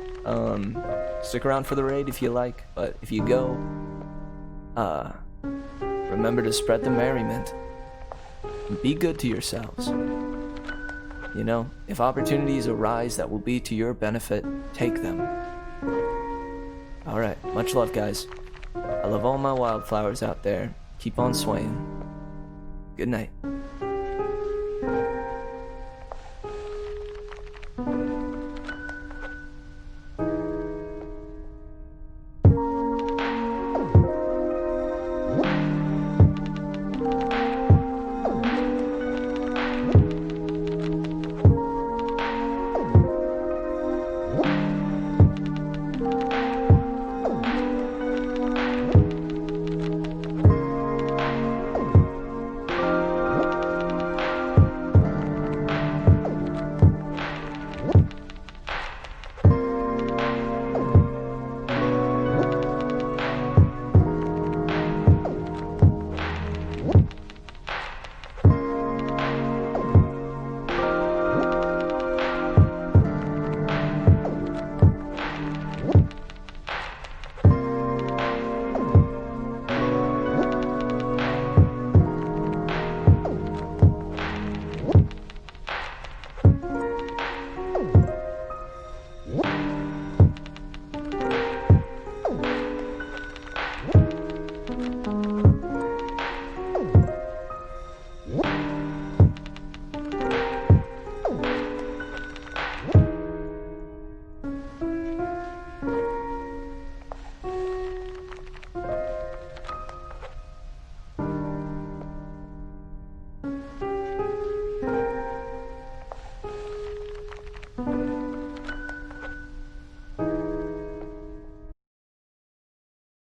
Stick around for the raid if you like, but if you go, remember to spread the merriment. Be good to yourselves. You know, if opportunities arise that will be to your benefit, take them. Alright, much love, guys. I love all my wildflowers out there. Keep on swaying. Good night.